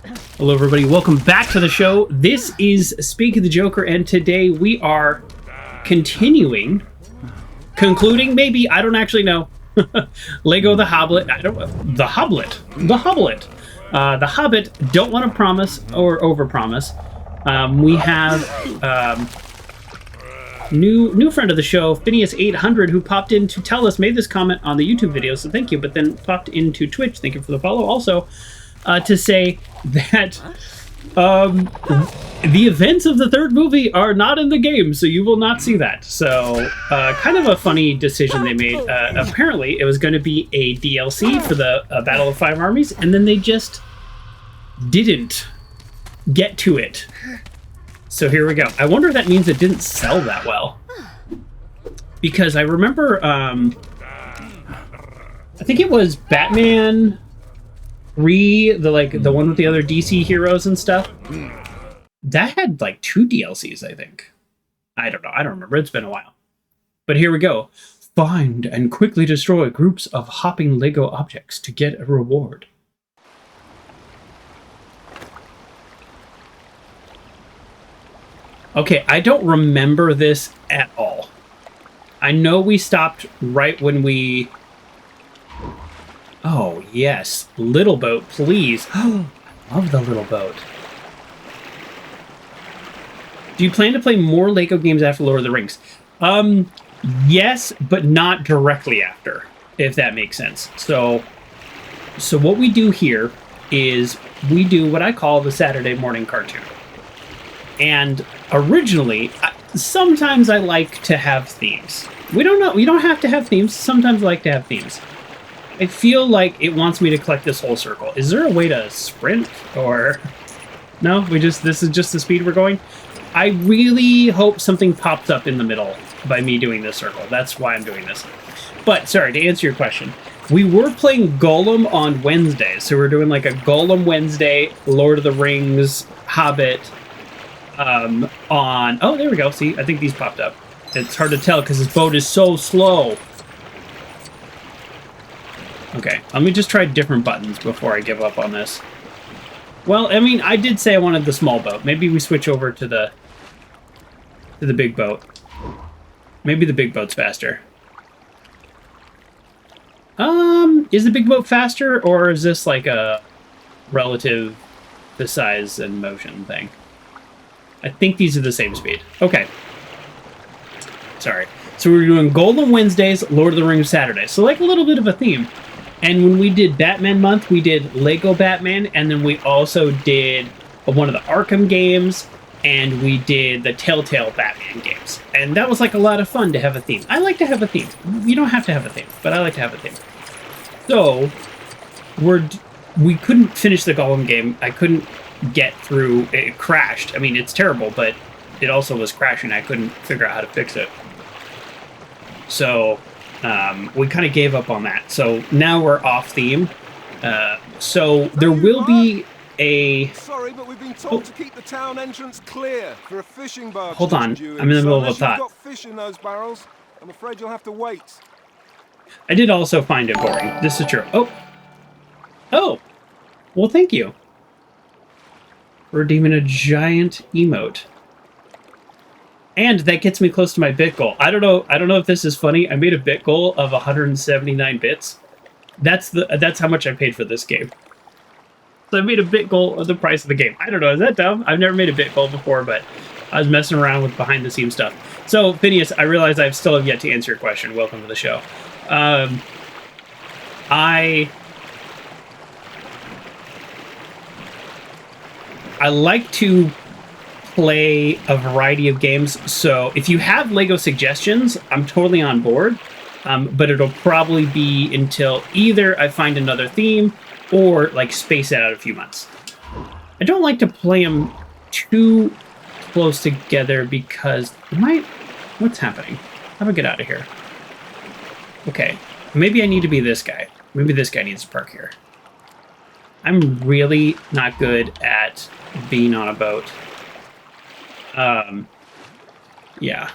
Hello, everybody. Welcome back to the show. This is Speak of the Joker, and today we are concluding, maybe, I don't actually know. LEGO The Hobbit. The Hobbit. The Hobbit. Don't want to promise or overpromise. We have new friend of the show, Phineas800, who popped in to tell us, made this comment on the YouTube video, so thank you, but then popped into Twitch, thank you for the follow, also, to say that the events of the third movie are not in the game, so you will not see that. So, kind of a funny decision they made. Apparently, it was going to be a DLC for the Battle of Five Armies, and then they just didn't get to it. So here we go. I wonder if that means it didn't sell that well. Because I remember, I think it was Batman 3, the one with the other DC heroes and stuff. That had like 2 DLCs, I think. I don't know. I don't remember. It's been a while. But here we go. Find and quickly destroy groups of hopping LEGO objects to get a reward. Okay, I don't remember this at all. I know we stopped right when we... Oh, yes. Little boat, please. Oh, I love the little boat. Do you plan to play more LEGO games after Lord of the Rings? Yes, but not directly after, if that makes sense. So what we do here is we do what I call the Saturday morning cartoon. And originally, sometimes I like to have themes. We don't have to have themes. Sometimes I like to have themes. I feel like it wants me to collect this whole circle. Is there a way to sprint? Or no, this is just the speed we're going? I really hope something pops up in the middle by me doing this circle. That's why I'm doing this. But sorry, to answer your question, we were playing Golem on Wednesday. So we're doing like a Golem Wednesday, Lord of the Rings, Hobbit, on... Oh, there we go. See, I think these popped up. It's hard to tell because this boat is so slow. Okay, let me just try different buttons before I give up on this. Well, I mean, I did say I wanted the small boat. Maybe we switch over to the big boat. Maybe the big boat's faster. Is the big boat faster, or is this like a relative to size and motion thing? I think these are the same speed. Okay. Sorry. So we're doing Golden Wednesdays, Lord of the Rings Saturdays. So like a little bit of a theme. And when we did Batman month, we did LEGO Batman, and then we also did one of the Arkham games, and we did the Telltale Batman games. And that was like a lot of fun to have a theme. I like to have a theme. You don't have to have a theme, but I like to have a theme. So we couldn't finish the Golem game. I couldn't get through. It crashed. I mean, it's terrible, but it also was crashing. I couldn't figure out how to fix it. So we kind of gave up on that. So now we're off theme. So there will be a... Sorry, but we've been told to keep the town entrance clear for a fishing barge. Hold on, I'm in the middle of a thought. You've got fish in those barrels, I'm afraid you'll have to wait. I did also find it boring. This is true. Oh! Well, thank you. Redeeming a giant emote. And that gets me close to my bit goal. I don't know if this is funny. I made a bit goal of 179 bits. That's how much I paid for this game. So I made a bit goal of the price of the game. I don't know, is that dumb? I've never made a bit goal before, but I was messing around with behind the scenes stuff. So, Phineas, I realize I still have yet to answer your question. Welcome to the show. I like to play a variety of games, so if you have LEGO suggestions, I'm totally on board, but it'll probably be until either I find another theme or like space it out a few months. I don't like to play them too close together because what's happening? How do I get out of here? Okay, maybe I need to be this guy. Maybe this guy needs to park here. I'm really not good at being on a boat. Yeah.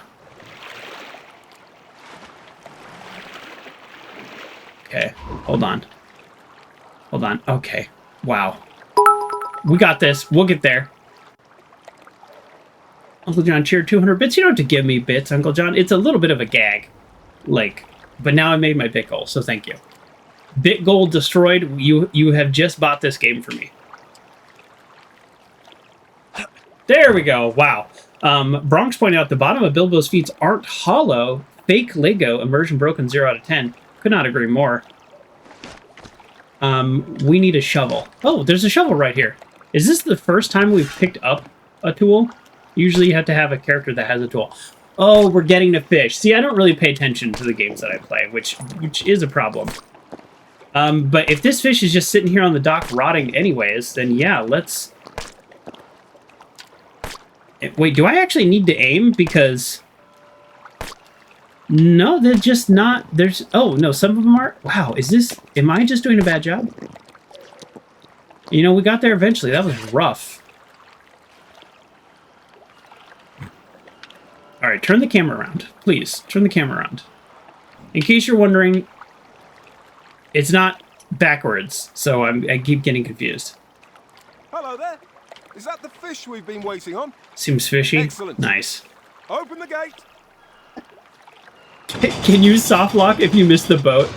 Okay, hold on. Okay, wow. We got this. We'll get there. Uncle John cheered 200 bits. You don't have to give me bits, Uncle John. It's a little bit of a gag. Like, but now I made my bit goal, so thank you. Bit goal destroyed. You have just bought this game for me. There we go. Wow. Bronx pointed out the bottom of Bilbo's feet aren't hollow. Fake Lego. Immersion broken. 0 out of 10. Could not agree more. We need a shovel. Oh, there's a shovel right here. Is this the first time we've picked up a tool? Usually you have to have a character that has a tool. Oh, we're getting to fish. See, I don't really pay attention to the games that I play, which is a problem. But if this fish is just sitting here on the dock rotting anyways, then yeah, let's... Wait, do I actually need to aim? Because... No, they're just not... There's... Oh, no, some of them are... Wow, is this... Am I just doing a bad job? You know, we got there eventually. That was rough. Alright, turn the camera around. Please, turn the camera around. In case you're wondering, it's not backwards, so I keep getting confused. Hello there. Is that the fish we've been waiting on? Seems fishy. Excellent. Nice. Open the gate. Can you soft lock if you miss the boat?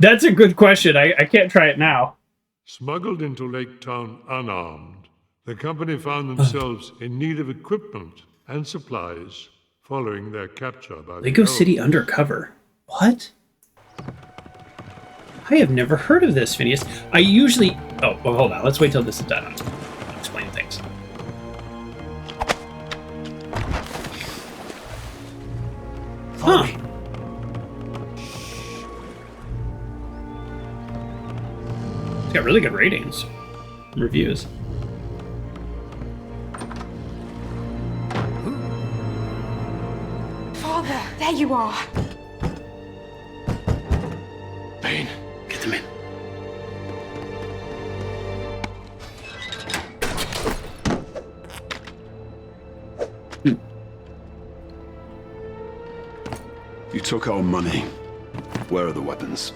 That's a good question. I can't try it now. Smuggled into Lake Town unarmed, the company found themselves in need of equipment and supplies following their capture by Lego the City Undercover. What? I have never heard of this, Phineas. I usually... Oh, well, hold on. Let's wait till this is done. I'll explain things. Huh. It's got really good ratings. Reviews. Father, there you are. Bane, get them in. You took our money. Where are the weapons?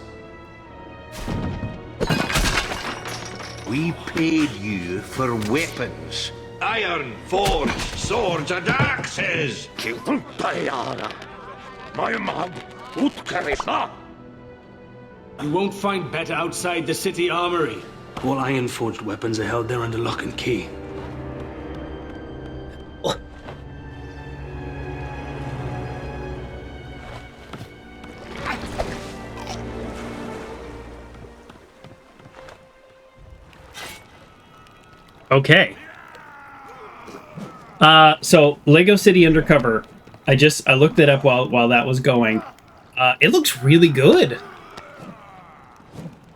We paid you for weapons. Iron, forged, swords and axes! You won't find better outside the city armory. All iron-forged weapons are held there under lock and key. Okay. So Lego City Undercover. I looked it up while that was going. It looks really good.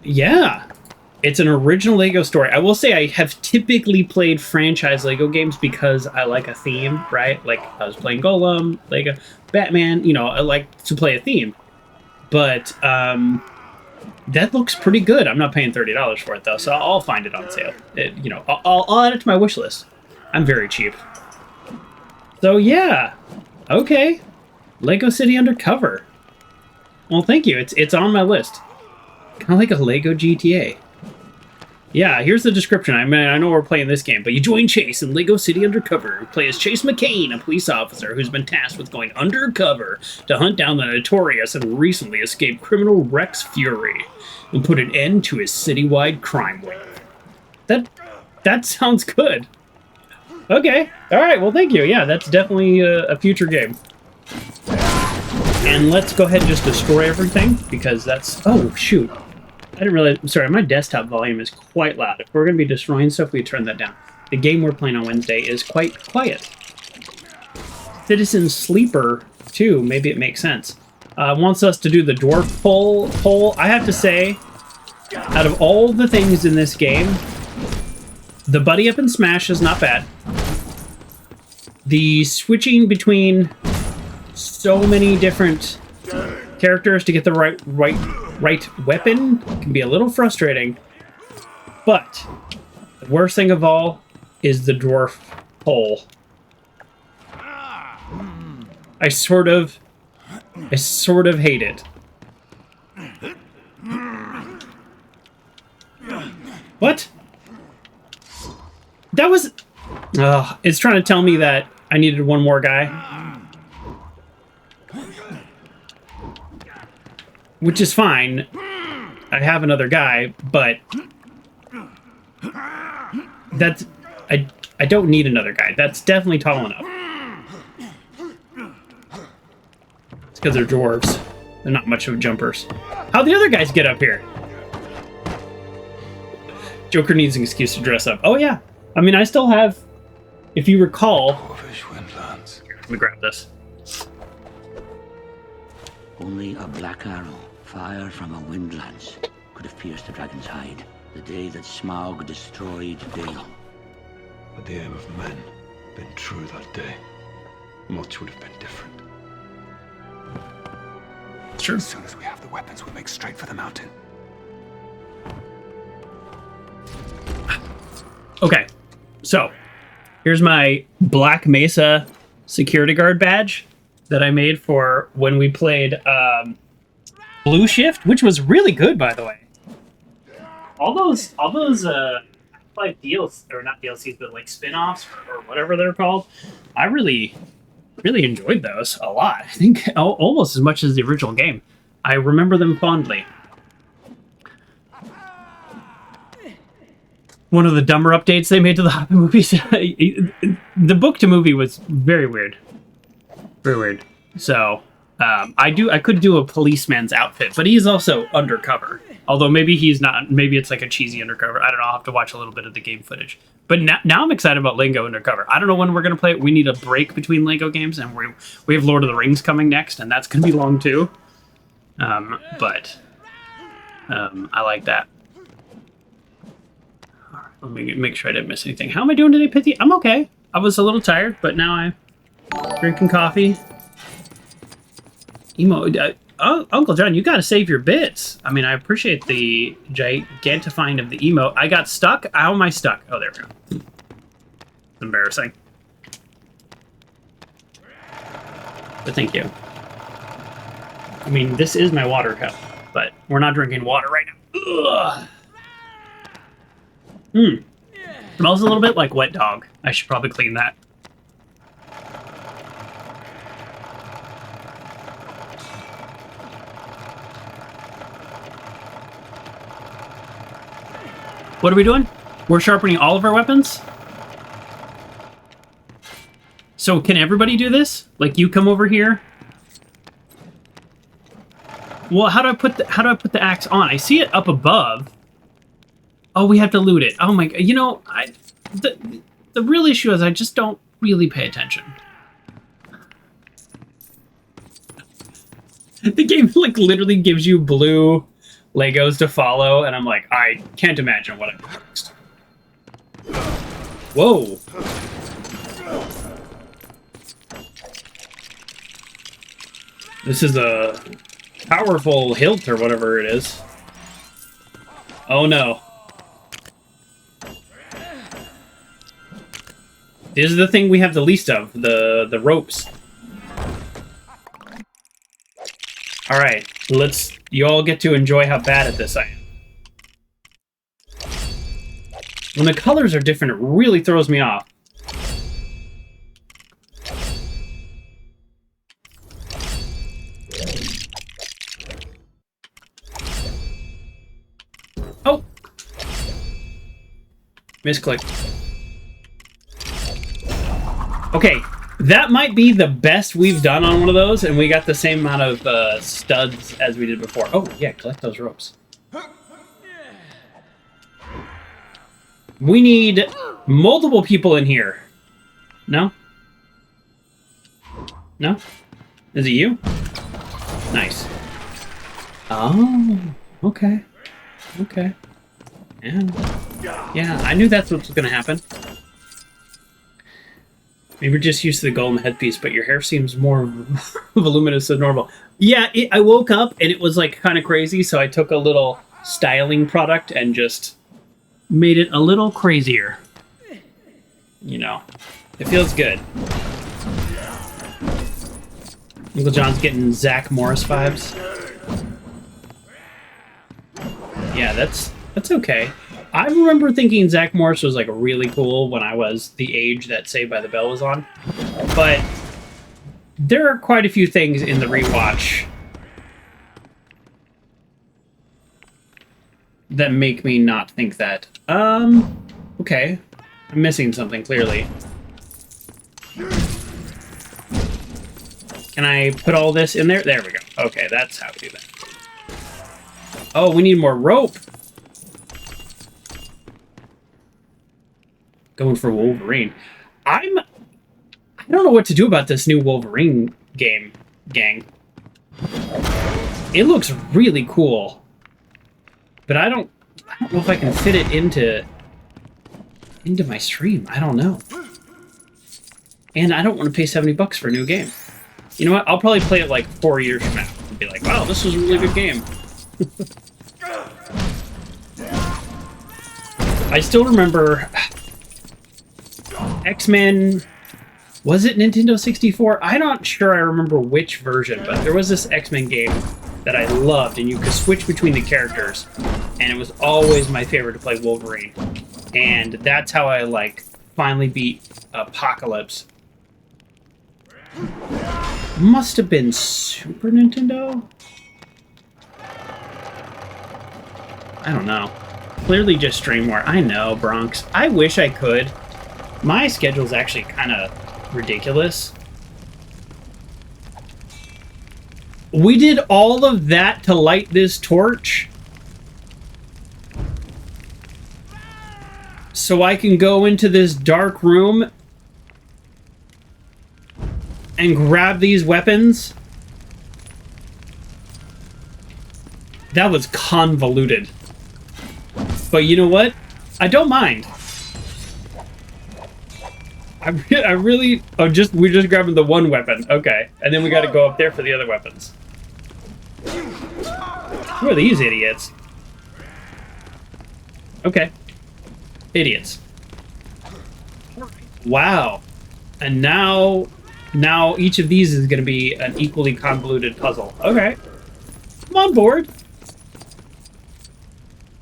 Yeah. It's an original Lego story. I will say I have typically played franchise Lego games because I like a theme, right? Like I was playing Golem, Lego, Batman, you know, I like to play a theme. But that looks pretty good. I'm not paying $30 for it though, so I'll find it on sale. You know, I'll add it to my wish list. I'm very cheap. So yeah, okay, Lego City Undercover. Well, thank you. It's on my list. Kind of like a Lego GTA. Yeah, here's the description. I mean, I know we're playing this game, but you join Chase in Lego City Undercover. You play as Chase McCain, a police officer who's been tasked with going undercover to hunt down the notorious and recently escaped criminal Rex Fury and put an end to his citywide crime wave. That sounds good. Okay. All right. Well, thank you. Yeah, that's definitely a future game. And let's go ahead and just destroy everything because that's... Oh, shoot. I didn't realize... Sorry, my desktop volume is quite loud. If we're going to be destroying stuff, we turn that down. The game we're playing on Wednesday is quite quiet. Citizen Sleeper, too. Maybe it makes sense. Wants us to do the dwarf poll. I have to say, out of all the things in this game, the buddy up and smash is not bad. The switching between so many different characters to get the right weapon can be a little frustrating. But the worst thing of all is the dwarf pole. I sort of hate it. What? That was... it's trying to tell me that I needed one more guy. Which is fine. I have another guy, but... That's... I don't need another guy. That's definitely tall enough. It's because they're dwarves. They're not much of jumpers. How'd the other guys get up here? Joker needs an excuse to dress up. Oh, yeah. I mean, I still have... If you recall... Here, let me grab this. Only a black arrow, fire from a wind lance, could have pierced the dragon's hide. The day that Smaug destroyed Dale. Had the aim of men been true that day, much would have been different. It's true. As soon as we have the weapons, we'll make straight for the mountain. Okay, so here's my Black Mesa security guard badge that I made for when we played Blue Shift, which was really good, by the way. All those like deals, or not DLCs, but like spin-offs or whatever they're called. I really enjoyed those a lot. I think almost as much as the original game. I remember them fondly. One of the dumber updates they made to the Hobbit movies. The book to movie was very weird. Very weird. So, I could do a policeman's outfit, but he's also undercover. Although maybe he's not, maybe it's like a cheesy undercover. I don't know, I'll have to watch a little bit of the game footage. But now I'm excited about LEGO Undercover. I don't know when we're going to play it. We need a break between LEGO games, and we have Lord of the Rings coming next, and that's going to be long too. But I like that. All right, let me make sure I didn't miss anything. How am I doing today, Pithy? I'm okay. I was a little tired, but now I'm drinking coffee. Uncle John, you got to save your bits. I mean, I appreciate the gigantifying of the emote. I got stuck. How am I stuck? Oh, there we go. It's embarrassing. But thank you. I mean, this is my water cup, but we're not drinking water right now. Ugh. Smells a little bit like wet dog. I should probably clean that. What are we doing? We're sharpening all of our weapons? So can everybody do this? Like you come over here? Well, how do I put the axe on? I see it up above. Oh, we have to loot it. Oh my god. You know, the real issue is I just don't really pay attention. The game like literally gives you blue Legos to follow, and I'm like, I can't imagine what I'm doing next. Whoa. This is a powerful hilt or whatever it is. Oh no. This is the thing we have the least of, the ropes. Alright, you all get to enjoy how bad at this I am. When the colors are different, it really throws me off. Oh! Misclick. Okay, that might be the best we've done on one of those, and we got the same amount of studs as we did before. Oh, yeah, collect those ropes. We need multiple people in here. No? No? Is it you? Nice. Oh, okay. Okay. Yeah, I knew that's what was going to happen. Maybe we're just used to the golden headpiece, but your hair seems more voluminous than normal. Yeah, I woke up and it was like kind of crazy, so I took a little styling product and just made it a little crazier. You know, it feels good. Uncle John's getting Zach Morris vibes. Yeah, that's okay. I remember thinking Zach Morris was like really cool when I was the age that Saved by the Bell was on, but there are quite a few things in the rewatch that make me not think that. Okay. I'm missing something, clearly. Can I put all this in there? There we go. Okay, that's how we do that. Oh, we need more rope. Going for Wolverine. I don't know what to do about this new Wolverine game, gang. It looks really cool. But I don't know if I can fit it into my stream. I don't know. And I don't want to pay $70 for a new game. You know what? I'll probably play it like 4 years from now and be like, wow, this was a really good game. I still remember X-Men. Was it Nintendo 64? I'm not sure I remember which version, but there was this X-Men game that I loved, and you could switch between the characters, and it was always my favorite to play Wolverine. And that's how I, like, finally beat Apocalypse. Must have been Super Nintendo? I don't know. Clearly just stream more. I know, Bronx. I wish I could. My schedule's actually kind of ridiculous. We did all of that to light this torch? So I can go into this dark room and grab these weapons? That was convoluted. But you know what? I don't mind. I really... Oh, we're just grabbing the one weapon. Okay. And then we gotta go up there for the other weapons. Who are these idiots? Okay. Idiots. Wow. And now each of these is gonna be an equally convoluted puzzle. Okay. I'm on board.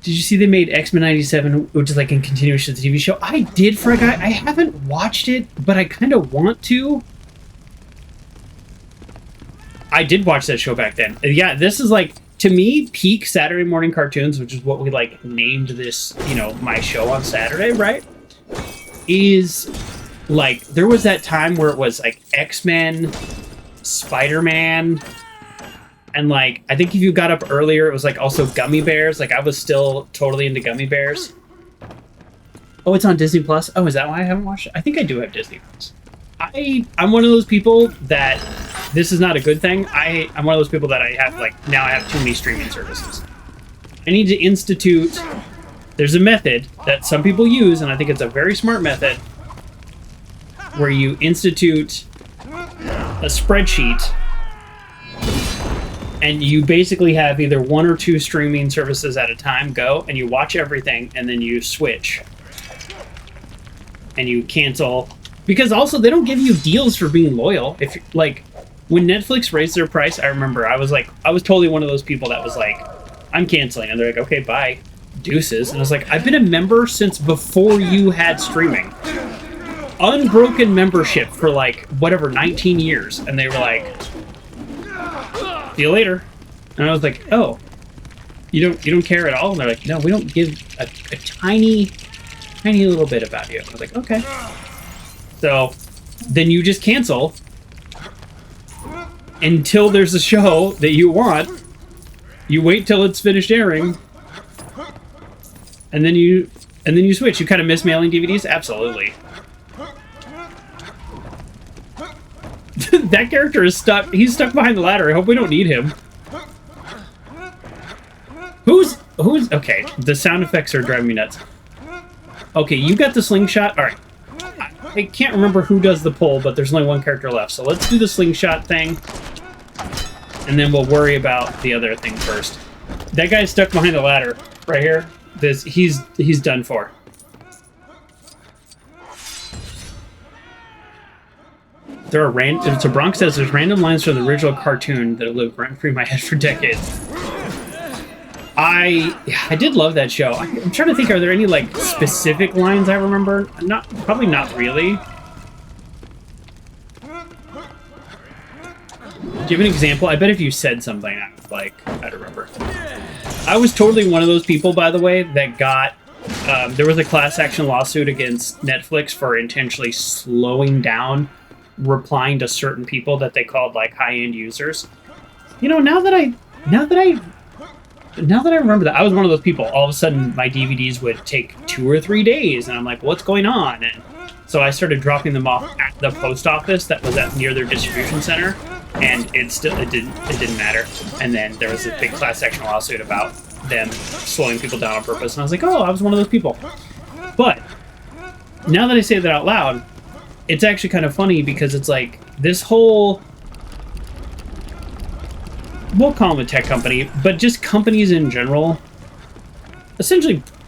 Did you see they made X-Men 97, which is like in continuation of the TV show? I did for a guy. I haven't watched it, but I kind of want to. I did watch that show back then. Yeah, this is like, to me, peak Saturday morning cartoons, which is what we like named this, you know, my show on Saturday, right? Is like, there was that time where it was like X-Men, Spider-Man, and like, I think if you got up earlier, it was like also Gummy Bears. Like, I was still totally into Gummy Bears. Oh, it's on Disney Plus? Oh, is that why I haven't watched it? I think I do have Disney Plus. I'm one of those people that, this is not a good thing. I'm one of those people that I have, like, now I have too many streaming services. I need to institute, there's a method that some people use, and I think it's a very smart method, where you institute a spreadsheet, and you basically have either one or two streaming services at a time go, and you watch everything, and then you switch. And you cancel. Because also, they don't give you deals for being loyal. If, like, when Netflix raised their price, I remember, I was totally one of those people that was like, I'm canceling. And they're like, okay, bye. Deuces. And I was like, I've been a member since before you had streaming. Unbroken membership for, like, whatever, 19 years. And they were like, see you later. And I was like, oh, you don't care at all? And they're like, no, we don't give a tiny little bit about you. I was like, okay. So then you just cancel until there's a show that you want. You wait till it's finished airing, and then you switch. You kind of miss mailing DVDs? Absolutely. That character is stuck. He's stuck behind the ladder. I hope we don't need him. Who's okay, the sound effects are driving me nuts. Okay, you got the slingshot. All right. I can't remember who does the pull, but there's only one character left. So let's do the slingshot thing, and then we'll worry about the other thing first. That guy's stuck behind the ladder right here. He's done for. There are so Bronx says there's random lines from the original cartoon that have lived rent-free in my head for decades. I did love that show. I'm trying to think, are there any like specific lines I remember? Probably not really. Do you have an example? I bet if you said something, I'd remember. I was totally one of those people, by the way, that got... there was a class action lawsuit against Netflix for intentionally slowing down replying to certain people that they called, like, high-end users. You know, now that I remember that, I was one of those people. All of a sudden, my DVDs would take 2 or 3 days, and I'm like, what's going on? And so I started dropping them off at the post office that was near their distribution center, and it didn't matter. And then there was a big class action lawsuit about them slowing people down on purpose, and I was like, oh, I was one of those people. But now that I say that out loud, it's actually kind of funny because it's like this whole... We'll call them a tech company, but just companies in general,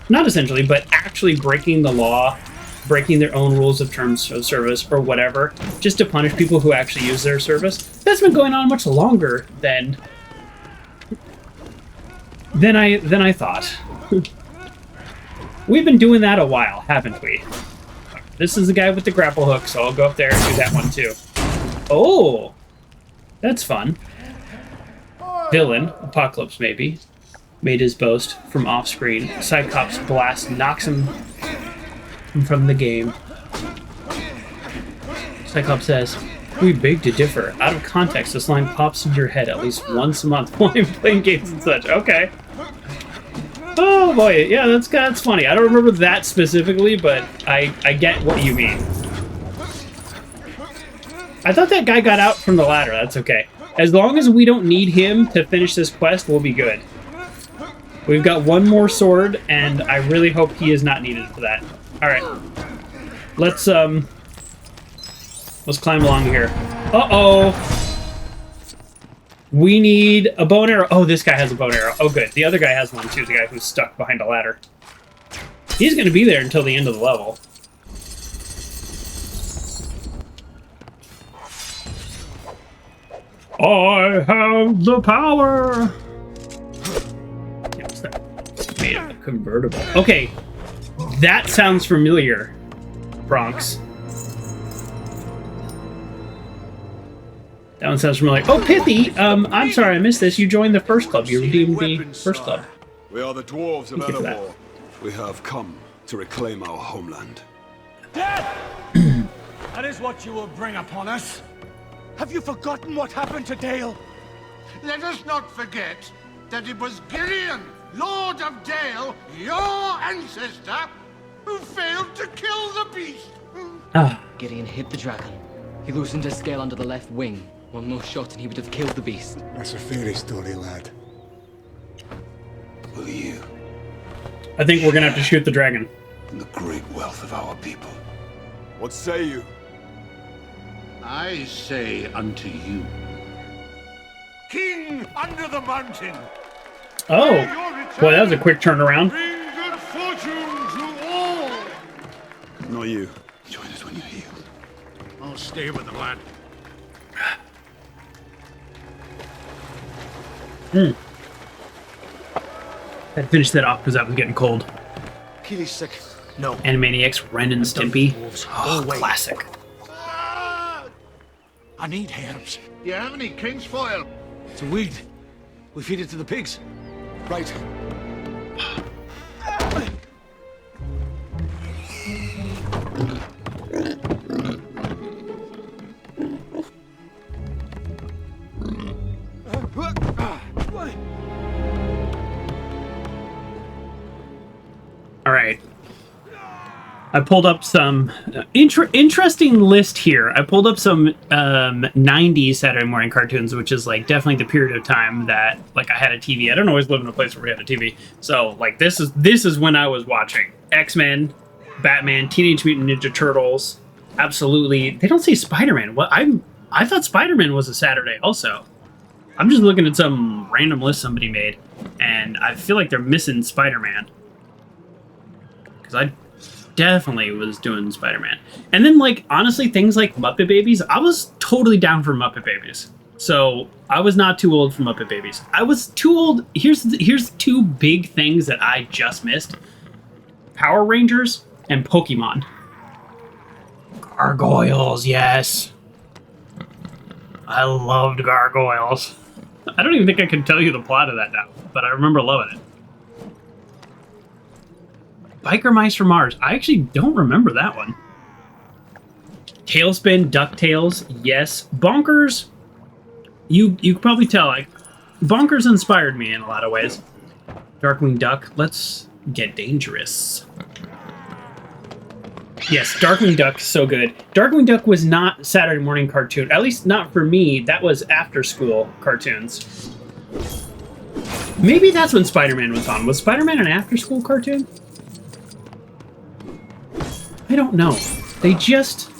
not essentially, but actually breaking the law, breaking their own rules of terms of service or whatever, just to punish people who actually use their service. That's been going on much longer than I thought. We've been doing that a while, haven't we? This is the guy with the grapple hook, so I'll go up there and do that one too. Oh, that's fun. Villain, Apocalypse maybe, made his boast from off-screen. Cyclops' blast knocks him from the game. Cyclops says, "We beg to differ. Out of context, this line pops into your head at least once a month while you're playing games and such." Okay. Oh boy, yeah, that's funny. I don't remember that specifically, but I get what you mean. I thought that guy got out from the ladder. That's okay. As long as we don't need him to finish this quest, we'll be good. We've got one more sword, and I really hope he is not needed for that. Alright. Let's climb along here. Uh-oh! We need a bow and arrow. Oh, this guy has a bow and arrow. Oh, good. The other guy has one, too. The guy who's stuck behind a ladder. He's going to be there until the end of the level. I have the power! Yeah, what's that? It's made of a convertible. Okay, that sounds familiar, Bronx. That one sounds familiar. Oh, Pithy! I'm sorry I missed this. You joined the first club. You redeemed the first club. We are the Dwarves of Thank you for that. Elevor. We have come to reclaim our homeland. Death! That is what you will bring upon us. Have you forgotten what happened to Dale? Let us not forget that it was Gillian, Lord of Dale, your ancestor, who failed to kill the beast. Gideon hit the dragon. He loosened his scale under the left wing. One more shot and he would have killed the beast. That's a fairy story, lad. Will you? I think we're gonna have to shoot the dragon. And the great wealth of our people. What say you? I say unto you, King under the mountain. Oh, boy, that was a quick turnaround. Bring good fortune to all. Not you. Join us when you heal. I'll stay with the lad. I'd finish that off because that was getting cold. Keely's sick. No. Animaniacs, Ren and Stimpy. Oh, classic. I need herbs. Do you have any king's foil? It's a weed. We feed it to the pigs. Right. All right. I pulled up some interesting list here. I pulled up some 90s Saturday morning cartoons, which is like definitely the period of time that like I had a TV. I don't always live in a place where we had a TV. So like this is when I was watching X-Men, Batman, Teenage Mutant Ninja Turtles. Absolutely. They don't say Spider-Man. What I thought Spider-Man was a Saturday also. I'm just looking at some random list somebody made, and I feel like they're missing Spider-Man. Because I definitely was doing Spider-Man. And then, like, honestly, things like Muppet Babies, I was totally down for Muppet Babies. So I was not too old for Muppet Babies. I was too old. Here's two big things that I just missed: Power Rangers and Pokemon. Gargoyles, yes. I loved Gargoyles. I don't even think I can tell you the plot of that now, but I remember loving it. Biker Mice from Mars. I actually don't remember that one. Tailspin, DuckTales, yes. Bonkers, you can probably tell. Bonkers inspired me in a lot of ways. Darkwing Duck, let's get dangerous. Yes, Darkwing Duck, so good. Darkwing Duck was not Saturday morning cartoon. At least not for me. That was after school cartoons. Maybe that's when Spider-Man was on. Was Spider-Man an after school cartoon? I don't know. They just...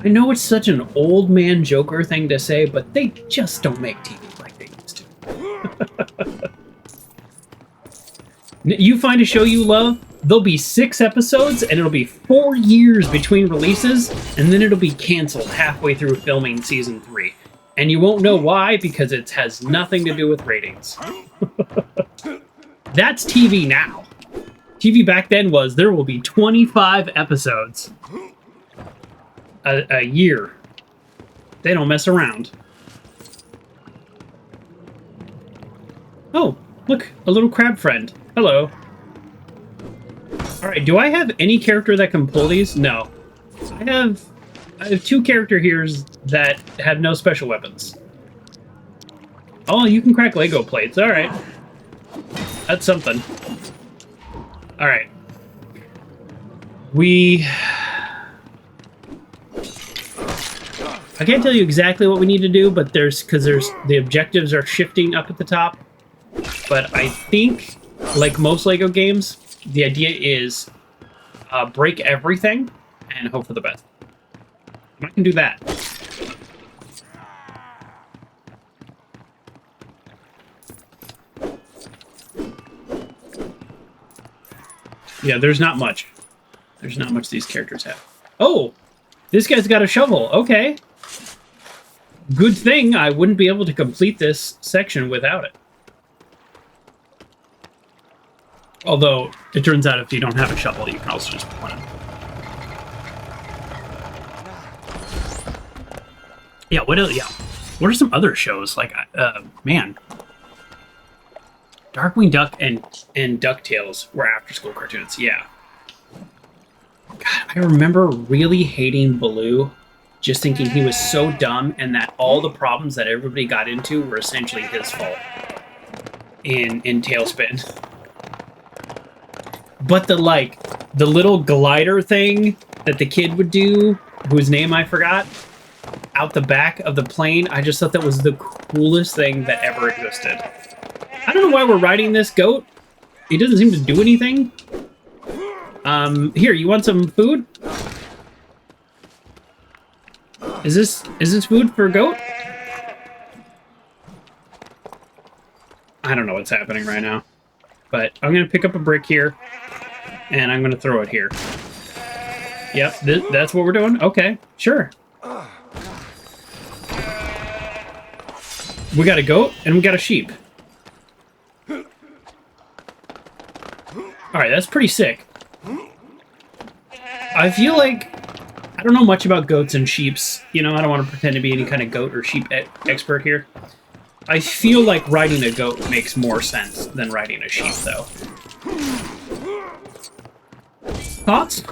I know it's such an old man Joker thing to say, but they just don't make TV like they used to. You find a show you love, there'll be 6 episodes, and it'll be 4 years between releases, and then it'll be canceled halfway through filming season 3. And you won't know why, because it has nothing to do with ratings. That's TV now. TV back then was, there will be 25 episodes a year. They don't mess around. Oh, look, a little crab friend. Hello. Alright, do I have any character that can pull these? No. I have 2 character here that have no special weapons. Oh, you can crack Lego plates. Alright. That's something. Alright. I can't tell you exactly what we need to do, but because the objectives are shifting up at the top. But I think, like most Lego games, the idea is break everything and hope for the best. And I can do that. Yeah, there's not much. There's not much these characters have. Oh! This guy's got a shovel. Okay. Good thing I wouldn't be able to complete this section without it. Although, it turns out if you don't have a shovel, you can also just put one in. Yeah, what are some other shows? Like, man. Darkwing Duck and DuckTales were after-school cartoons, yeah. God, I remember really hating Baloo, just thinking he was so dumb and that all the problems that everybody got into were essentially his fault in Tailspin. But the little glider thing that the kid would do, whose name I forgot, out the back of the plane, I just thought that was the coolest thing that ever existed. I don't know why we're riding this goat. He doesn't seem to do anything. Here, you want some food? Is this food for a goat? I don't know what's happening right now. But I'm gonna pick up a brick here, and I'm gonna throw it here. Yep, that's what we're doing? Okay, sure. We got a goat, and we got a sheep. Alright, that's pretty sick. I feel like... I don't know much about goats and sheeps. You know, I don't want to pretend to be any kind of goat or sheep expert here. I feel like riding a goat makes more sense than riding a sheep, though. Thoughts?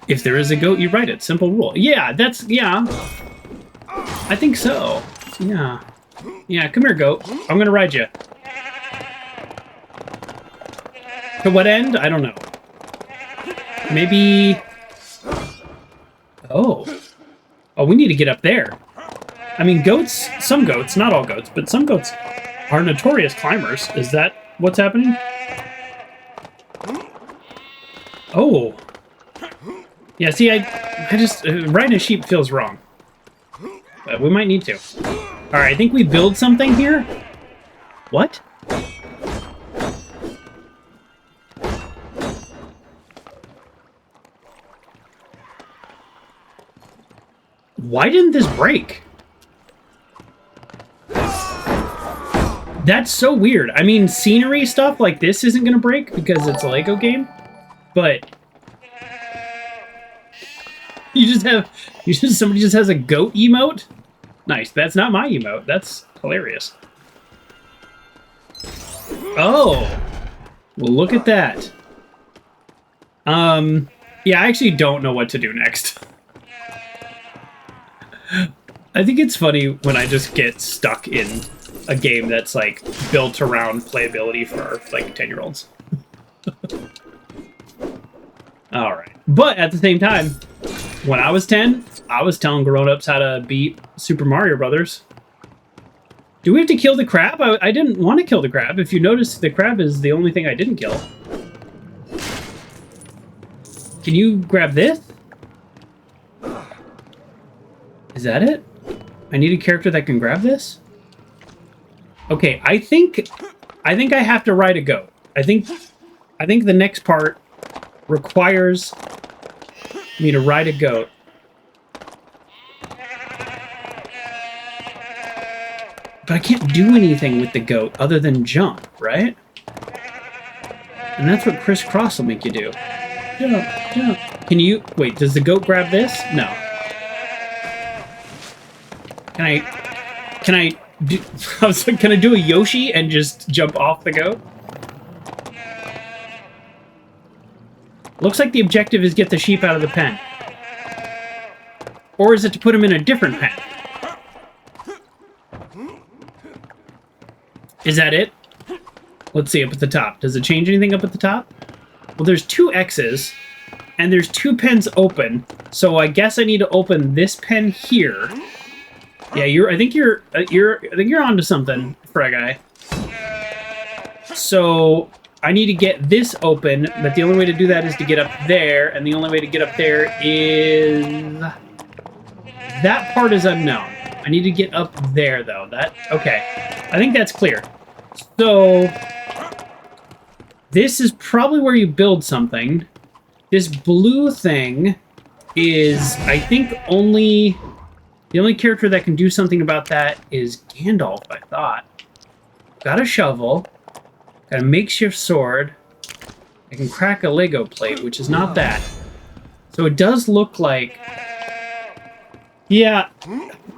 If there is a goat, you ride it. Simple rule. Yeah, yeah. I think so. Yeah. Yeah, come here, goat. I'm gonna ride you. To what end? I don't know. Maybe... Oh. Oh, we need to get up there. I mean, goats, some goats, not all goats, but some goats are notorious climbers. Is that what's happening? Oh. Yeah, see, I just... riding a sheep feels wrong. But we might need to. Alright, I think we build something here. What? Why didn't this break? That's so weird. I mean, scenery stuff like this isn't gonna break because it's a Lego game, but somebody just has a goat emote? Nice. That's not my emote. That's hilarious. Oh, well, look at that. Yeah, I actually don't know what to do next. I think it's funny when I just get stuck in a game that's like built around playability for like 10-year-olds. All right. But at the same time, when I was 10, I was telling grown-ups how to beat Super Mario Brothers. Do we have to kill the crab? I didn't want to kill the crab. If you notice, the crab is the only thing I didn't kill. Can you grab this? Is that it? I need a character that can grab this? Okay, I think I have to ride a goat. I think the next part requires me to ride a goat. But I can't do anything with the goat other than jump, right? And that's what crisscross will make you do. Jump, jump. Can you... Wait, does the goat grab this? No. Can I do... I was like, can I do a Yoshi and just jump off the goat? Looks like the objective is get the sheep out of the pen. Or is it to put him in a different pen? Is that it? Let's see, up at the top. Does it change anything up at the top? Well, there's 2 X's, and there's 2 pens open, so I guess I need to open this pen here. Yeah, I think you're onto something, Frag Guy. So I need to get this open, but the only way to do that is to get up there, and the only way to get up there is... That part is unknown. I need to get up there, though. Okay. I think that's clear. So this is probably where you build something. This blue thing is, I think, the only character that can do something about that is Gandalf, I thought. Got a shovel. Got a makeshift sword. I can crack a Lego plate, which is not that. So it does look like... Yeah,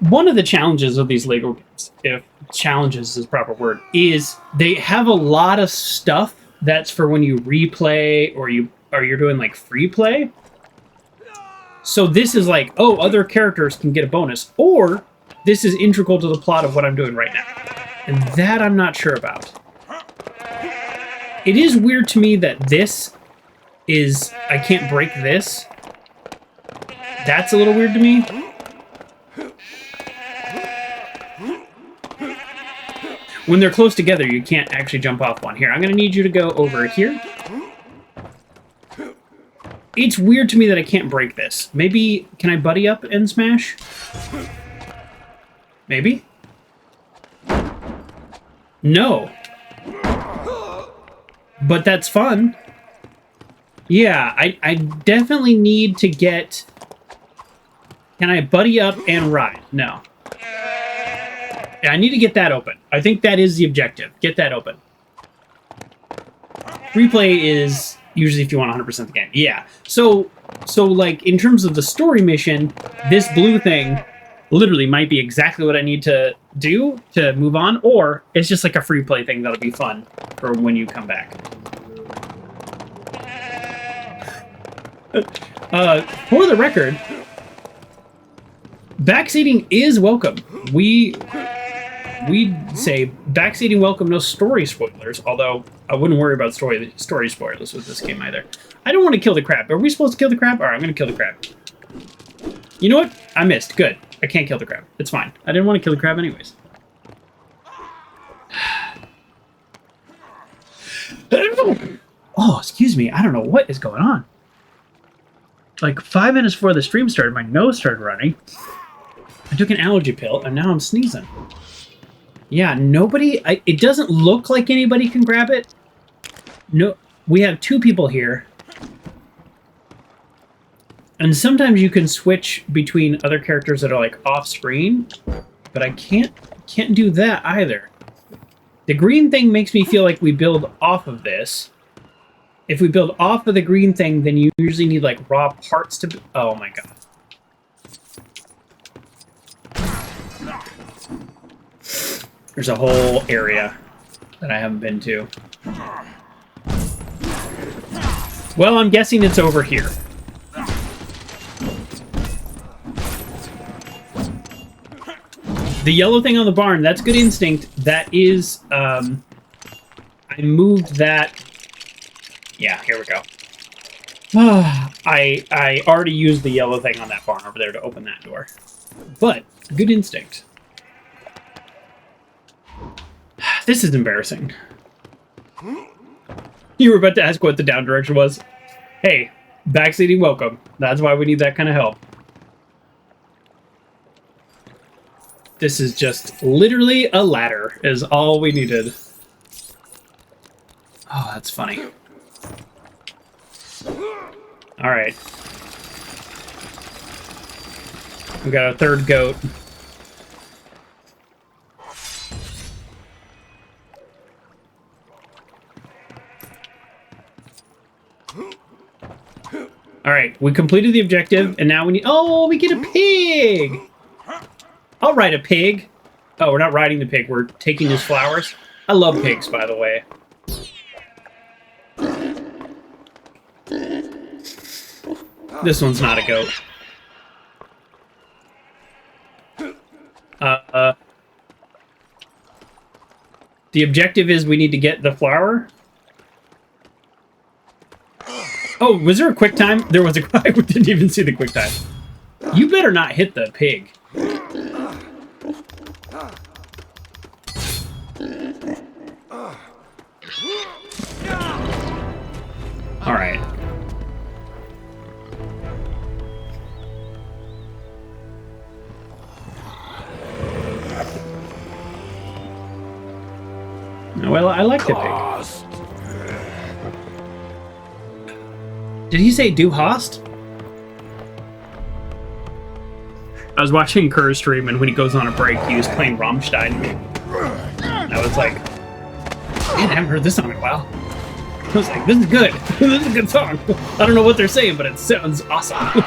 one of the challenges of these Lego games, if challenges is the proper word, is they have a lot of stuff that's for when you replay or you're doing like free play. So this is like, oh, other characters can get a bonus, or this is integral to the plot of what I'm doing right now. And that I'm not sure about. It is weird to me that this is, I can't break this. That's a little weird to me. When they're close together, you can't actually jump off one. Here, I'm going to need you to go over here. It's weird to me that I can't break this. Maybe, can I buddy up and smash? Maybe? No. But that's fun. Yeah, I definitely need to get... Can I buddy up and ride? No. Yeah, I need to get that open. I think that is the objective. Get that open. Replay is usually if you want 100% the game. Yeah. So like in terms of the story mission, this blue thing literally might be exactly what I need to do to move on, or it's just like a free play thing that'll be fun for when you come back. For the record, backseating is welcome. We say backseating welcome, no story spoilers, although I wouldn't worry about story spoilers with this game either. I don't want to kill the crab. Are we supposed to kill the crab? All right, I'm going to kill the crab. You know what? I missed. Good. I can't kill the crab. It's fine. I didn't want to kill the crab anyways. Oh, excuse me. I don't know what is going on. Like 5 minutes before the stream started, my nose started running. I took an allergy pill, and now I'm sneezing. Yeah, nobody... it doesn't look like anybody can grab it. No, we have 2 people here. And sometimes you can switch between other characters that are like off screen, but I can't do that either. The green thing makes me feel like we build off of this. If we build off of the green thing, then you usually need like raw parts to... Oh my god. There's a whole area that I haven't been to. Well, I'm guessing it's over here. The yellow thing on the barn, that's good instinct. That is, I moved that. Yeah, here we go. I already used the yellow thing on that barn over there to open that door. But, good instinct. This is embarrassing. You were about to ask what the down direction was. Hey, backseating welcome. That's why we need that kind of help. This is just literally a ladder is all we needed. Oh, that's funny. All right. We got a third goat. All right, we completed the objective, and now we need... Oh, we get a pig! I'll ride a pig. Oh, we're not riding the pig. We're taking his flowers. I love pigs, by the way. This one's not a goat. The objective is we need to get the flower. Oh, was there a quick time? There was a... I didn't even see the quick time. You better not hit the pig. All right. Well, I like the pig. Did he say du hast? I was watching Kerr's stream, and when he goes on a break, he was playing Rammstein. I was like, man, I haven't heard this song in a while. I was like, this is good. This is a good song. I don't know what they're saying, but it sounds awesome.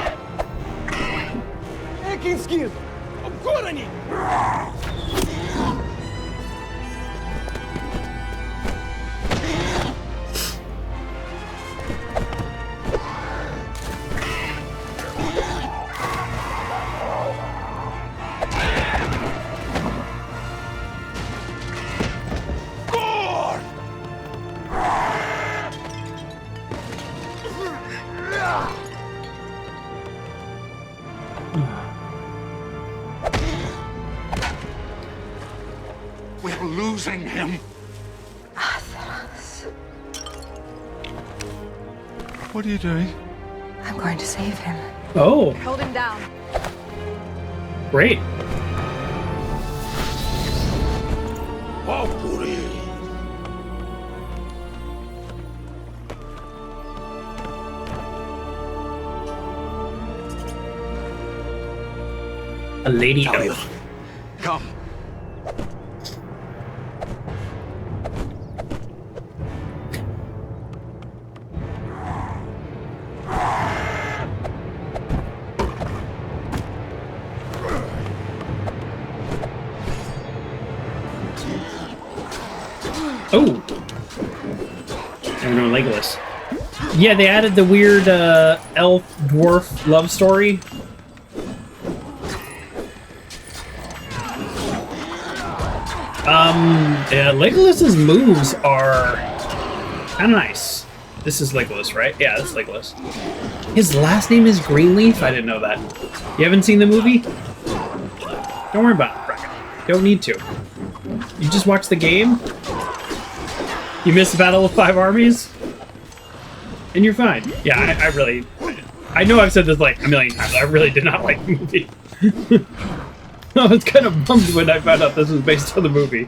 We're losing him. What are you doing? I'm going to save him. Oh. Hold him down. Great. A lady elf. Come. Oh. And no Legolas. Yeah, they added the weird elf dwarf love story. Yeah, Legolas's moves are kind of nice. This is Legolas, right? Yeah, this is Legolas. His last name is Greenleaf? I didn't know that. You haven't seen the movie? Don't worry about it, Bracken. You don't need to. You just watch the game. You missed the Battle of Five Armies. And you're fine. Yeah, I really... I know I've said this like a million times. I really did not like the movie. I was kind of bummed when I found out this was based on the movie.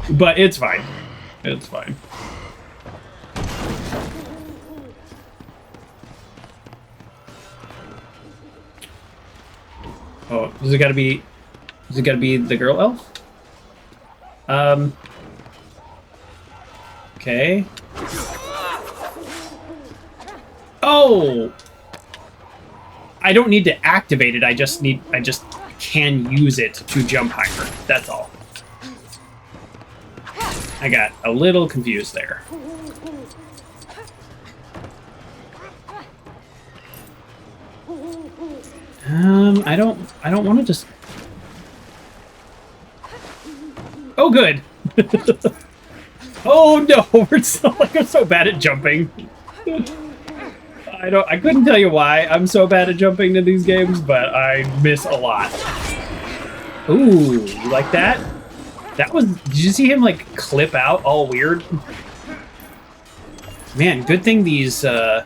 But it's fine. It's fine. Oh, does it gotta be the girl elf? Okay. Oh! I don't need to activate it, I just can use it to jump higher. That's all. I got a little confused there. I don't want to just... Oh, good. Oh no, we're so bad at jumping. I couldn't tell you why I'm so bad at jumping to these games, but I miss a lot. Ooh, you like that? That was... Did you see him, like, clip out all weird? Man, good thing these, Good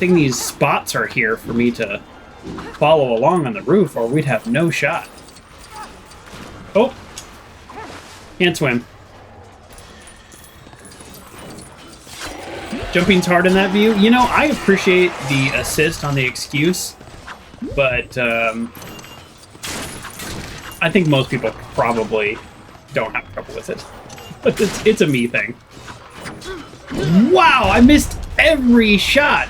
thing these spots are here for me to follow along on the roof, or we'd have no shot. Oh! Can't swim. Jumping's hard in that view. You know, I appreciate the assist on the excuse, but, I think most people probably don't have trouble with it. But it's a me thing. Wow, I missed every shot!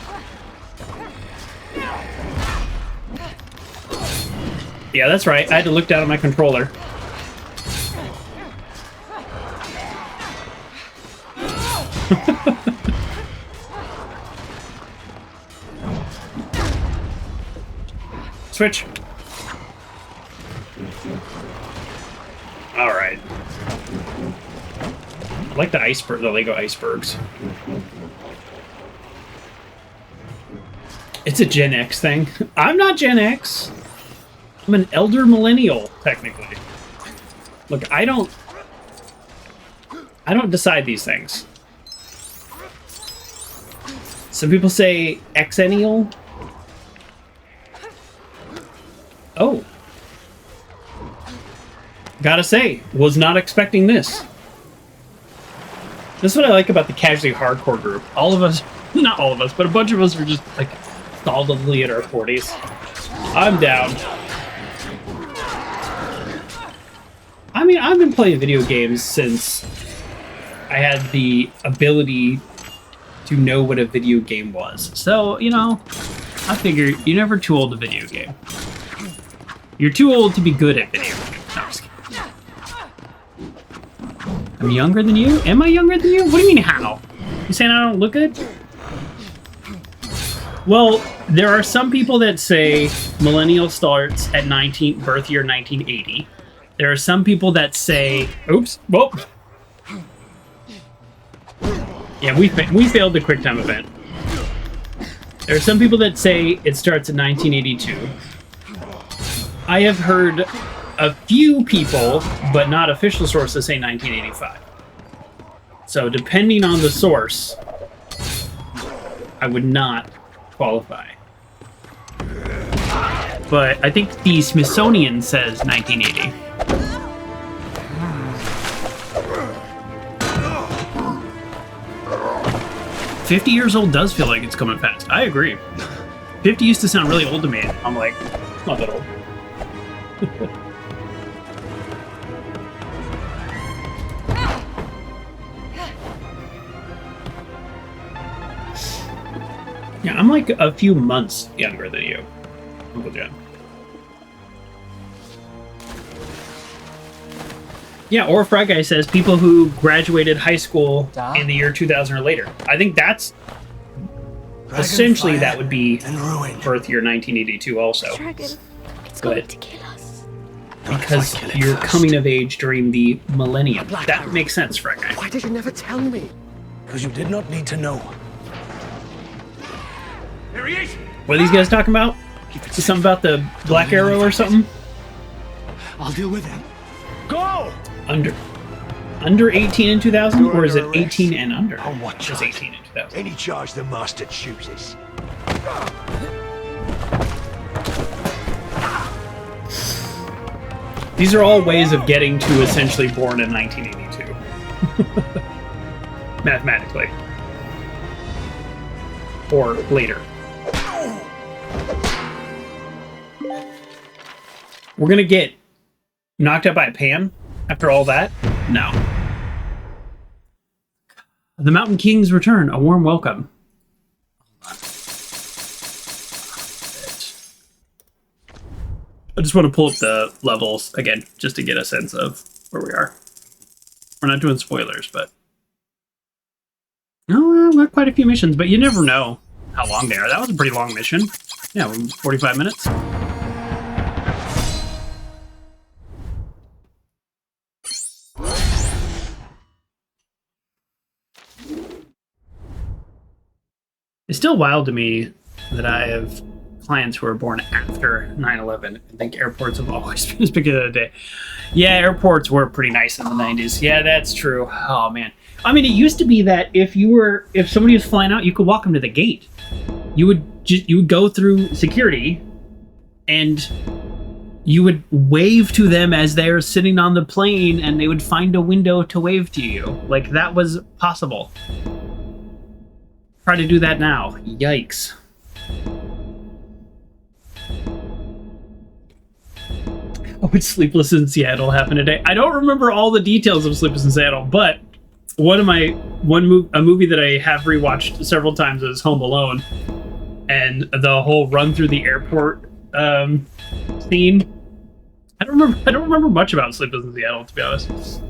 Yeah, that's right. I had to look down at my controller. Switch. Alright. I like the iceberg, the Lego icebergs. It's a Gen X thing. I'm not Gen X. I'm an elder millennial, technically. Look, I don't decide these things. Some people say Xennial. Oh. Gotta say, was not expecting this. This is what I like about the casually hardcore group. All of us, not all of us, but a bunch of us are just, like, solidly in our 40s. I'm down. I mean, I've been playing video games since I had the ability to know what a video game was. So, you know, I figure you're never too old to video game. You're too old to be good at video games. No, I'm just kidding. I'm younger than you? Am I younger than you? What do you mean, how? You saying I don't look good? Well, there are some people that say millennial starts at birth year 1980. There are some people that say, oops, whoa. Yeah, we failed the QuickTime event. There are some people that say it starts in 1982. I have heard a few people, but not official sources, say 1985. So depending on the source, I would not qualify. But I think the Smithsonian says 1980. "50 years old does feel like it's coming fast." I agree. 50 used to sound really old to me. I'm like, it's not that old. Yeah, I'm like a few months younger than you, Uncle Jen. Yeah, or Fry Guy says people who graduated high school in the year 2000 or later. I think that's essentially that would be birth year 1982 also. Dragon, it's going to kill us. Because you're coming of age during the millennium. That makes sense, Fry Guy. Why did you never tell me? Because you did not need to know. There he is! What are these guys talking about? Is this something about the Black Arrow or something? I'll deal with him. Go! Under 18 in 2000, or is it 18 and under? I'll watch It's it. 18 in 2000. Any charge the master chooses. These are all ways of getting to essentially born in 1982. Mathematically. Or later. We're gonna get knocked out by a pan after all that? No. The Mountain Kings return. A warm welcome. I just want to pull up the levels again, just to get a sense of where we are. We're not doing spoilers, but... No, we've got quite a few missions, but you never know how long they are. That was a pretty long mission. Yeah, 45 minutes. It's still wild to me that I have clients who are born after 9/11 and think airports have always been as big as a day. Yeah, airports were pretty nice in the 90s. Yeah, that's true. Oh man. I mean, it used to be that if somebody was flying out, you could walk them to the gate. You would go through security and you would wave to them as they're sitting on the plane and they would find a window to wave to you. Like, that was possible. Try to do that now. Yikes. Oh, it's Sleepless in Seattle happened today. I don't remember all the details of Sleepless in Seattle, but a movie that I have rewatched several times is Home Alone, and the whole run through the airport scene. I don't remember much about Sleepless in Seattle, to be honest.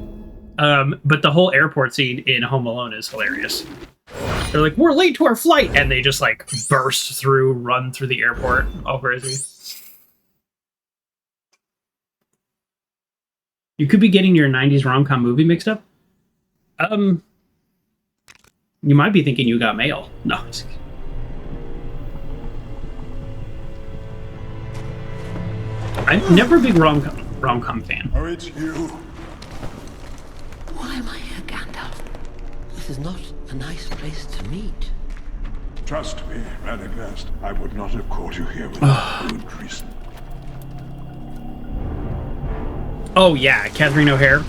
But the whole airport scene in Home Alone is hilarious. They're like, "We're late to our flight," and they just like run through the airport, all crazy. You could be getting your 90s rom-com movie mixed up. You might be thinking You Got Mail. No. I'm never a big rom-com fan. Oh, it's you. Why am I here, Gandalf? This is not a nice place to meet. Trust me, Radagast. I would not have called you here without good reason. Oh yeah, Catherine O'Hare.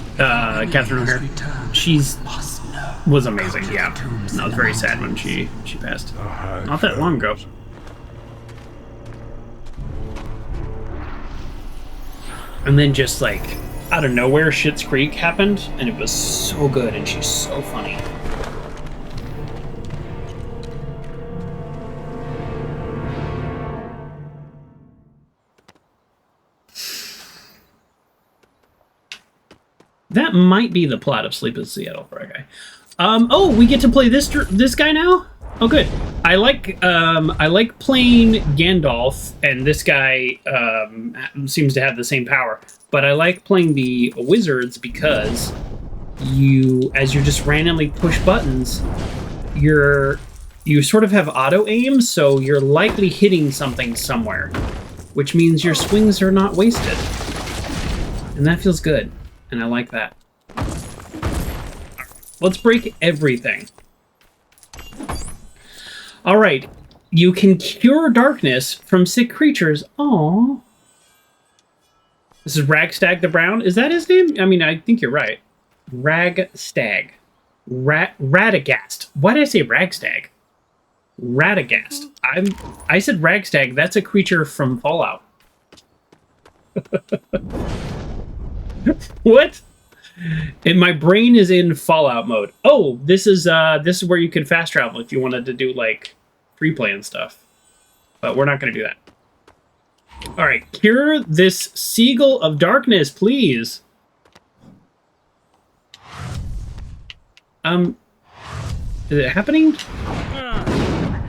She's was amazing. Yeah, I was very sad when she passed. Not that long ago. And then just like out of nowhere, Schitt's Creek happened, and it was so good, and she's so funny. That might be the plot of Sleep in Seattle for a guy. Oh, we get to play this guy now? Oh, good. I like playing Gandalf, and this guy seems to have the same power. But I like playing the wizards because as you just randomly push buttons, you sort of have auto aim, so you're likely hitting something somewhere, which means your swings are not wasted, and that feels good. And I like that. Let's break everything. All right. You can cure darkness from sick creatures. Aww. This is Ragstag the Brown. Is that his name? I mean, I think you're right. Ragstag. Radagast. Why did I say Ragstag? Radagast. I said Ragstag. That's a creature from Fallout. What? And my brain is in Fallout mode. Oh, this is where you can fast travel if you wanted to do like free play and stuff. But we're not going to do that. All right, cure this Seagull of Darkness, please. Is it happening?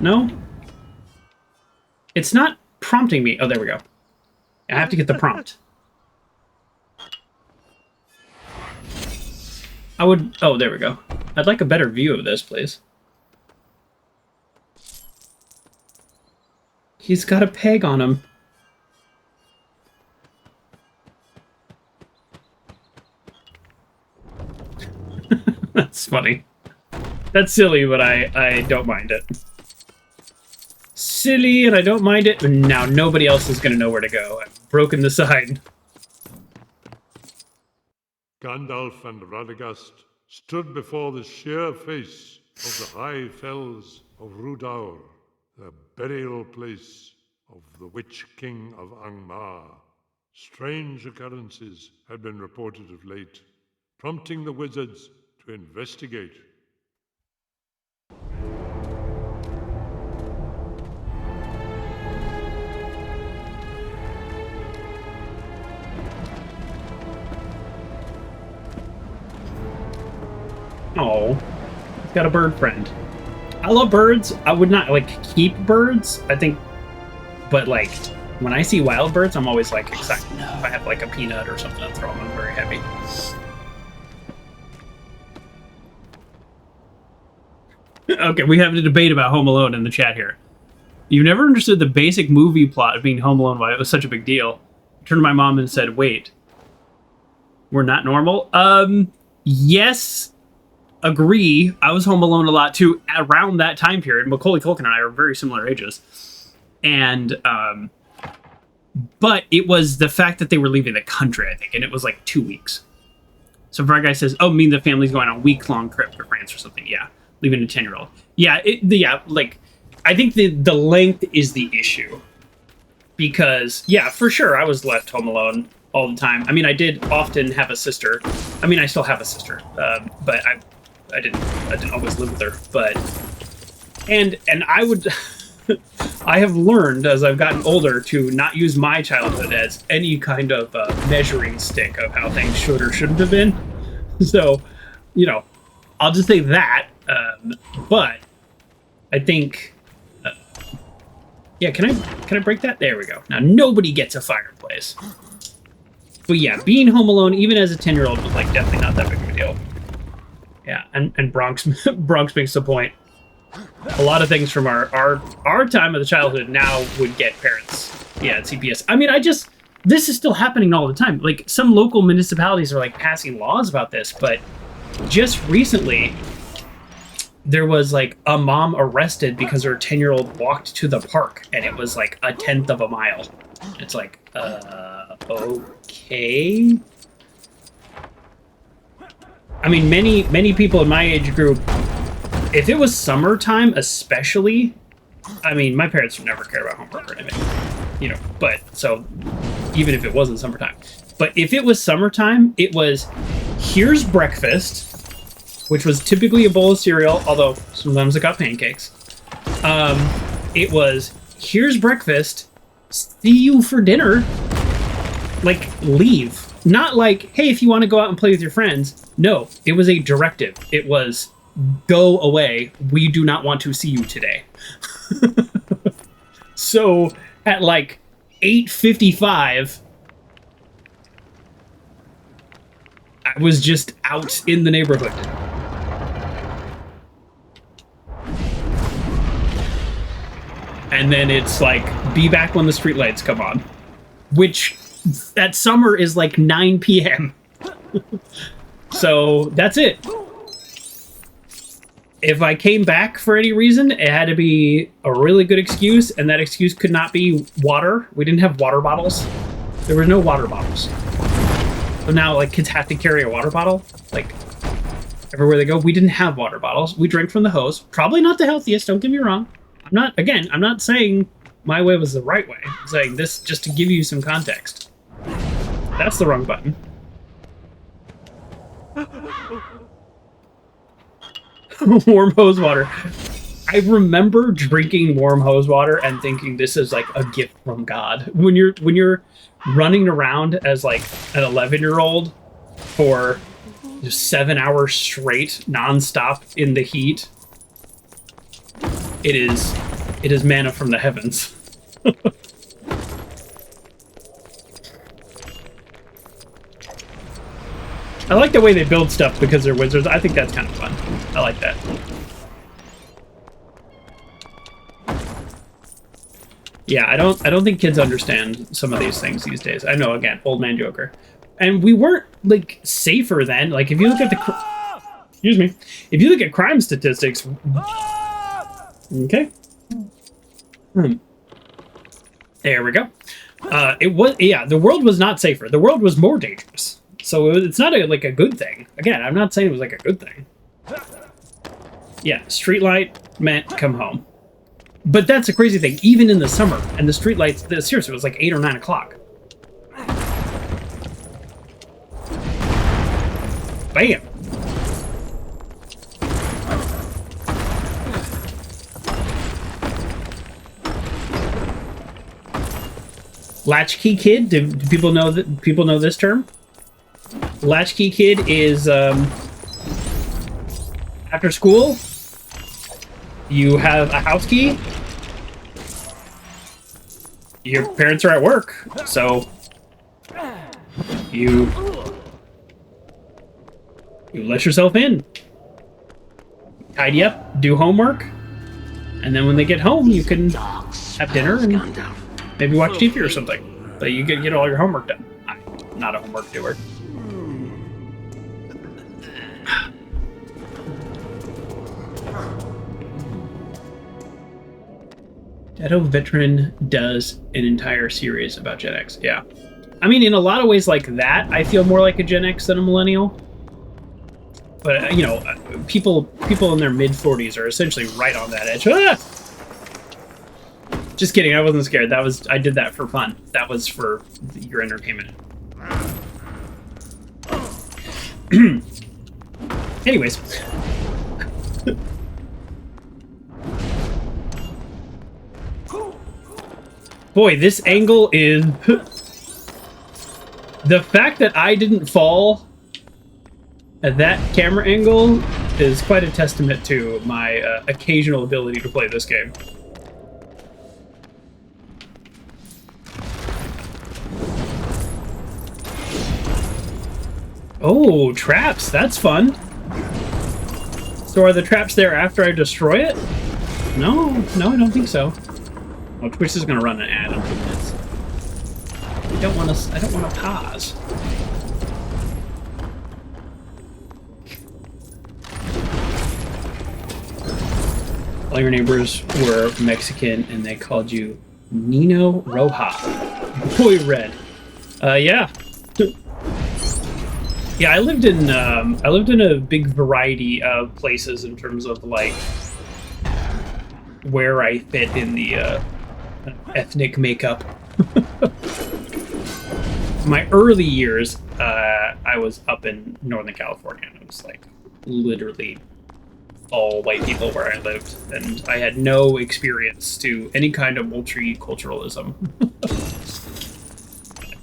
No? It's not prompting me. Oh, there we go. I have to get the prompt. Oh, there we go. I'd like a better view of this, please. He's got a peg on him. That's funny. That's silly, but I don't mind it. Silly, and I don't mind it. And now nobody else is going to know where to go. I've broken the sign. Gandalf and Radagast stood before the sheer face of the high fells of Rhudaur, the burial place of the Witch King of Angmar, Strange occurrences had been reported of late, prompting the wizards to investigate. Oh, he's got a bird friend. I love birds. I would not like keep birds, I think, but like when I see wild birds, I'm always like excited. If I have like a peanut or something to throw them, I'm very happy. Okay, we have a debate about Home Alone in the chat here. You've never understood the basic movie plot of being Home Alone, why it was such a big deal. I turned to my mom and said, wait, we're not normal? Yes, agree. I was home alone a lot too around that time period. Macaulay Culkin and I are very similar ages. And, but it was the fact that they were leaving the country, I think, and it was like 2 weeks. So Brad Guy says, oh, mean the family's going on a week-long trip to France or something. Yeah, leaving a 10-year-old. Yeah, like, I think the length is the issue. Because, yeah, for sure, I was left home alone all the time. I mean, I did often have a sister. I mean, I still have a sister, but I didn't always live with her. But and I would I have learned as I've gotten older to not use my childhood as any kind of measuring stick of how things should or shouldn't have been. So, you know, I'll just say that. But I think. Yeah, can I break that? There we go. Now nobody gets a fireplace. But yeah, being home alone, even as a 10-year-old, was like definitely not that big of a deal. Yeah, and Bronx makes the point. A lot of things from our time of the childhood now would get parents. Yeah, at CPS. I mean, this is still happening all the time. Like some local municipalities are like passing laws about this, but just recently there was like a mom arrested because her 10-year-old walked to the park and it was like a 1/10 of a mile. It's like, okay. I mean, many people in my age group, if it was summertime especially, I mean, my parents would never care about homework or anything, you know, but so even if it wasn't summertime. But if it was summertime, it was, here's breakfast, which was typically a bowl of cereal, although sometimes it got pancakes. It was, here's breakfast, see you for dinner. Like, leave. Not like, hey, if you want to go out and play with your friends. No, it was a directive. It was, go away. We do not want to see you today. So, at like 8:55, I was just out in the neighborhood. And then it's like, be back when the streetlights come on. Which, that summer is like 9 p.m. So, that's it. If I came back for any reason, it had to be a really good excuse, and that excuse could not be water. We didn't have water bottles. There were no water bottles. So now, like, kids have to carry a water bottle, like, everywhere they go. We didn't have water bottles. We drank from the hose. Probably not the healthiest, don't get me wrong. I'm not saying my way was the right way. I'm saying this just to give you some context. That's the wrong button. Warm hose water. I remember drinking warm hose water and thinking this is like a gift from God. When you're running around as like an 11-year-old for 7 hours straight, nonstop in the heat, it is manna from the heavens. I like the way they build stuff because they're wizards. I think that's kind of fun. I like that. Yeah, I don't think kids understand some of these things these days. I know, again, old man Joker. And we weren't like safer then. Like if you look at excuse me. If you look at crime statistics, okay. There we go. The world was not safer. The world was more dangerous. So it's not like a good thing. Again, I'm not saying it was like a good thing. Yeah, streetlight meant come home. But that's a crazy thing. Even in the summer, and the streetlights, seriously, it was like 8 or 9 o'clock. Bam! Latchkey kid. Do people know that? People know this term? Latchkey kid is after school. You have a house key. Your parents are at work, so you let yourself in. Tidy up, do homework, and then when they get home, you can have dinner and maybe watch TV or something. But you get all your homework done. I'm not a homework doer. Edo Veteran does an entire series about Gen X. Yeah. I mean, in a lot of ways like that, I feel more like a Gen X than a millennial. But, you know, people in their mid-40s are essentially right on that edge. Ah! Just kidding, I wasn't scared. I did that for fun. That was for your entertainment. Anyways. Boy, this angle is... The fact that I didn't fall at that camera angle is quite a testament to my occasional ability to play this game. Oh, traps! That's fun! So are the traps there after I destroy it? No, I don't think so. Oh, Twitch is gonna run an ad in 2 minutes. I don't want to pause. All your neighbors were Mexican and they called you Nino Roja. Boy Red. Yeah. Yeah, I lived in a big variety of places in terms of like where I fit in the ethnic makeup. My early years, I was up in Northern California, and it was like literally all white people where I lived, and I had no experience to any kind of multiculturalism.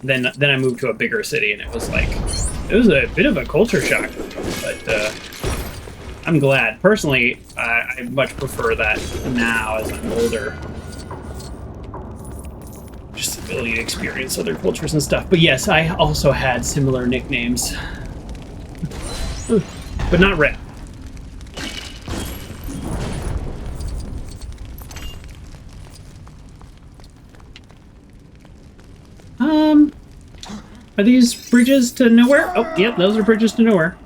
Then I moved to a bigger city, and it was a bit of a culture shock, but I'm glad. Personally, I much prefer that now as I'm older. Just the ability to experience other cultures and stuff. But yes, I also had similar nicknames. But not Red. Are these bridges to nowhere? Oh, yep, those are bridges to nowhere.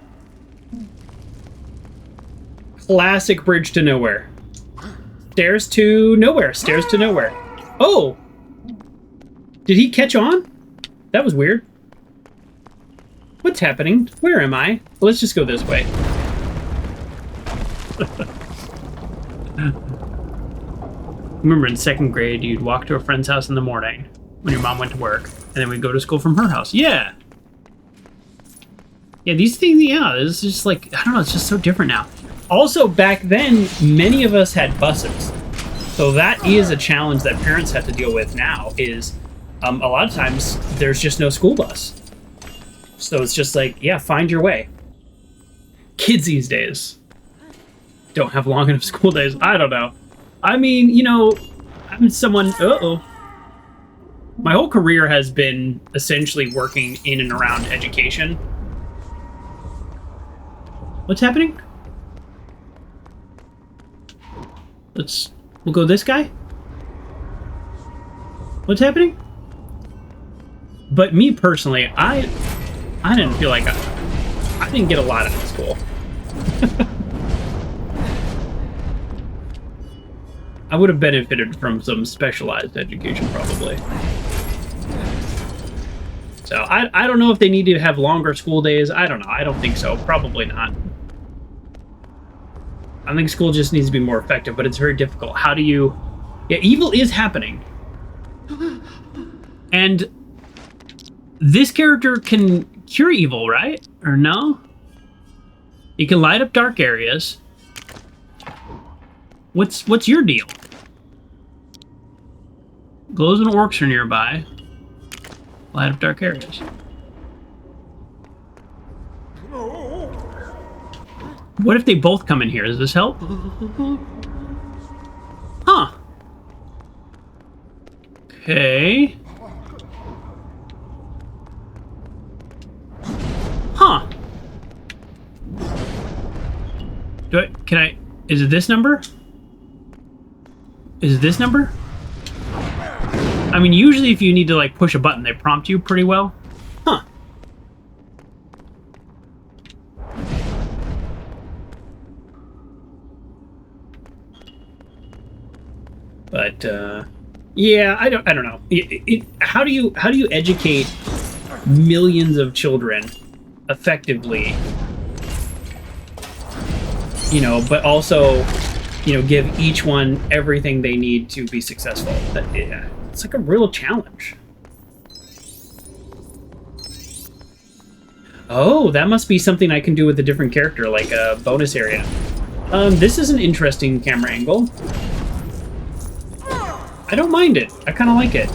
Classic bridge to nowhere. Stairs to nowhere. Stairs to nowhere. Oh! Did he catch on? That was weird. What's happening? Where am I? Well, let's just go this way. Remember in 2nd grade, you'd walk to a friend's house in the morning when your mom went to work, and then we'd go to school from her house. Yeah. Yeah, these things, yeah, it's just like, I don't know, it's just so different now. Also, back then, many of us had buses. So that is a challenge that parents have to deal with now, is a lot of times there's just no school bus. So it's just like, yeah, find your way. Kids these days don't have long enough school days. I don't know. I mean, you know, I'm someone, my whole career has been essentially working in and around education. What's happening? We'll go this guy? What's happening? But me personally, I didn't feel like I didn't get a lot out of school. I would have benefited from some specialized education, probably. So I don't know if they need to have longer school days. I don't know. I don't think so. Probably not. I think school just needs to be more effective, but it's very difficult. How do you... Yeah, evil is happening. And this character can cure evil, right? Or no? You can light up dark areas. What's your deal? Glows and orcs are nearby. Light up dark areas. What if they both come in here? Does this help? Huh. Okay. Huh. Is it this number? Is it this number? I mean, usually if you need to, like, push a button, they prompt you pretty well. Huh. But, yeah, I don't know. How do you educate millions of children effectively? You know, but also, you know, give each one everything they need to be successful. It's like a real challenge. Oh, that must be something I can do with a different character, like a bonus area. This is an interesting camera angle. I don't mind it. I kind of like it.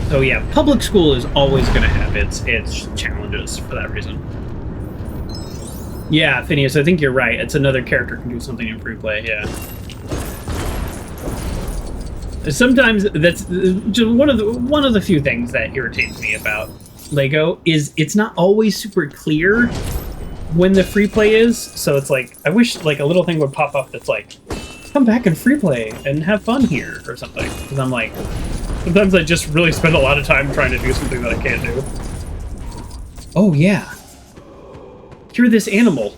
So yeah, public school is always going to have its challenges for that reason. Yeah, Phineas, I think you're right. It's another character can do something in free play, yeah. Sometimes that's just one of the few things that irritates me about LEGO is it's not always super clear when the free play is. So it's like, I wish like a little thing would pop up that's like, come back and free play and have fun here or something. Because I'm like, sometimes I just really spend a lot of time trying to do something that I can't do. Oh yeah. Cure this animal.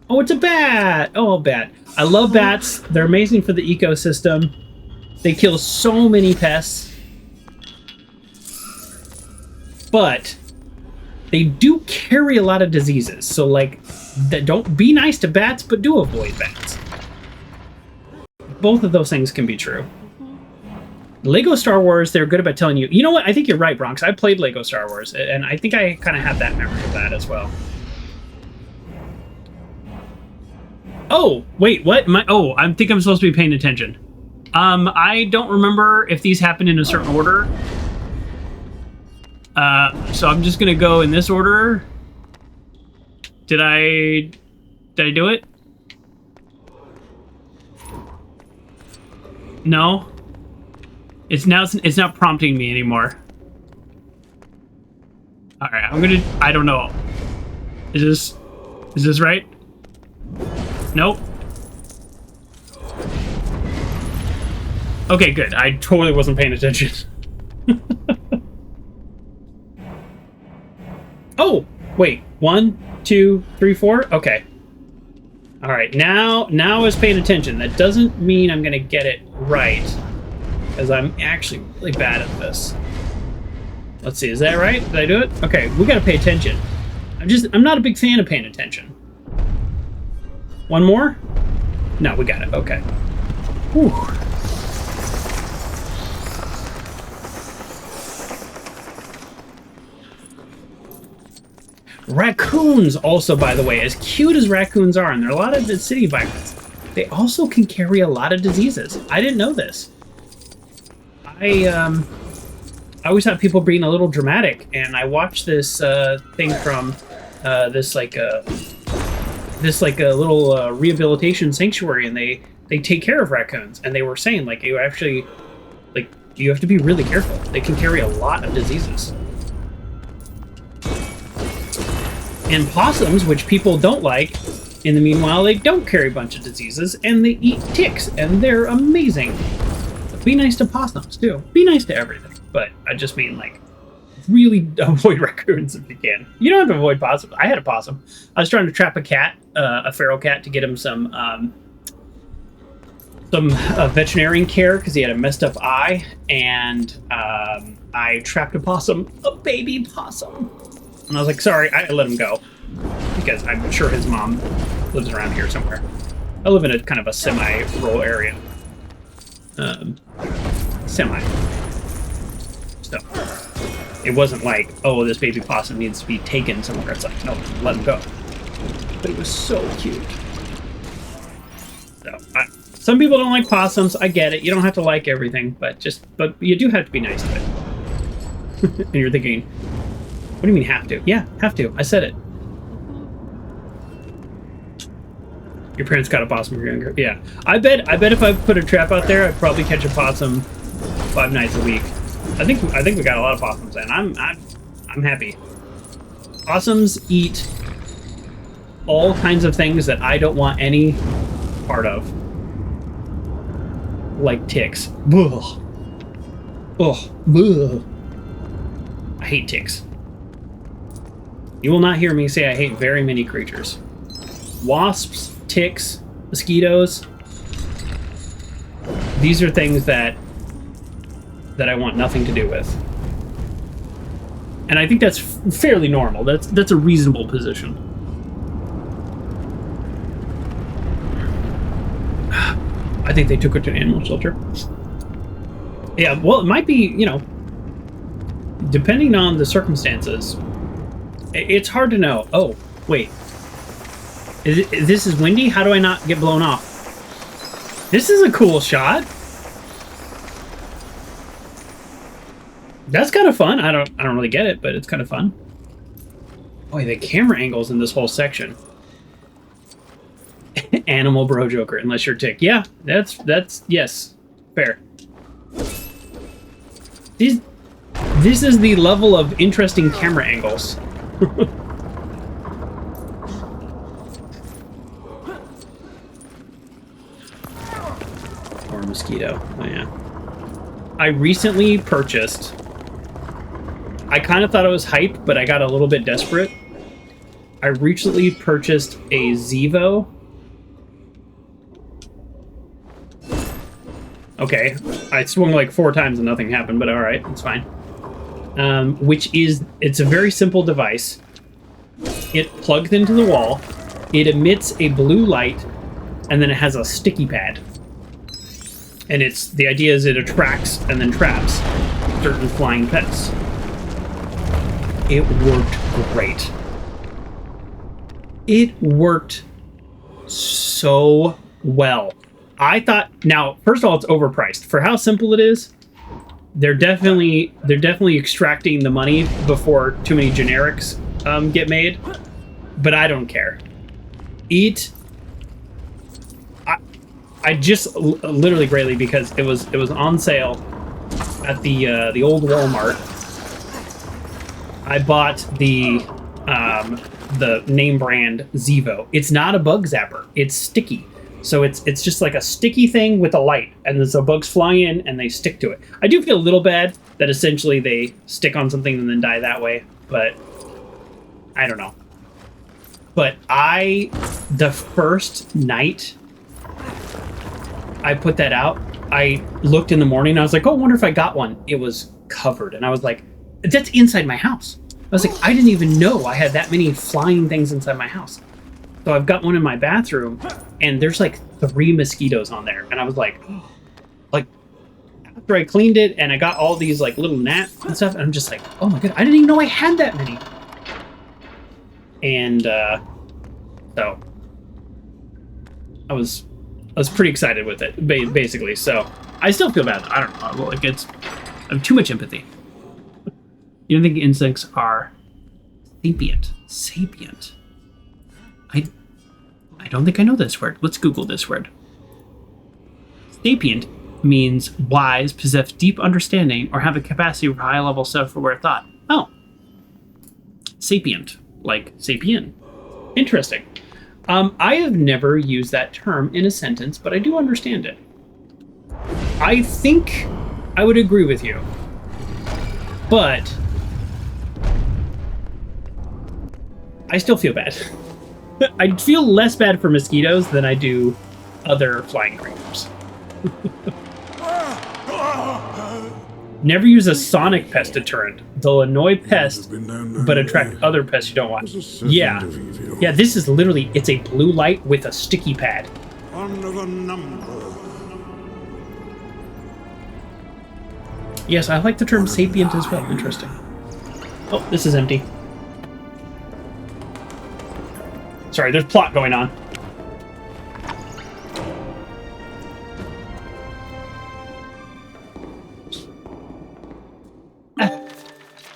Oh, it's a bat! Oh, a bat. I love bats. They're amazing for the ecosystem. They kill so many pests. But they do carry a lot of diseases. So, like, don't be nice to bats, but do avoid bats. Both of those things can be true. Lego Star Wars, they're good about telling you... You know what? I think you're right, Bronx. I played Lego Star Wars, and I think I kind of have that memory of that as well. Oh, wait, what? I think I'm supposed to be paying attention. I don't remember if these happen in a certain order. So I'm just gonna go in this order. Did I do it? No? It's not prompting me anymore. Alright, I don't know. Is this right? Nope. Okay, good. I totally wasn't paying attention. Oh, wait. 1, 2, 3, 4? Okay. Alright, now I was paying attention. That doesn't mean I'm gonna get it right. Because I'm actually really bad at this. Let's see, is that right? Did I do it? Okay, we gotta pay attention. I'm not a big fan of paying attention. One more? No, we got it. Okay. Whew. Raccoons also, by the way, as cute as raccoons are, and there are a lot of the city environments, they also can carry a lot of diseases. I didn't know this. I always thought people being a little dramatic, and I watched this thing from this little rehabilitation sanctuary, and they take care of raccoons, and they were saying like you have to be really careful. They can carry a lot of diseases. And possums, which people don't like, in the meanwhile, they don't carry a bunch of diseases, and they eat ticks, and they're amazing. But be nice to possums too. Be nice to everything. But I just mean like, really avoid raccoons if you can. You don't have to avoid possums. I had a possum. I was trying to trap a cat, a feral cat, to get him some veterinarian care because he had a messed up eye, and I trapped a possum, a baby possum. And I was like, sorry, I let him go because I'm sure his mom lives around here somewhere. I live in a kind of a semi-rural area. So. It wasn't like, oh, this baby possum needs to be taken somewhere. It's like, no, let him go. But he was so cute. So, some people don't like possums. I get it. You don't have to like everything, but you do have to be nice to it. And you're thinking, what do you mean have to? Yeah, have to. I said it. Your parents got a possum when you were younger. Yeah. I bet if I put a trap out there, I'd probably catch a possum 5 nights a week. I think we got a lot of possums, and I'm happy. Possums eat all kinds of things that I don't want any part of, like ticks. Ugh. Ugh. I hate ticks. You will not hear me say I hate very many creatures. Wasps, ticks, mosquitoes. These are things that I want nothing to do with. And I think that's fairly normal. That's a reasonable position. I think they took her to an animal shelter. Yeah, well, it might be, you know, depending on the circumstances, it's hard to know. Oh, wait. This is windy? How do I not get blown off? This is a cool shot. That's kind of fun. I don't really get it, but it's kind of fun. Boy, the camera angles in this whole section. Animal bro joker, unless you're tick. Yeah, that's yes. Fair. This is the level of interesting camera angles. Or a mosquito. Oh yeah. I recently purchased. I kind of thought it was hype, but I got a little bit desperate. I recently purchased a Zevo. Okay, I swung like 4 times and nothing happened, but alright, it's fine. It's a very simple device. It plugs into the wall, it emits a blue light, and then it has a sticky pad. And the idea is it attracts and then traps certain flying pests. It worked great. It worked so well. I thought, now, first of all, it's overpriced. For how simple it is, they're definitely extracting the money before too many generics get made. But I don't care. I just literally greatly because it was on sale at the old Walmart. I bought the name brand Zevo. It's not a bug zapper. It's sticky. So it's just like a sticky thing with a light, and then so bugs fly in and they stick to it. I do feel a little bad that essentially they stick on something and then die that way, but I don't know. But the first night I put that out, I looked in the morning and I was like, oh, I wonder if I got one. It was covered, and I was like, that's inside my house. I was like, I didn't even know I had that many flying things inside my house. So I've got one in my bathroom, and there's like 3 mosquitoes on there. And I was like after I cleaned it and I got all these like little gnats and stuff, and I'm just like, oh my god, I didn't even know I had that many. And so I was pretty excited with it, basically. So I still feel bad. I don't know, like I have too much empathy. You don't think insects are sapient? Sapient. I don't think I know this word. Let's Google this word. Sapient means wise, possess deep understanding, or have a capacity for high-level self-aware thought. Oh. Sapient. Like sapien. Interesting. I have never used that term in a sentence, but I do understand it. I think I would agree with you. But I still feel bad. I feel less bad for mosquitoes than I do other flying creatures. Never use a sonic pest deterrent. They'll annoy pests, but attract other pests you don't want. Yeah. Yeah, this is literally, it's a blue light with a sticky pad. Yes, I like the term sapient as well. Interesting. Oh, this is empty. Sorry, there's plot going on.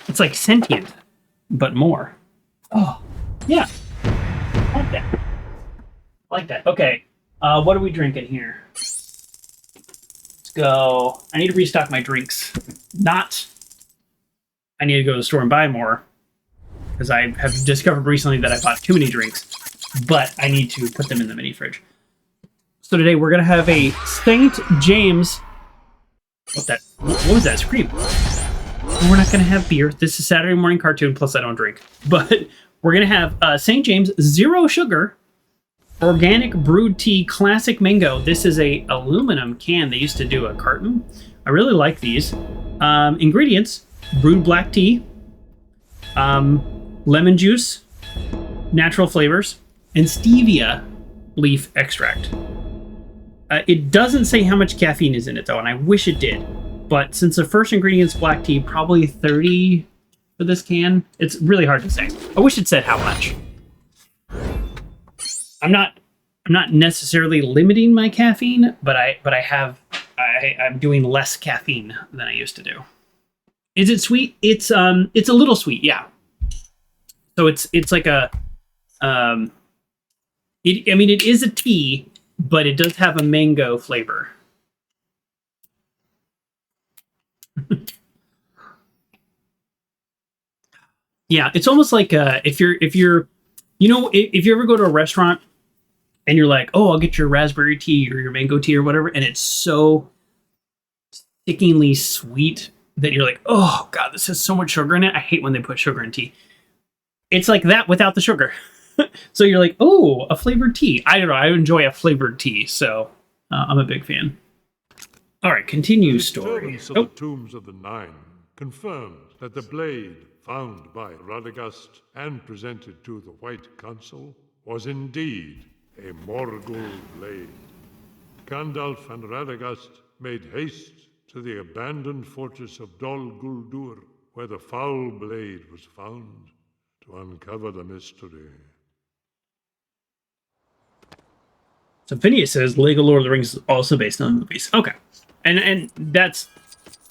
It's like sentient, but more. Oh, yeah. I like that. I like that. Okay, what are we drinking here? Let's go. I need to restock my drinks. I need to go to the store and buy more, because I have discovered recently that I bought too many drinks, but I need to put them in the mini fridge. So today we're going to have a St. James... What was that scream? We're not going to have beer. This is Saturday morning cartoon, plus I don't drink. But we're going to have St. James Zero Sugar Organic Brewed Tea Classic Mango. This is a aluminum can. They used to do a carton. I really like these. Ingredients: brewed black tea, lemon juice, natural flavors, and stevia leaf extract. It doesn't say how much caffeine is in it, though, and I wish it did. But since the first ingredient's black tea, probably 30 for this can. It's really hard to say. I wish it said how much. I'm not necessarily limiting my caffeine, but I'm doing less caffeine than I used to do. Is it sweet? It's a little sweet, yeah. So it's like a it is a tea, but it does have a mango flavor. Yeah, it's almost like if you ever go to a restaurant and you're like, oh, I'll get your raspberry tea or your mango tea or whatever, and it's so stickingly sweet that you're like, oh god, this has so much sugar in it. I hate when they put sugar in tea. It's like that without the sugar. So you're like, oh, a flavored tea. I don't know. I enjoy a flavored tea, so I'm a big fan. All right, continue story. Of the Tombs of the Nine confirmed that the blade found by Radagast and presented to the White Council was indeed a Morgul blade. Gandalf and Radagast made haste to the abandoned fortress of Dol Guldur, where the foul blade was found, to uncover the mystery. So Phineas says LEGO Lord of the Rings is also based on the movies. Okay. And that's,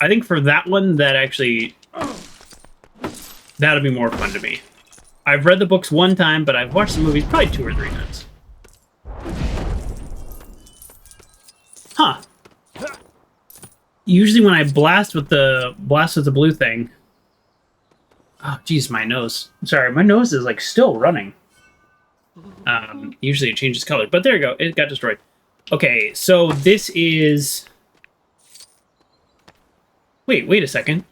I think for that one, that'll be more fun to me. I've read the books one time, but I've watched the movies probably 2 or 3 times. Huh. Usually when I blast with the blue thing. Oh, geez, my nose. Sorry, my nose is like still running. Usually it changes color, but there you go. It got destroyed. Okay, so this is... Wait a second.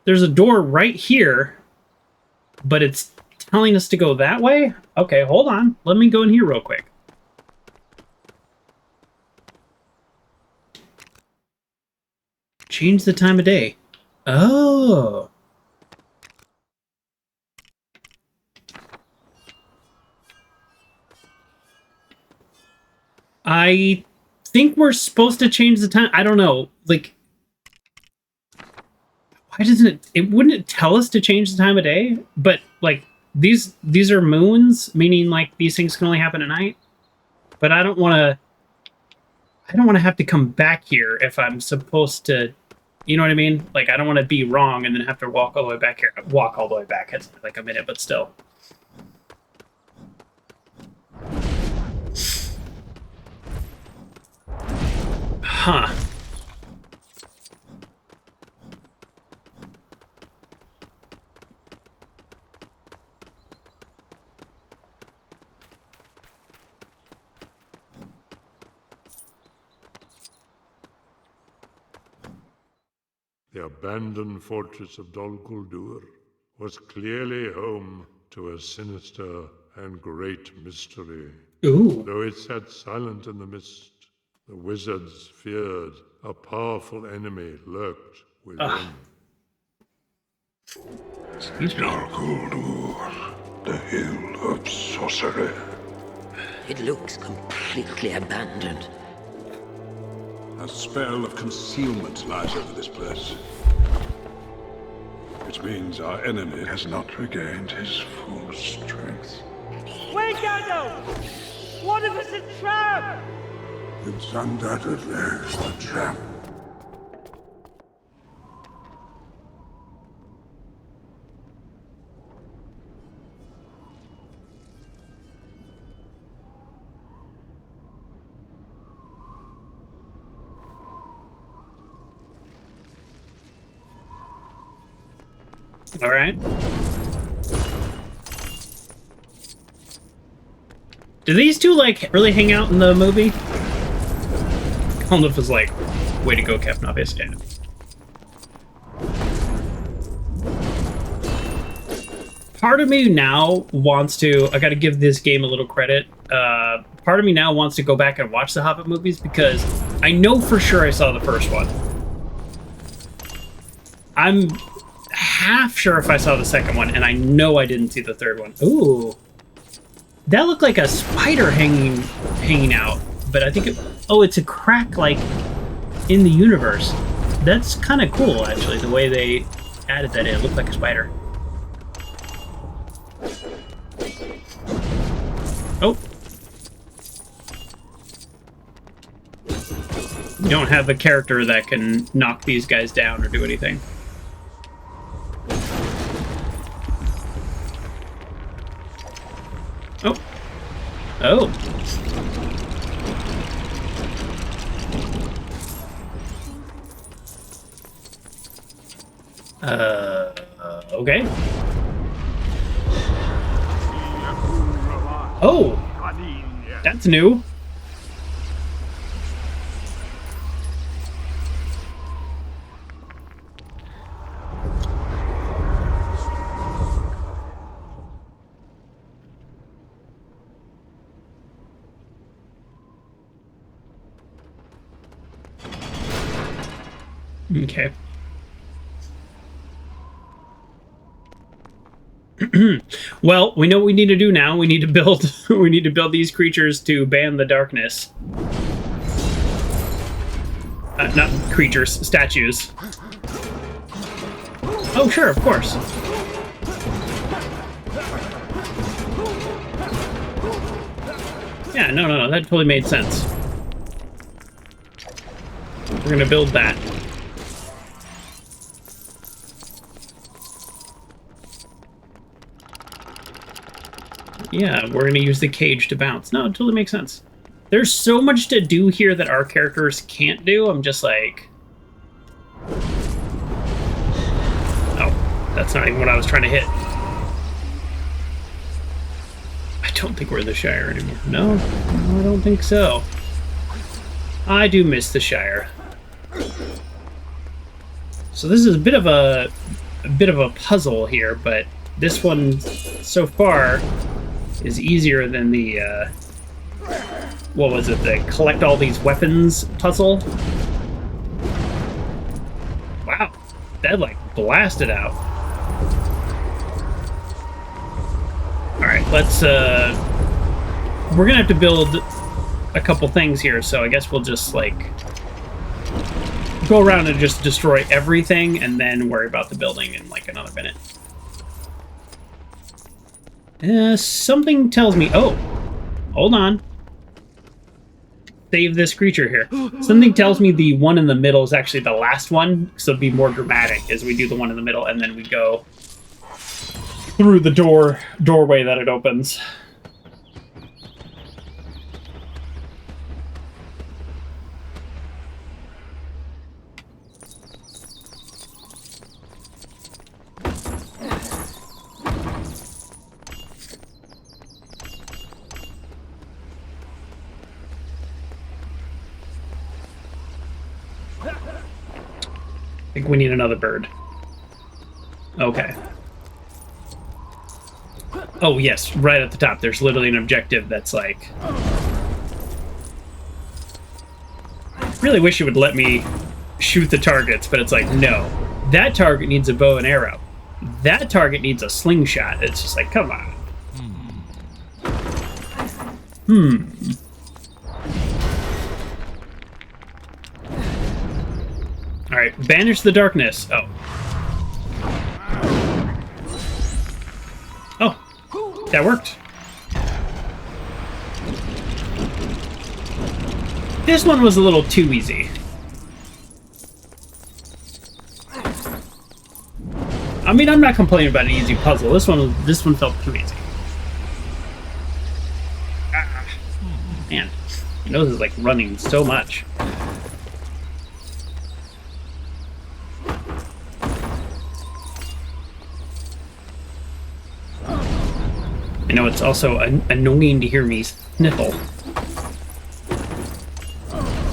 There's a door right here, but it's telling us to go that way? Okay, hold on. Let me go in here real quick. Change the time of day. Oh. I think we're supposed to change the time. I don't know. Like, why doesn't it wouldn't it tell us to change the time of day? But like these are moons, meaning like these things can only happen at night. But I don't want to have to come back here if I'm supposed to, you know what I mean? Like I don't want to be wrong and then have to walk all the way back here. Walk all the way back. It's like a minute, but still. Huh. The abandoned fortress of Dol Guldur was clearly home to a sinister and great mystery. Ooh. Though it sat silent in the mist, the wizards feared a powerful enemy lurked within. Excuse me. Dol Guldur, the hill of sorcery. It looks completely abandoned. A spell of concealment lies over this place. Which means our enemy has not regained his full strength. Wait, Gandalf! What if it's a trap? It's undoubtedly a trap. All right. Do these two, like, really hang out in the movie? Gandalf was like, way to go, Captain Obvious. Yeah. Part of me now wants to, I gotta give this game a little credit. Part of me now wants to go back and watch the Hobbit movies because I know for sure I saw the first one. I'm half sure if I saw the second one, and I know I didn't see the third one. Ooh. That looked like a spider hanging out, but I think it's a crack, like, in the universe. That's kind of cool, actually, the way they added that in. It looked like a spider. Oh. You don't have a character that can knock these guys down or do anything. Oh. Oh. Okay. Oh. That's new. Okay. Well, we know what we need to do now. We need to build these creatures to ban the darkness. Not creatures, statues. Oh, sure, of course. Yeah, no, that totally made sense. We're gonna build that. Yeah, we're going to use the cage to bounce. No, it totally makes sense. There's so much to do here that our characters can't do. I'm just like... Oh, that's not even what I was trying to hit. I don't think we're in the Shire anymore. No, I don't think so. I do miss the Shire. So this is a bit of a puzzle here, but this one so far is easier than the, what was it, the collect all these weapons puzzle? Wow, that, like, blasted out. Alright, let's, we're gonna have to build a couple things here, so I guess we'll just, like, go around and just destroy everything, and then worry about the building in, like, another minute. Something tells me... Oh, hold on. Save this creature here. Something tells me the one in the middle is actually the last one, so it'd be more dramatic as we do the one in the middle, and then we go through the doorway that it opens. I think we need another bird. Okay. Oh, yes, right at the top. There's literally an objective that's like... Really wish it would let me shoot the targets, but it's like, no. That target needs a bow and arrow. That target needs a slingshot. It's just like, come on. Alright, banish the darkness. Oh. That worked. This one was a little too easy. I mean, I'm not complaining about an easy puzzle. This one felt too easy. Ah, man, my nose is like running so much. I know it's also annoying to hear me sniffle.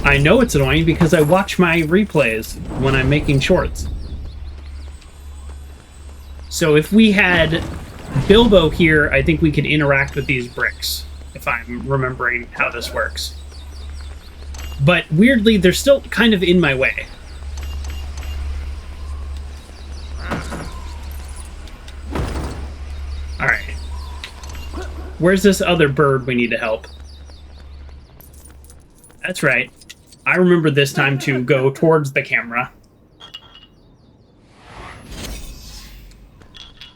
I know it's annoying because I watch my replays when I'm making shorts. So if we had Bilbo here, I think we could interact with these bricks, if I'm remembering how this works. But weirdly, they're still kind of in my way. Alright. Where's this other bird we need to help? That's right. I remember this time to go towards the camera.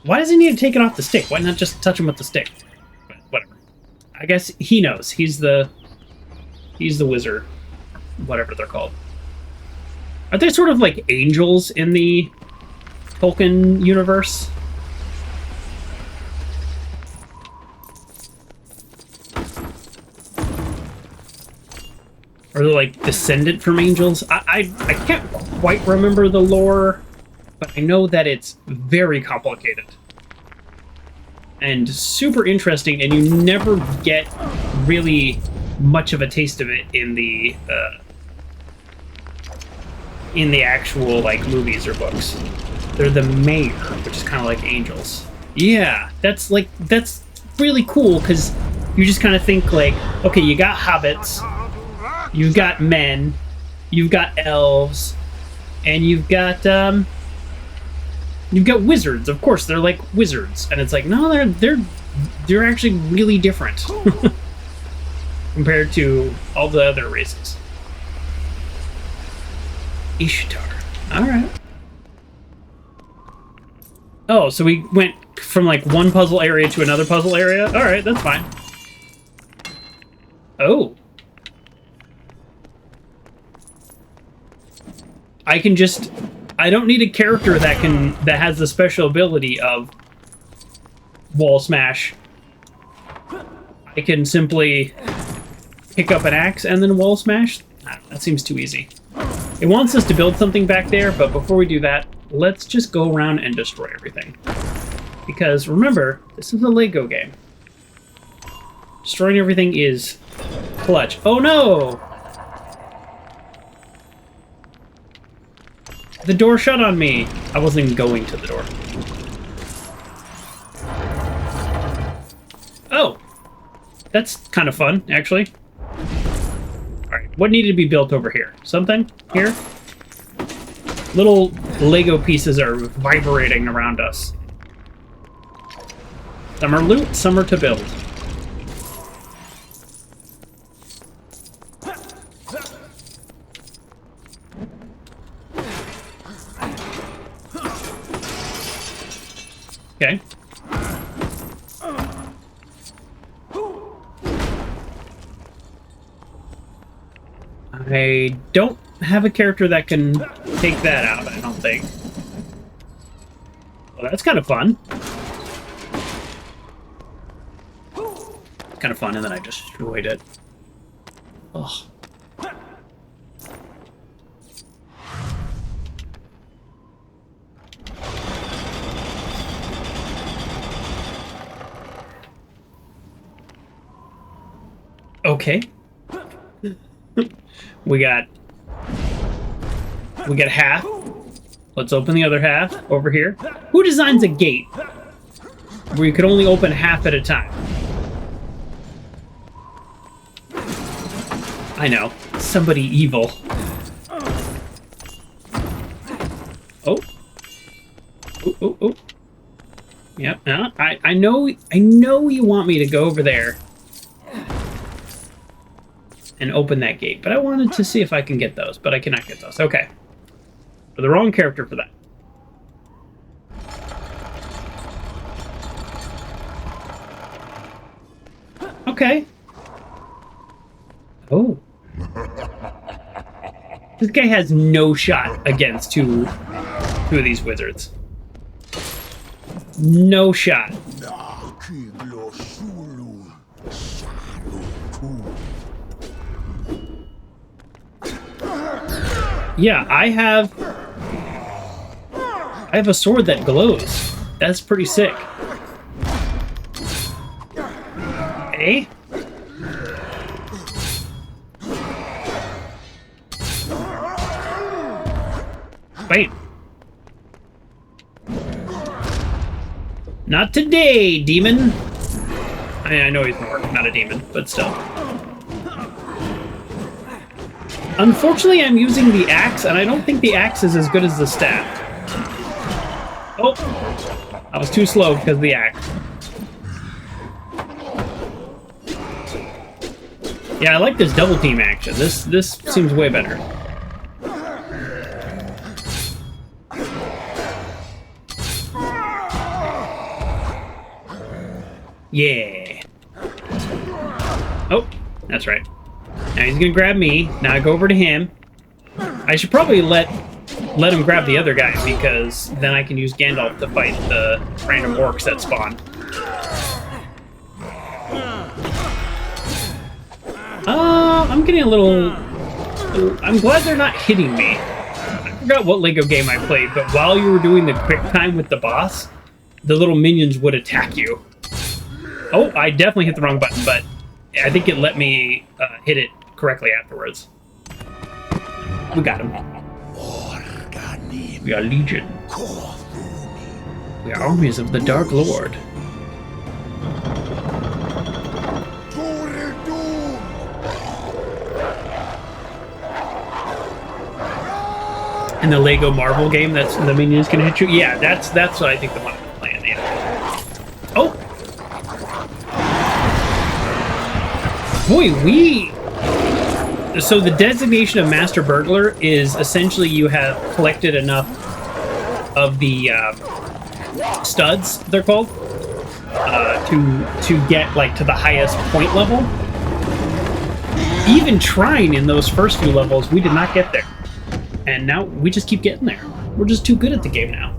Why does he need to take it off the stick? Why not just touch him with the stick? But whatever. I guess he knows. He's the wizard. Whatever they're called. Are they sort of like angels in the Tolkien universe? Or they're like descendant from angels? I can't quite remember the lore, but I know that it's very complicated. And super interesting, and you never get really much of a taste of it in the actual like movies or books. They're the mayor, which is kind of like angels. Yeah, that's really cool, because you just kind of think like, okay, you got hobbits, you've got men, you've got elves, and you've got wizards. Of course, they're like wizards, and it's like, no, they're actually really different compared to all the other races. Ishtar. All right. Oh, so we went from like one puzzle area to another puzzle area. All right, that's fine. Oh. I don't need a character that has the special ability of wall smash. I can simply pick up an axe and then wall smash. That seems too easy. It wants us to build something back there, but before we do that, let's just go around and destroy everything. Because remember, this is a LEGO game. Destroying everything is clutch. Oh no! The door shut on me. I wasn't even going to the door. Oh. That's kind of fun, actually. Alright, what needed to be built over here? Something? Here? Little Lego pieces are vibrating around us. Some are loot, some are to build. Okay. I don't have a character that can take that out, I don't think. Well, that's kind of fun. Kind of fun, and then I destroyed it. Ugh. Okay. We got half. Let's open the other half over here. Who designs a gate where you could only open half at a time? I know. Somebody evil. Oh. Oh, oh, oh. Yep. I know you want me to go over there and open that gate, but I wanted to see if I can get those, but I cannot get those. Okay. For the wrong character for that. Okay. Oh. This guy has no shot against two of these wizards. No shot. Yeah, I have a sword that glows. That's pretty sick. Hey? Bam. Not today, demon. I know he's an orc, not a demon, but still. Unfortunately, I'm using the axe, and I don't think the axe is as good as the staff. Oh! I was too slow because of the axe. Yeah, I like this double team action. This seems way better. Yeah. Oh, that's right. Now he's gonna grab me. Now I go over to him. I should probably let him grab the other guy, because then I can use Gandalf to fight the random orcs that spawn. I'm getting a little... I'm glad they're not hitting me. I forgot what LEGO game I played, but while you were doing the quick time with the boss, the little minions would attack you. Oh, I definitely hit the wrong button, but I think it let me hit it correctly afterwards. We got him. We are Legion. We are armies of the Dark Lord. In the LEGO Marvel game, that's the minions can hit you. Yeah, that's what I think the one I'm playing. Yeah. Oh. Boy, so the designation of Master Burglar is essentially you have collected enough of the studs, they're called, to get like to the highest point level. Even trying in those first few levels, we did not get there. And now we just keep getting there. We're just too good at the game now.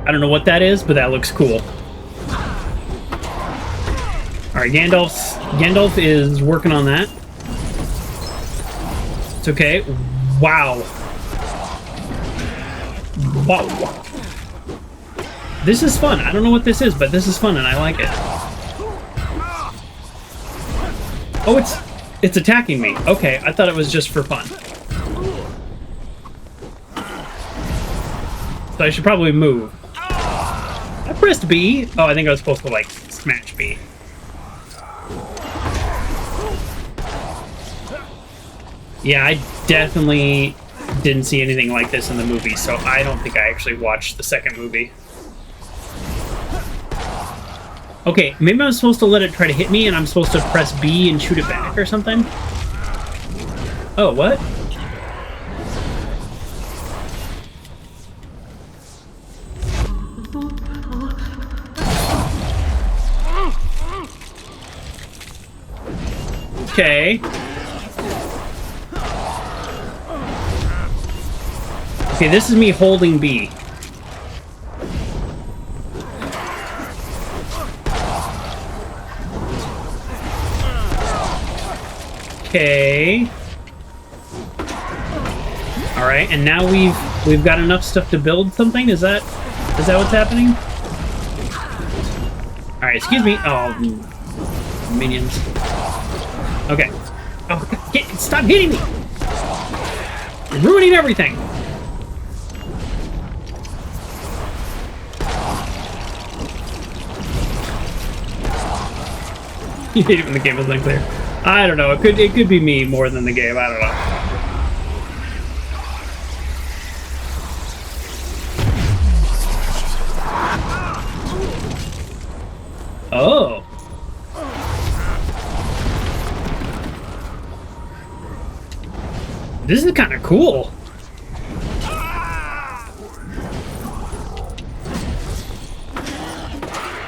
I don't know what that is, but that looks cool. Alright, Gandalf is working on that. It's okay. Wow. Wow. This is fun. I don't know what this is, but this is fun and I like it. Oh, it's attacking me. Okay, I thought it was just for fun. So I should probably move. I pressed B. Oh, I think I was supposed to, like, smash B. Yeah, I definitely didn't see anything like this in the movie, so I don't think I actually watched the second movie. Okay, maybe I'm supposed to let it try to hit me and I'm supposed to press B and shoot it back or something? Oh, what? Okay. Okay, this is me holding B. Okay. All right, and now we've got enough stuff to build something. Is that what's happening? All right, excuse me. Oh, minions. Okay. Oh, stop hitting me! You're ruining everything. You hate it when the game is unclear. I don't know. It could be me more than the game. I don't know. Oh. This is kind of cool.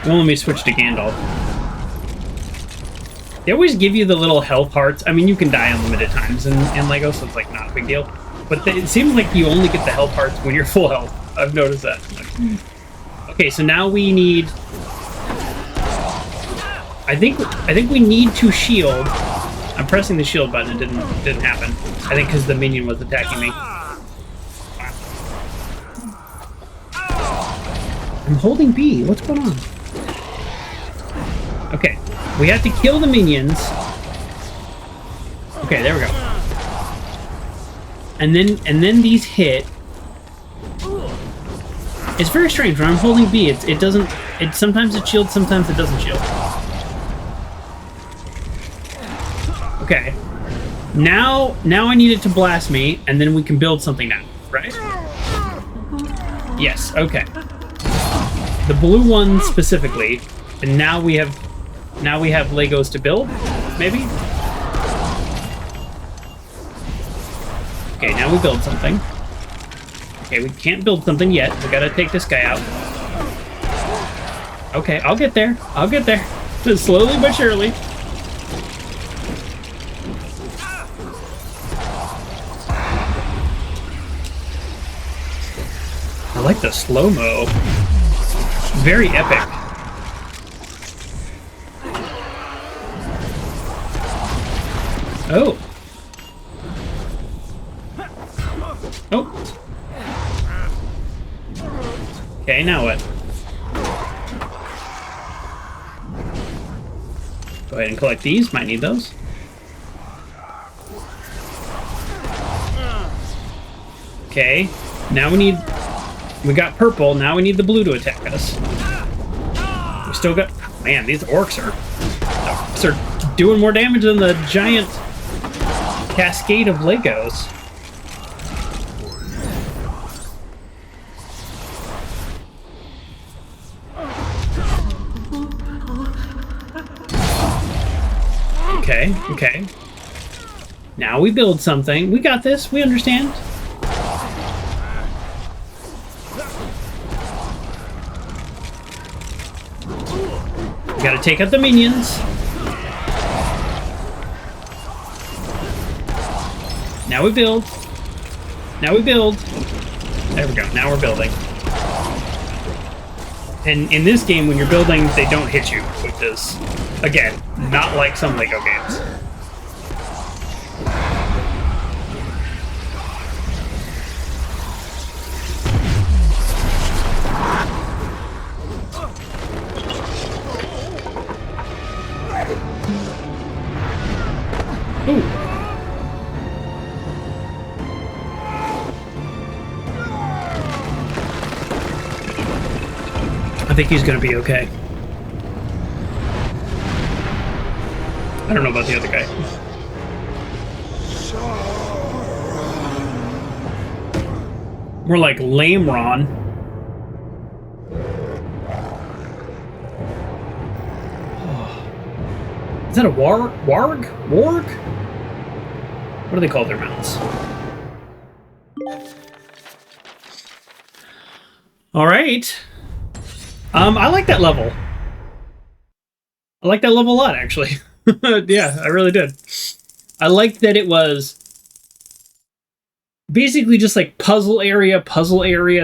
Won't let me switch to Gandalf. They always give you the little health hearts. I mean, you can die unlimited times in LEGO, so it's like not a big deal. But it seems like you only get the health hearts when you're full health. I've noticed that. Okay, so now we need... I think we need to shield. I'm pressing the shield button. It didn't happen. I think because the minion was attacking me. I'm holding B. What's going on? Okay, we have to kill the minions. Okay, there we go. And then these hit. It's very strange when I'm holding B. It doesn't. Sometimes it shields, sometimes it doesn't shield. Okay. Now I need it to blast me, and then we can build something now, right? Yes. Okay. The blue one specifically, and now we have Legos to build, maybe. Okay, now we build something. Okay, we can't build something yet. We gotta take this guy out. Okay, I'll get there. I'll get there. Just slowly but surely. I like the slow-mo. Very epic. Oh. Oh. Okay, now what? Go ahead and collect these. Might need those. Okay. Now we got purple. Now we need the blue to attack us. We still got... Man, these orcs are doing more damage than the giant cascade of Legos. Okay, okay. Now we build something. We got this. We understand. We gotta take out the minions. Now we build. Now we build. There we go. Now we're building. And in this game, when you're building, they don't hit you, which is, again, not like some LEGO games. Ooh. I think he's gonna be okay. I don't know about the other guy. More like Lame Ron. Is that a warg? Warg? What do they call their mounts? All right. I like that level. I like that level a lot, actually. Yeah, I really did. I liked that it was basically just like puzzle area,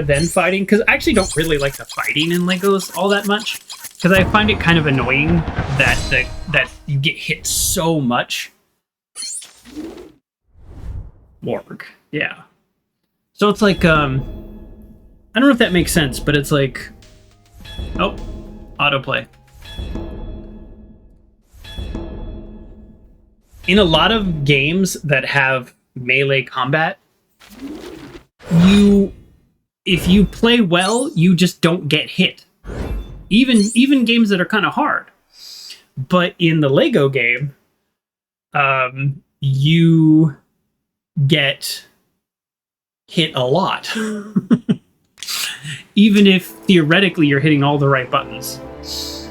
then fighting. Because I actually don't really like the fighting in Legos all that much. Because I find it kind of annoying that you get hit so much. Warg, yeah. So it's like, I don't know if that makes sense, but it's like, oh, autoplay. In a lot of games that have melee combat, if you play well, you just don't get hit. Even games that are kind of hard. But in the Lego game, you get hit a lot. Even if theoretically you're hitting all the right buttons. So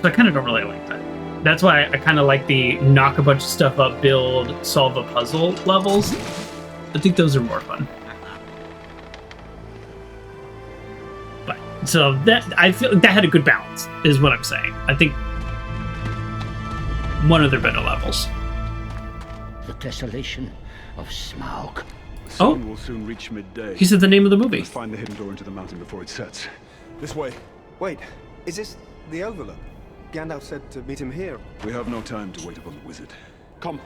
I kind of don't really like that. That's why I kind of like the knock a bunch of stuff up, build, solve a puzzle levels. I think those are more fun. But So that I feel like that had a good balance, is what I'm saying. I think one of their better levels. The desolation of Smaug. The sun will soon reach midday. He said the name of the movie. Let's find the hidden door into the mountain before it sets. This way. Wait, is this the Overlook? Gandalf said to meet him here. We have no time to wait upon the wizard. Come.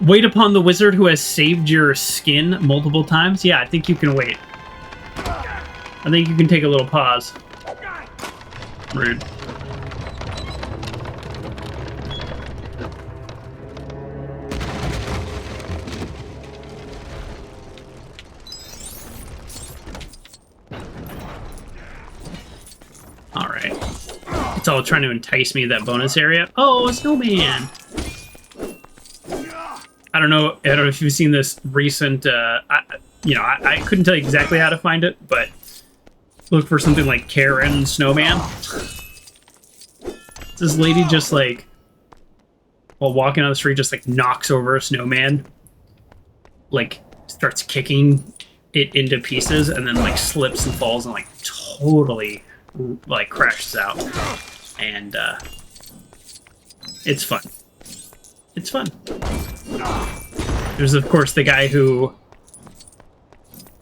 Wait upon the wizard who has saved your skin multiple times? Yeah, I think you can wait. I think you can take a little pause. Rude. Alright. It's all trying to entice me to that bonus area. Oh, a snowman! I don't know if you've seen this recent, I couldn't tell you exactly how to find it, but look for something like Karen Snowman. This lady just like, while walking on the street, just like knocks over a snowman, like starts kicking it into pieces, and then like slips and falls and like totally like crashes out. And it's fun. It's fun. There's of course the guy who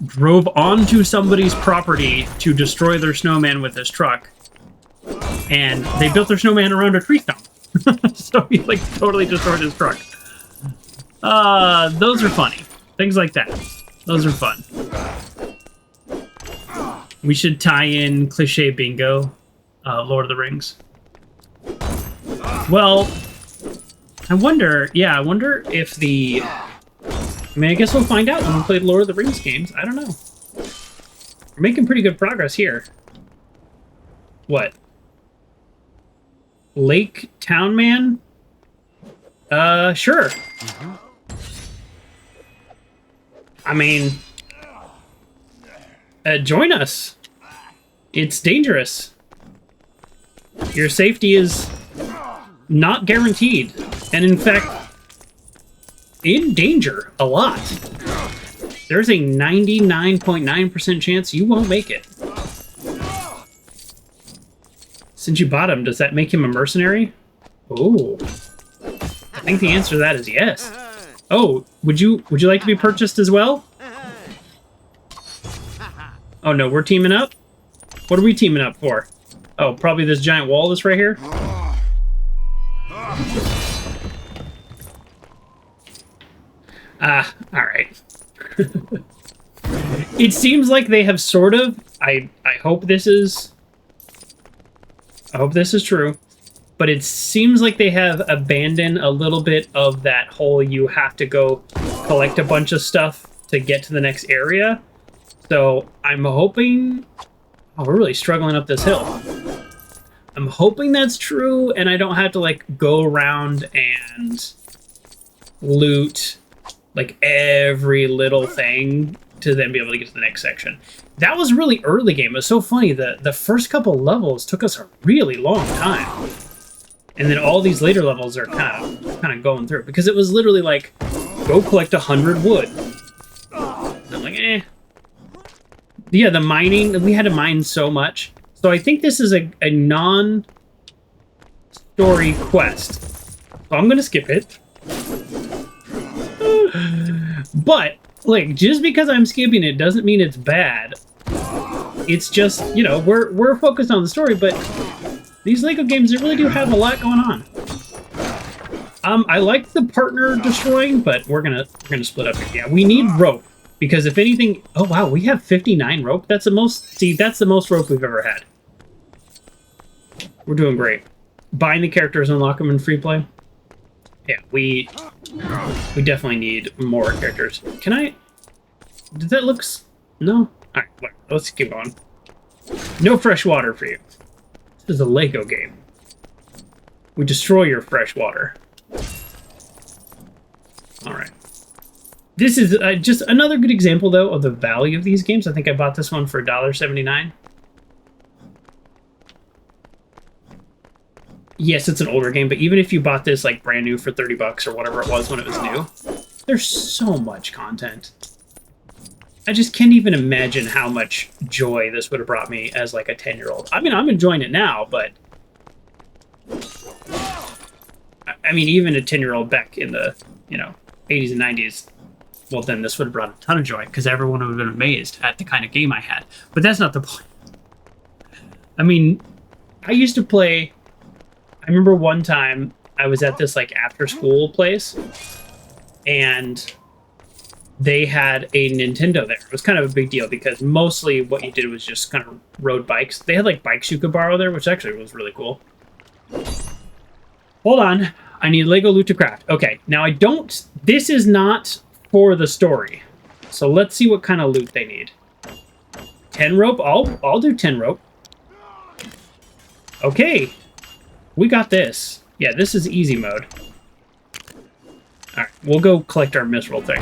drove onto somebody's property to destroy their snowman with his truck, and they built their snowman around a tree stump. So he like totally destroyed his truck. Those are funny. Things like that. Those are fun. We should tie in cliche bingo, Lord of the Rings. Well, I wonder if the... I mean, I guess we'll find out when we play the Lord of the Rings games. I don't know. We're making pretty good progress here. What? Lake Town Man? Sure. I mean... join us. It's dangerous. Your safety is not guaranteed. And in fact, in danger a lot. There's a 99.9% chance you won't make it. Since you bought him, does that make him a mercenary? Oh. I think the answer to that is yes. Oh, would you like to be purchased as well? Oh no, we're teaming up? What are we teaming up for? Oh, probably this giant wall that's right here? Alright. It seems like they have sort of... I hope this is... I hope this is true. But it seems like they have abandoned a little bit of that whole you have to go collect a bunch of stuff to get to the next area. So I'm hoping... Oh, we're really struggling up this hill. I'm hoping that's true and I don't have to like go around and loot like every little thing to then be able to get to the next section. That was really early game. It was so funny. The first couple levels took us a really long time. And then all these later levels are kind of going through. Because it was literally like, go collect 100 wood. And I'm like, eh. Yeah, the mining, we had to mine so much. So I think this is a non-story quest. So I'm going to skip it. But, like, just because I'm skipping it doesn't mean it's bad. It's just, you know, we're focused on the story, but these LEGO games, they really do have a lot going on. I like the partner destroying, but we're gonna split up here. Yeah, we need rope. Because if anything... Oh, wow, we have 59 rope. That's the most... See, that's the most rope we've ever had. We're doing great. Buying the characters, unlock them in free play. Yeah, we definitely need more characters. Can I... Does that look... No? Alright, let's keep going. No fresh water for you. This is a LEGO game. We destroy your fresh water. Alright. This is just another good example, though, of the value of these games. I think I bought this one for $1.79. Yes, it's an older game, but even if you bought this like brand new for 30 bucks or whatever it was when it was new, there's so much content. I just can't even imagine how much joy this would have brought me as like a 10-year-old. I mean, I'm enjoying it now, but I mean, even a 10-year-old back in the, 80s and 90s, well, then this would have brought a ton of joy because everyone would have been amazed at the kind of game I had. But that's not the point. I mean, I used to play. I remember one time I was at this like after school place, and they had a Nintendo there. It was kind of a big deal because mostly what you did was just kind of rode bikes. They had like bikes you could borrow there, which actually was really cool. Hold on. I need Lego loot to craft. Okay, now I don't... This is not for the story. So let's see what kind of loot they need. 10 rope? I'll do 10 rope. Okay. We got this. Yeah, this is easy mode. Alright, we'll go collect our misrule thing.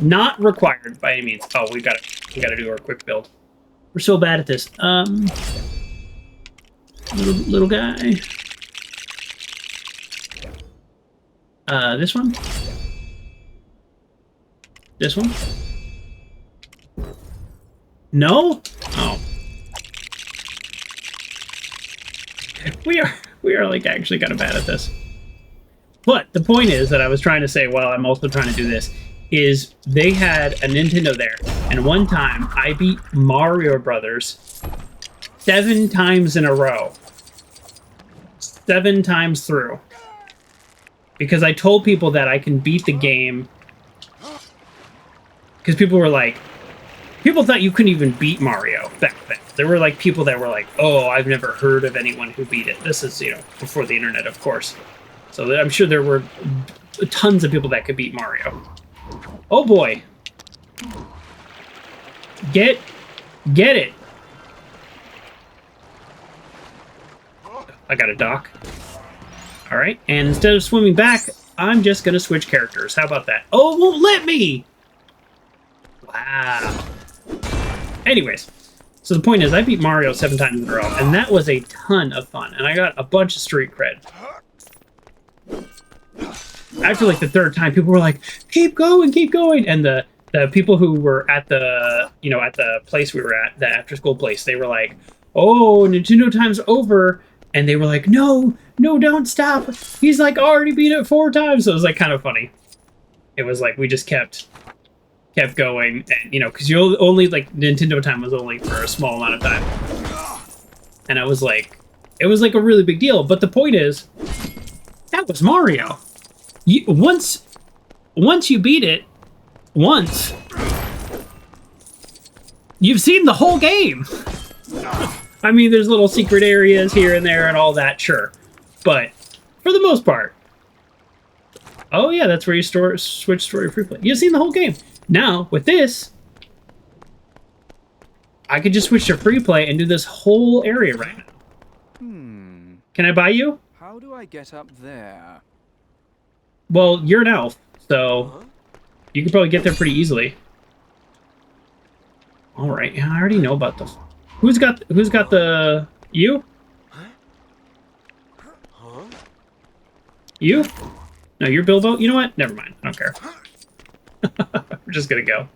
Not required by any means. Oh, we gotta do our quick build. We're so bad at this. Little guy. This one? This one? No? Oh. We are like actually kind of bad at this. But the point is that I was trying to say, while I'm also trying to do this, is they had a Nintendo there, and one time I beat Mario Brothers 7 times in a row. 7 times through. Because I told people that I can beat the game. Because people were like, people thought you couldn't even beat Mario back then. There were like people that were like, oh, I've never heard of anyone who beat it. This is, before the internet, of course. So I'm sure there were tons of people that could beat Mario. Oh boy. Get it. I got a dock. Alright, and instead of swimming back, I'm just gonna switch characters. How about that? Oh, it won't let me! Wow. Anyways, so the point is, I beat Mario 7 times in a row, and that was a ton of fun, and I got a bunch of street cred. After like the 3rd time, people were like, keep going, and the people who were at the, at the place we were at, the after-school place, they were like, oh, Nintendo time's over, and they were like, no, don't stop. He's like already beat it 4 times. So it was like kind of funny. It was like we just kept going, and because you only like Nintendo time was only for a small amount of time, and I was like, it was like a really big deal. But the point is, that was Mario. Once you beat it once, you've seen the whole game. I mean, there's little secret areas here and there and all that, sure. But for the most part... Oh yeah, that's where you switch story free play. You've seen the whole game. Now, with this, I could just switch to free play and do this whole area right now. Can I buy you? How do I get up there? Well, you're an elf, so you could probably get there pretty easily. Alright, yeah, I already know about the... Who's got the... You? You? No, you're Bilbo? You know what? Never mind. I don't care. We're just gonna go.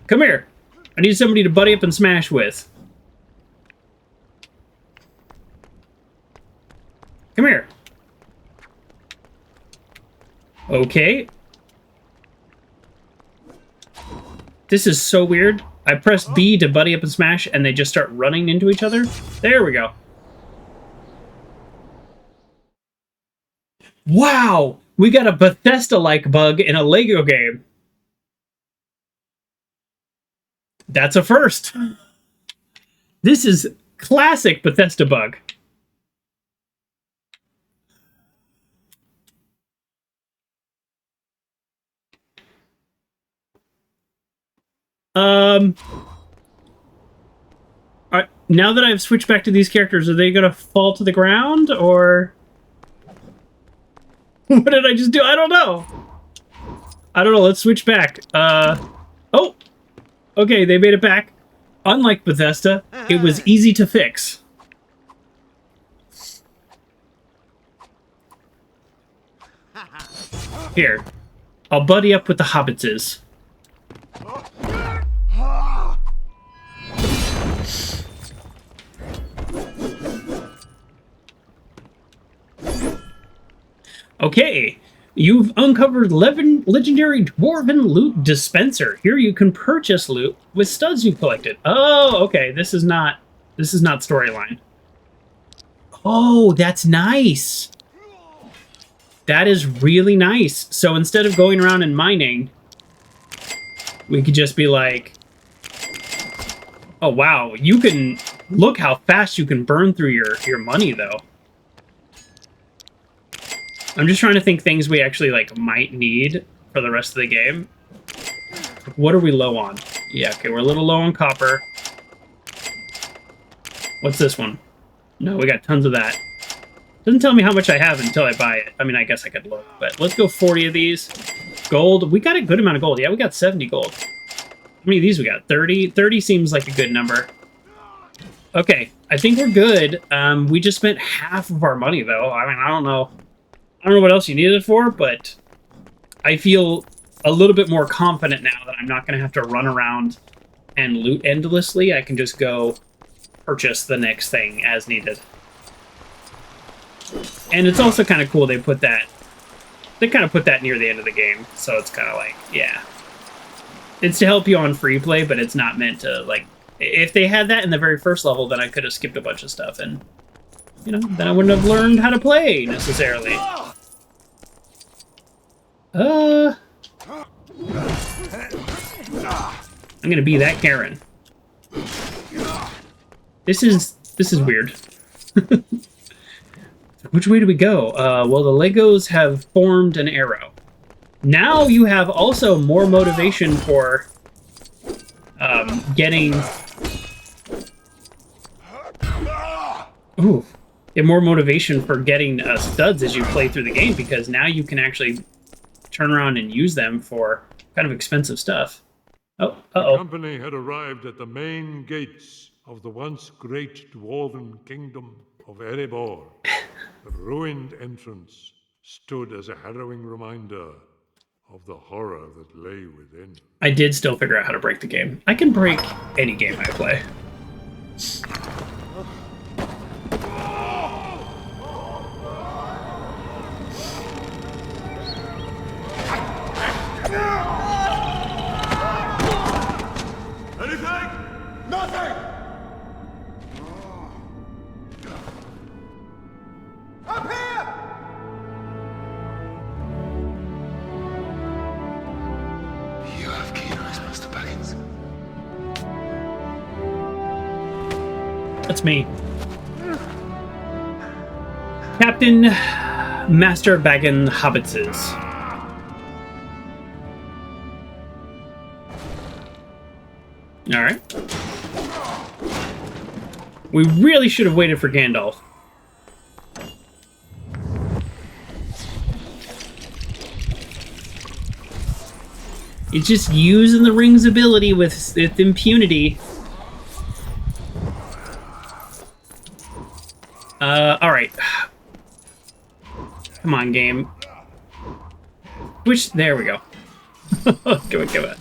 Come here. I need somebody to buddy up and smash with. Come here. Okay. This is so weird. I press B to buddy up and smash, and they just start running into each other. There we go. Wow! We got a Bethesda-like bug in a LEGO game. That's a first. This is classic Bethesda bug. Now that I've switched back to these characters, are they gonna fall to the ground, or... What did I just do? I don't know. Let's switch back. Oh! Okay, they made it back. Unlike Bethesda, it was easy to fix. Here. I'll buddy up with the Hobbitses. Okay. You've uncovered 11 legendary dwarven loot dispenser. Here you can purchase loot with studs you've collected. Oh, okay. This is not storyline. Oh, that's nice. That is really nice. So instead of going around and mining, we could just be like, oh wow, you can look how fast you can burn through your money though. I'm just trying to think things we actually like might need for the rest of the game. What are we low on? Yeah, okay, we're a little low on copper. What's this one? No, we got tons of that. Doesn't tell me how much I have until I buy it. I mean, I guess I could look, but let's go 40 of these. Gold, we got a good amount of gold. Yeah, we got 70 gold. How many of these we got? 30? 30 seems like a good number. Okay, I think we're good. We just spent half of our money though. I mean, I don't know what else you need it for, but I feel a little bit more confident now that I'm not going to have to run around and loot endlessly. I can just go purchase the next thing as needed. And it's also kind of cool they put that... They kind of put that near the end of the game, so it's kind of like, yeah. It's to help you on free play, but it's not meant to, like... If they had that in the very first level, then I could have skipped a bunch of stuff, and... You know, then I wouldn't have learned how to play, necessarily. I'm gonna be that Karen. This is weird. Which way do we go? Well, the Legos have formed an arrow. Now you have also more motivation for getting... Ooh. Get more motivation for getting studs as you play through the game, because now you can actually turn around and use them for kind of expensive stuff. Oh, uh-oh. The company had arrived at the main gates of the once great dwarven kingdom of Erebor. The ruined entrance stood as a harrowing reminder of the horror that lay within. I did still figure out how to break the game. I can break any game I play. Anything? Nothing! Up here! You have keen eyes, Master Baggins. That's me. Captain Master Baggin Hobbitses. Alright. We really should have waited for Gandalf. He's just using the ring's ability with impunity. Alright. Come on, game. There we go. Give it.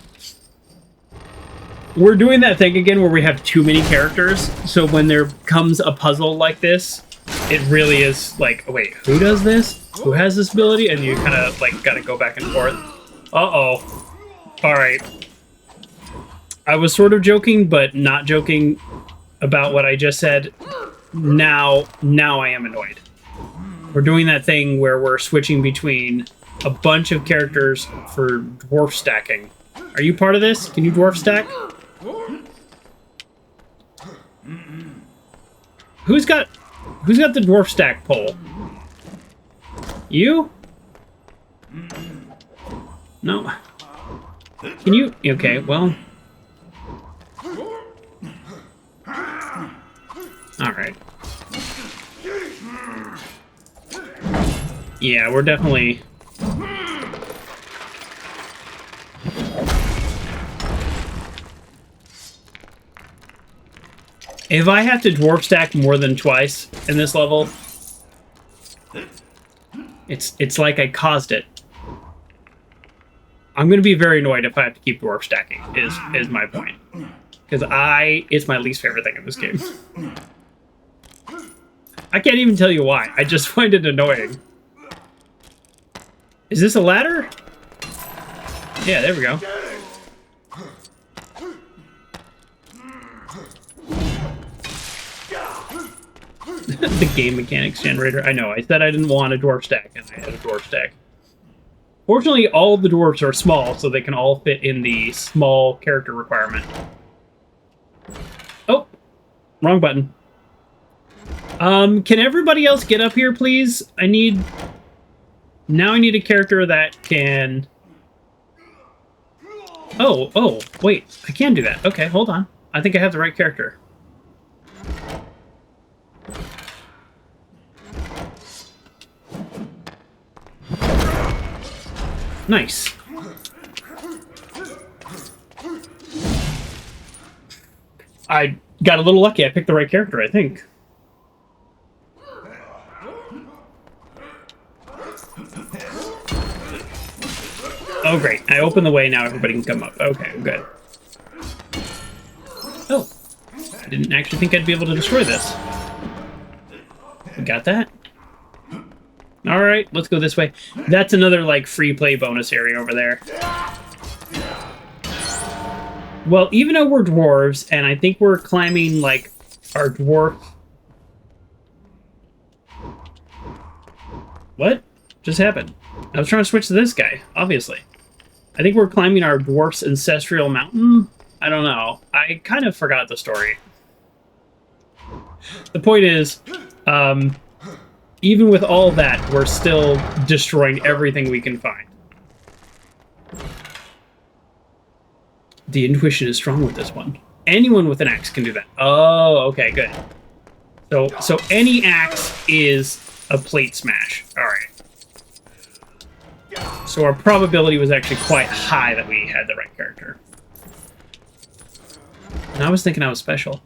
We're doing that thing again where we have too many characters, so when there comes a puzzle like this, it really is like, wait, who does this? Who has this ability? And you kind of, like, gotta go back and forth. Uh-oh. Alright. I was sort of joking, but not joking about what I just said. Now I am annoyed. We're doing that thing where we're switching between a bunch of characters for dwarf stacking. Are you part of this? Can you dwarf stack? Who's got the dwarf stack pole? You? No. Can you? Okay, well. Alright. Yeah, we're definitely... If I have to dwarf stack more than twice in this level, it's like I caused it. I'm gonna be very annoyed if I have to keep dwarf stacking, is my point. Because it's my least favorite thing in this game. I can't even tell you why. I just find it annoying. Is this a ladder? Yeah, there we go. The game mechanics generator. I know, I said I didn't want a dwarf stack, and I had a dwarf stack. Fortunately, all of the dwarves are small, so they can all fit in the small character requirement. Oh, wrong button. Can everybody else get up here, please? Now I need a character that can... Oh, wait, I can do that. Okay, hold on. I think I have the right character. Nice. I got a little lucky. I picked the right character, I think. Oh, great. I opened the way, now everybody can come up. Okay, good. Oh. I didn't actually think I'd be able to destroy this. We got that. Alright, let's go this way. That's another, like, free play bonus area over there. Well, even though we're dwarves, and I think we're climbing, like, our dwarf... What just happened? I was trying to switch to this guy, obviously. I think we're climbing our dwarf's ancestral mountain? I don't know. I kind of forgot the story. The point is, even with all that, we're still destroying everything we can find. The intuition is strong with this one. Anyone with an axe can do that. Oh, okay, good. So any axe is a plate smash. All right. So our probability was actually quite high that we had the right character. And I was thinking I was special.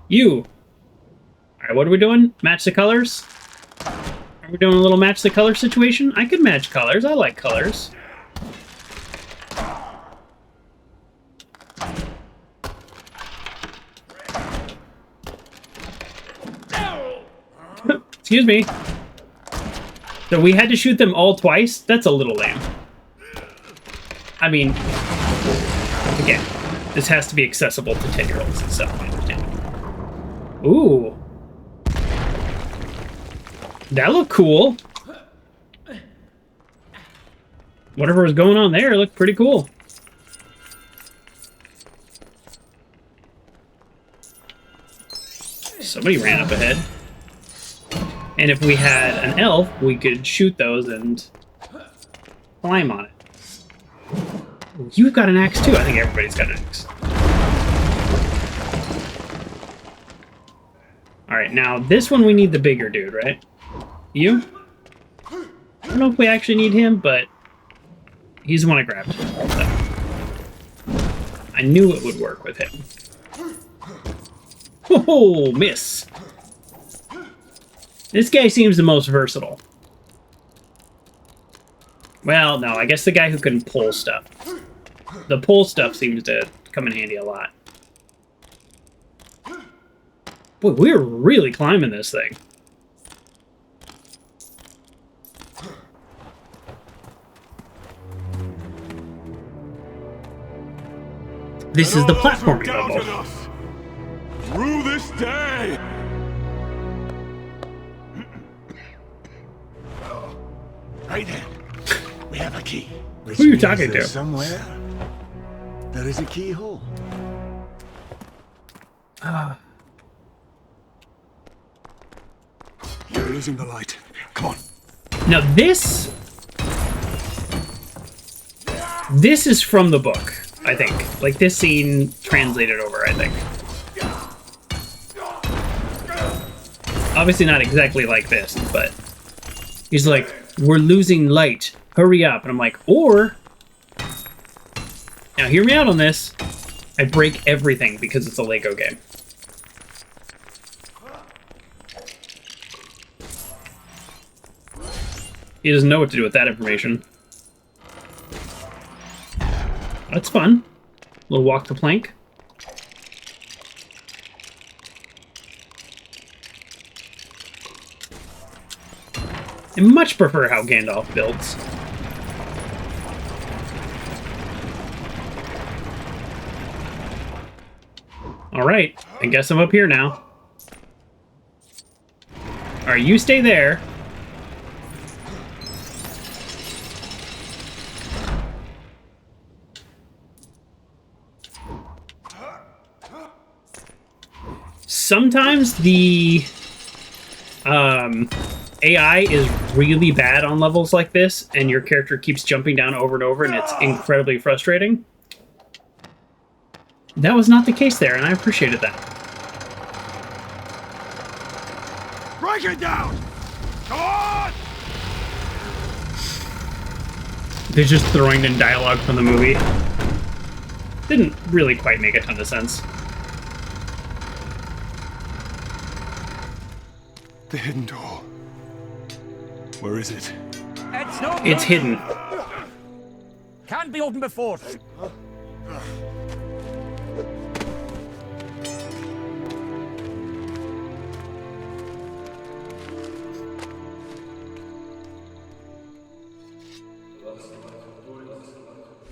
You! Alright, what are we doing? Match the colors? Are we doing a little match the color situation? I could match colors. I like colors. Excuse me. So we had to shoot them all twice? That's a little lame. I mean, again, this has to be accessible to 10-year-olds and stuff, I understand. Ooh. That looked cool. Whatever was going on there looked pretty cool. Somebody ran up ahead. And if we had an elf, we could shoot those and climb on it. You've got an axe too. I think everybody's got an axe. Alright, now this one we need the bigger dude, right? You? I don't know if we actually need him, but he's the one I grabbed. So. I knew it would work with him. Oh, miss! This guy seems the most versatile. Well, no, I guess the guy who can pull stuff. The pull stuff seems to come in handy a lot. Boy, we're really climbing this thing. This is the platforming level. Through this day! Right then, we have a key. Who are you talking to? Somewhere, there is a keyhole. You're losing the light. Come on. Now this is from the book, I think. Like this scene translated over, I think. Obviously not exactly like this, but he's like, we're losing light. Hurry up. And I'm like, or... Now, hear me out on this. I break everything because it's a Lego game. He doesn't know what to do with that information. That's fun. A little walk the plank. I much prefer how Gandalf builds. Alright, I guess I'm up here now. Alright, you stay there. Sometimes the AI is really bad on levels like this, and your character keeps jumping down over and over, and it's incredibly frustrating. That was not the case there, and I appreciated that. Break it down! Come on! They're just throwing in dialogue from the movie. Didn't really quite make a ton of sense. The hidden door. Where is it? It's hidden. Can't be opened before.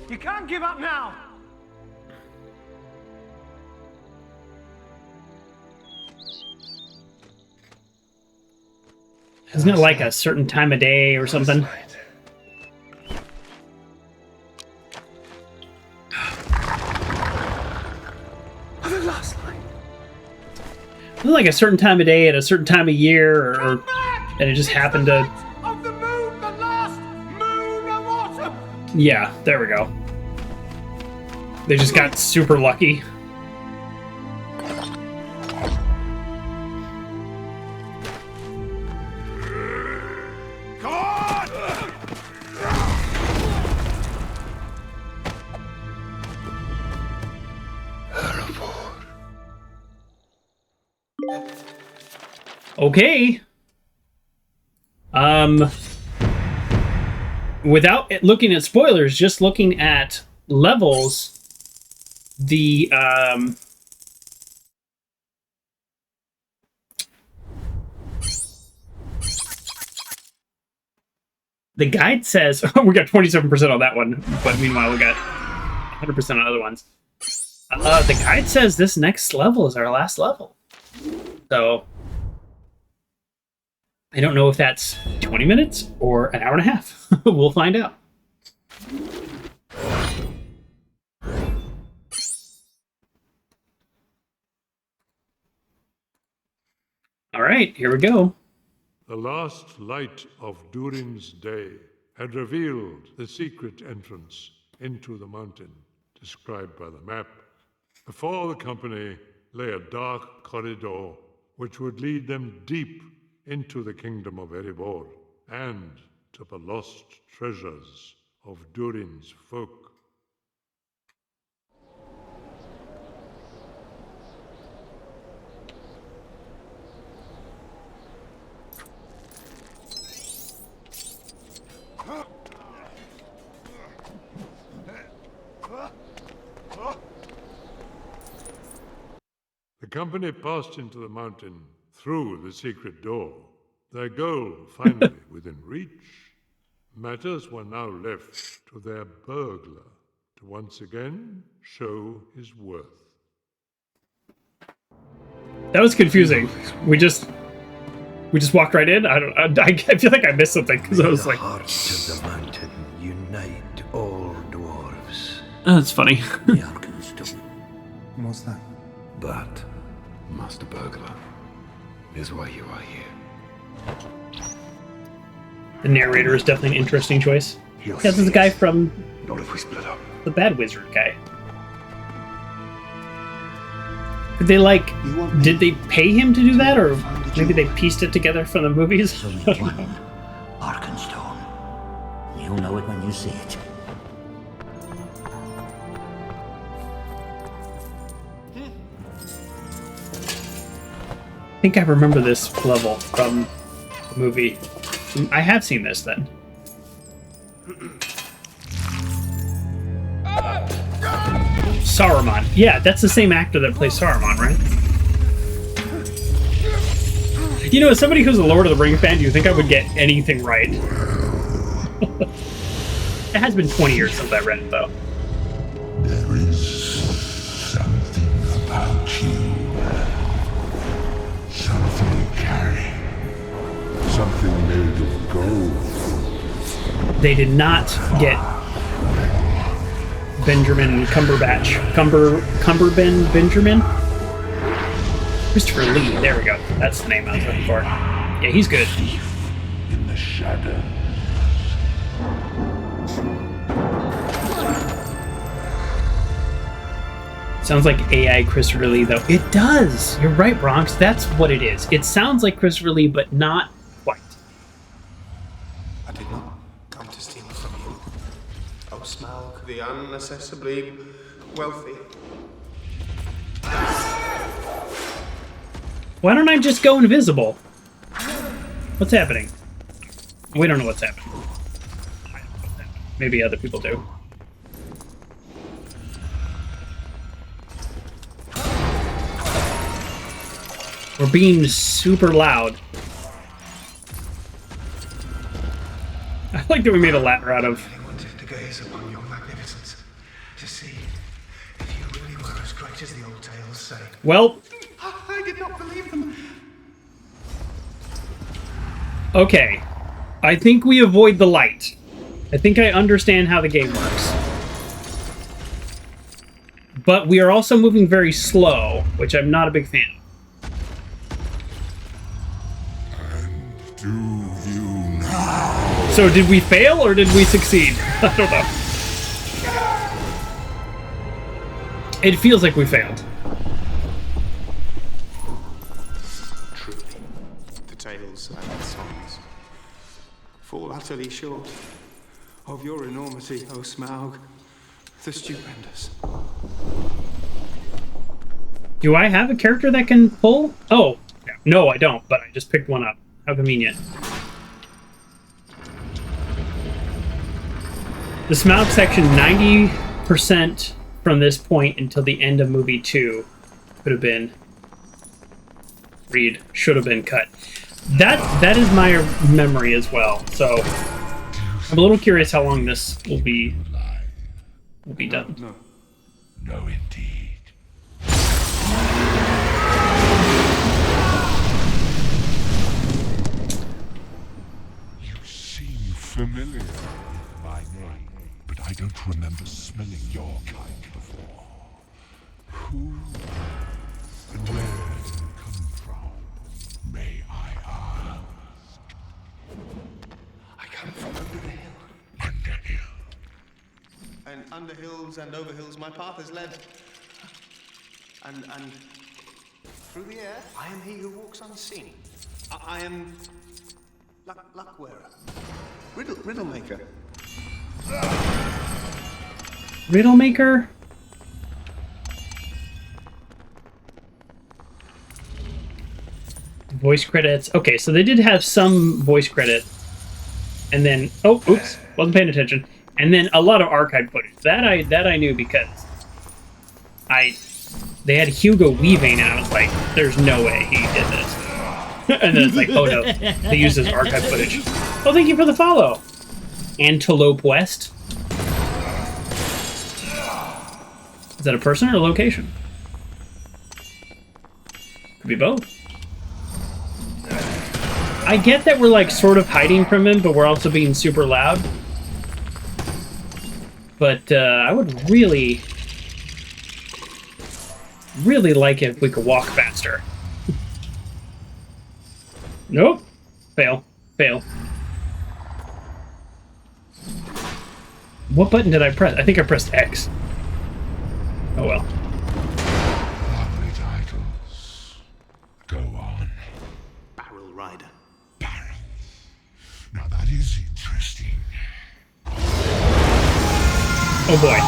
You can't give up now. Isn't it like a certain time of day or something? The last light. Isn't it like a certain time of day at a certain time of year, or and it just happened to... Of the moon, the last moon of autumn. Yeah, there we go. They just got super lucky. Okay. Without looking at spoilers, just looking at levels, the guide says we got 27% on that one, but meanwhile we got 100% on other ones. The guide says this next level is our last level. So I don't know if that's 20 minutes or an hour and a half. We'll find out. All right, here we go. The last light of Durin's day had revealed the secret entrance into the mountain, described by the map. Before the company lay a dark corridor which would lead them deep into the kingdom of Erebor and to the lost treasures of Durin's folk. The company passed into the mountain through the secret door, their goal finally within reach. Matters were now left to their burglar to once again show his worth. That was confusing. We just walked right in. I feel like I missed something because I was like, hearts of the mountain unite all dwarves. oh, that's funny. The Arkenstone. What's that? That, Master Burglar, is why you are here. The narrator is definitely an interesting choice. Yeah, this is the guy from Not if we split up. the Bad Wizard guy. Did they did they pay him to do that, or maybe they pieced it together from the movies? There's only one Arkenstone. You'll know it when you see it. I think I remember this level from the movie. I have seen this then. Saruman. Yeah, that's the same actor that plays Saruman, right? You know, as somebody who's a Lord of the Rings fan, do you think I would get anything right? It has been 20 years since I read it, though. There is something about you. They did not get Benjamin Cumberbatch. Benjamin? Christopher Lee, there we go. That's the name I was looking for. Yeah, he's good. In the shadow. Sounds like AI Christopher Lee, though. It does! You're right, Bronx. That's what it is. It sounds like Christopher Lee, but not quite. I did not come to steal from you. Oh, Smaug, the unaccessibly wealthy. Why don't I just go invisible? What's happening? We don't know what's happening. Maybe other people do. We're being super loud. I like that we made a ladder out of... I wanted to gaze upon your magnificence, to see if you really were as great as the old tales say. Well... I did not believe them. Okay. I think we avoid the light. I think I understand how the game works. But we are also moving very slow, which I'm not a big fan of. Do you now? So did we fail or did we succeed? I don't know. It feels like we failed. Truly, the tales and the songs fall utterly short of your enormity, O Smaug, the stupendous. Do I have a character that can pull? Oh, no, I don't, but I just picked one up. How convenient. The Smaug section, 90% from this point until the end of movie 2 could have been should have been cut. That is my memory as well. So I'm a little curious how long this will be done. No, indeed. Familiar with my name, but I don't remember smelling your kind before. Who and where do you come from, may I ask? I come from under the hill. Underhill. And under hills and over hills my path is led. And through the air, I am he who walks unseen. I am luck wearer. Riddle maker. Riddle maker? Voice credits. Okay, so they did have some voice credit. And then oops, wasn't paying attention. And then a lot of archive footage. That I knew because they had Hugo Weaving and I was like, there's no way he did this. And then it's like, oh no, they used his archive footage. Oh, thank you for the follow. Antelope West. Is that a person or a location? Could be both. I get that we're like sort of hiding from him, but we're also being super loud. But I would really like it if we could walk faster. Nope. Fail. What button did I press? I think I pressed X. Oh well. Lovely titles. Go on. Barrel rider. Barrel. Now that is interesting. Oh boy.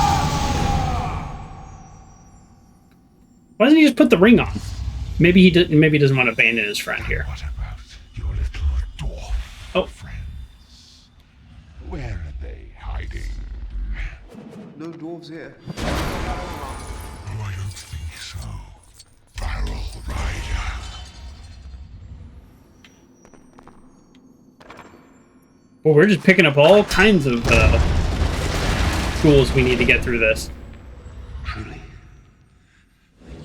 Why doesn't he just put the ring on? Maybe he didn't. Maybe he doesn't want to abandon his friend here. What about your little dwarf friends? Where are they hiding? No dwarves here. Oh, I don't think so. Barrel rider. Well, we're just picking up all kinds of tools we need to get through this. Truly,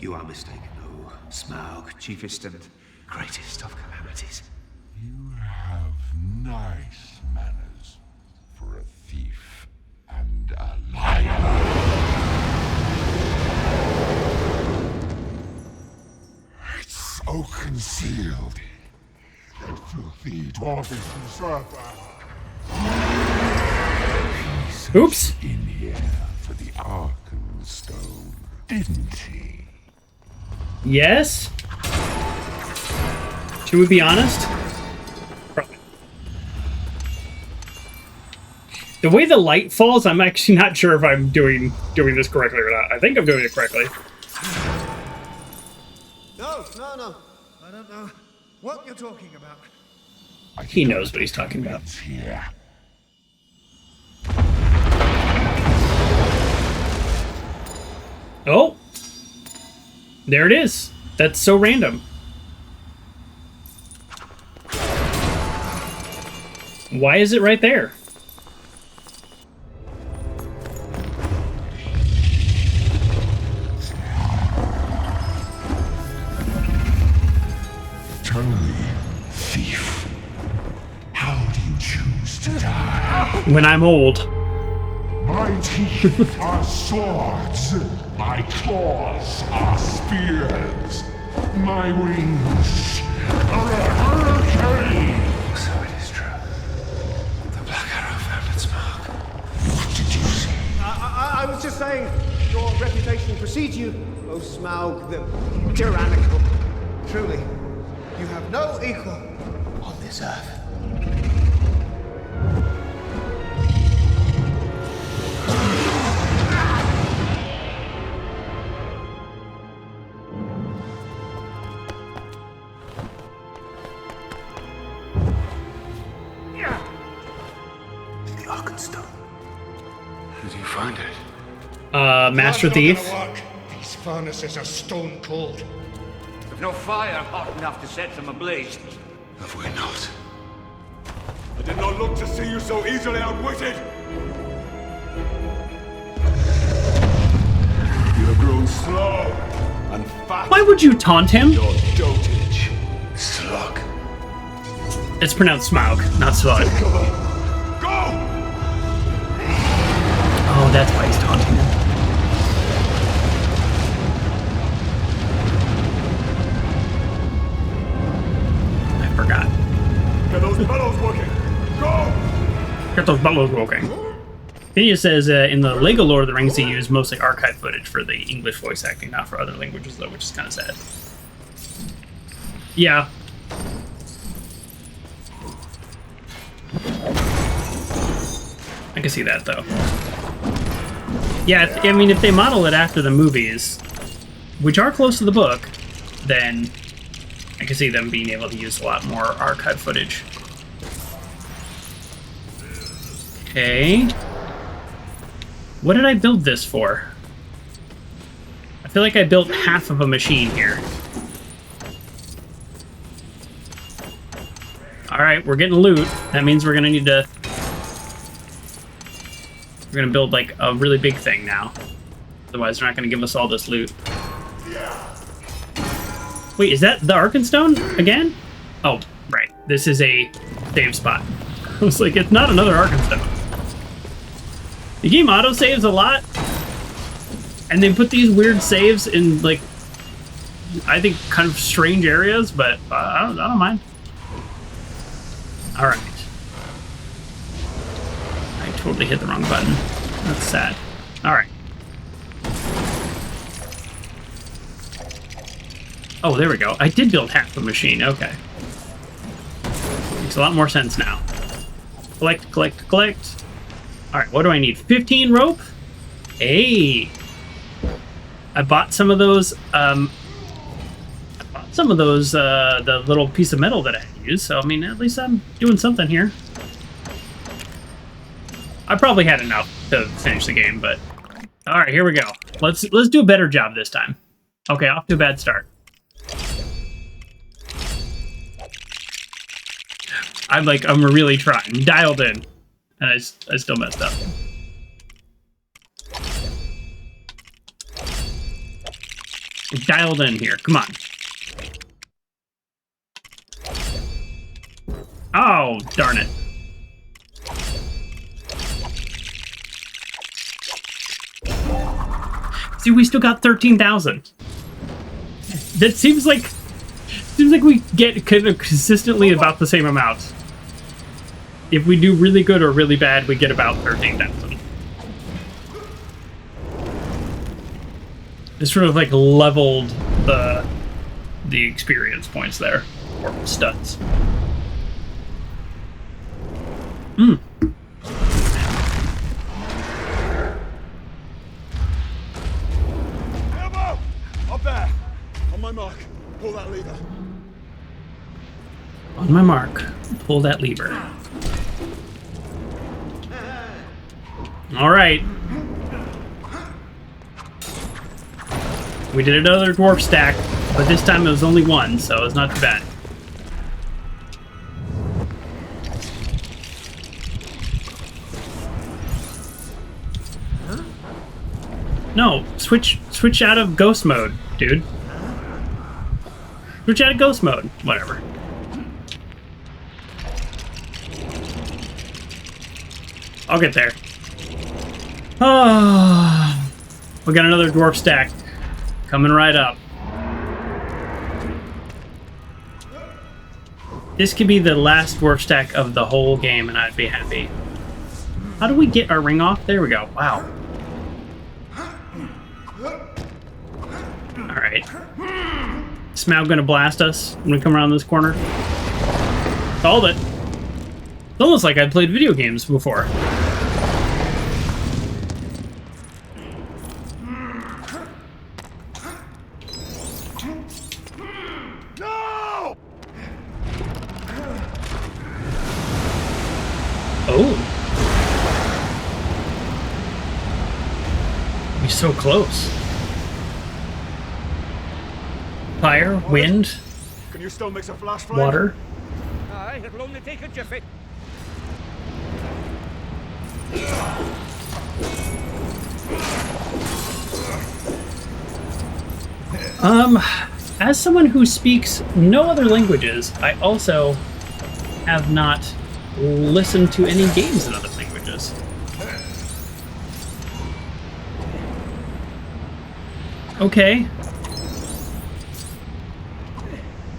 you are mistaken, O Smaug, chiefest and greatest of calamities. You have nice manners for a Oh, concealed. That filthy dwarfish usurper. Oops. In here for the Arkenstone, didn't he? Yes. Should we be honest? Probably. The way the light falls, I'm actually not sure if I'm doing this correctly or not. I think I'm doing it correctly. No. I don't know what you're talking about. He knows what he's talking about. Here. Oh! There it is. That's so random. Why is it right there? Tell me, thief, how do you choose to die? When I'm old. My teeth are swords. My claws are spears. My wings are a hurricane. So it is true. The Black Arrow found its mark. What did you say? I was just saying, your reputation precedes you, O Smaug the tyrannical. Truly, you have no equal on this earth. The Arkenstone. Did you find it? Master Thief. These furnaces are stone cold. There's no fire hot enough to set them ablaze. Have we not? I did not look to see you so easily outwitted. You have grown slow and fat. Why would you taunt him? Your dotage. Slug. It's pronounced Smaug, not Slug. Go! Oh, that's why he's taunting him. I forgot. Get those bellows working. Go! Get those bellows working. Phineas says in the LEGO Lord of the Rings, they use mostly archive footage for the English voice acting, not for other languages, though, which is kind of sad. Yeah. I can see that, though. Yeah, I mean, if they model it after the movies, which are close to the book, then I can see them being able to use a lot more archive footage. Okay. What did I build this for? I feel like I built half of a machine here. Alright, we're getting loot. That means we're gonna need to... We're gonna build, like, a really big thing now. Otherwise, they're not gonna give us all this loot. Wait, is that the Arkenstone again? Oh, right. This is a save spot. I was like, it's not another Arkenstone. The game auto-saves a lot. And they put these weird saves in, like, I think kind of strange areas, but I don't mind. Alright. I totally hit the wrong button. That's sad. Alright. Oh, there we go. I did build half the machine. Okay. Makes a lot more sense now. Collect, collect, collect. Alright, what do I need? 15 rope? Hey! I bought some of those, the little piece of metal that I had used, so, I mean, at least I'm doing something here. I probably had enough to finish the game, but... Alright, here we go. Let's do a better job this time. Okay, off to a bad start. I'm really trying. I'm dialed in. And I still messed up. Dialed in here. Come on. Oh, darn it. See, we still got 13,000. That seems like Seems like we get kind of consistently about the same amount. If we do really good or really bad, we get about 13,000. It's sort of like leveled the experience points there, or studs. Bilbo! Up there! On my mark, pull that lever. On my mark, pull that lever. All right. We did another dwarf stack, but this time it was only one, so it's not too bad. No, switch out of ghost mode, dude. Switch out of ghost mode. Whatever. I'll get there. Oh, we got another dwarf stack coming right up. This could be the last dwarf stack of the whole game, and I'd be happy. How do we get our ring off? There we go. Wow. All right. Is Smaug gonna blast us when we come around this corner? Called it. It's almost like I've played video games before. No! Oh. We're so close. Fire, wind, Can you still mix a flash flame? water. Aye, it'll only take a jiffy. As someone who speaks no other languages, I also have not listened to any games in other languages. Okay.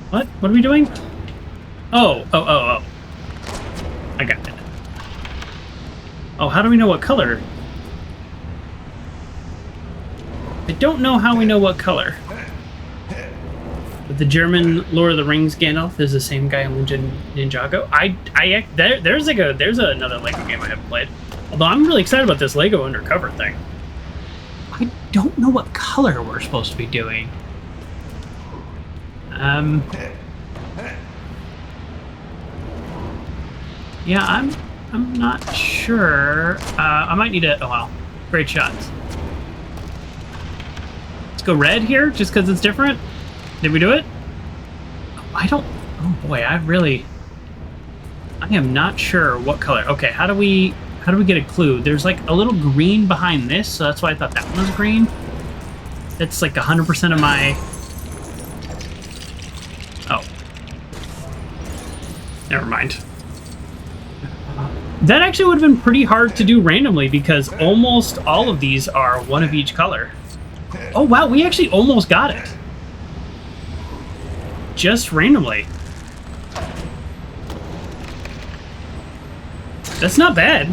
What? What are we doing? Oh. I got it. Oh, how do we know what color? I don't know how we know what color. But the German Lord of the Rings Gandalf is the same guy in Ninjago. There's another Lego game I haven't played. Although I'm really excited about this Lego Undercover thing. I don't know what color we're supposed to be doing. Yeah, I'm not sure. I might need a. Oh wow, great shots. Let's go red here, just because it's different. Did we do it? I don't. Oh boy, I am not sure what color. Okay, how do we get a clue? There's like a little green behind this, so that's why I thought that one was green. That's like 100% of my. Oh. Never mind. That actually would have been pretty hard to do randomly because almost all of these are one of each color. Oh wow, we actually almost got it. Just randomly. That's not bad.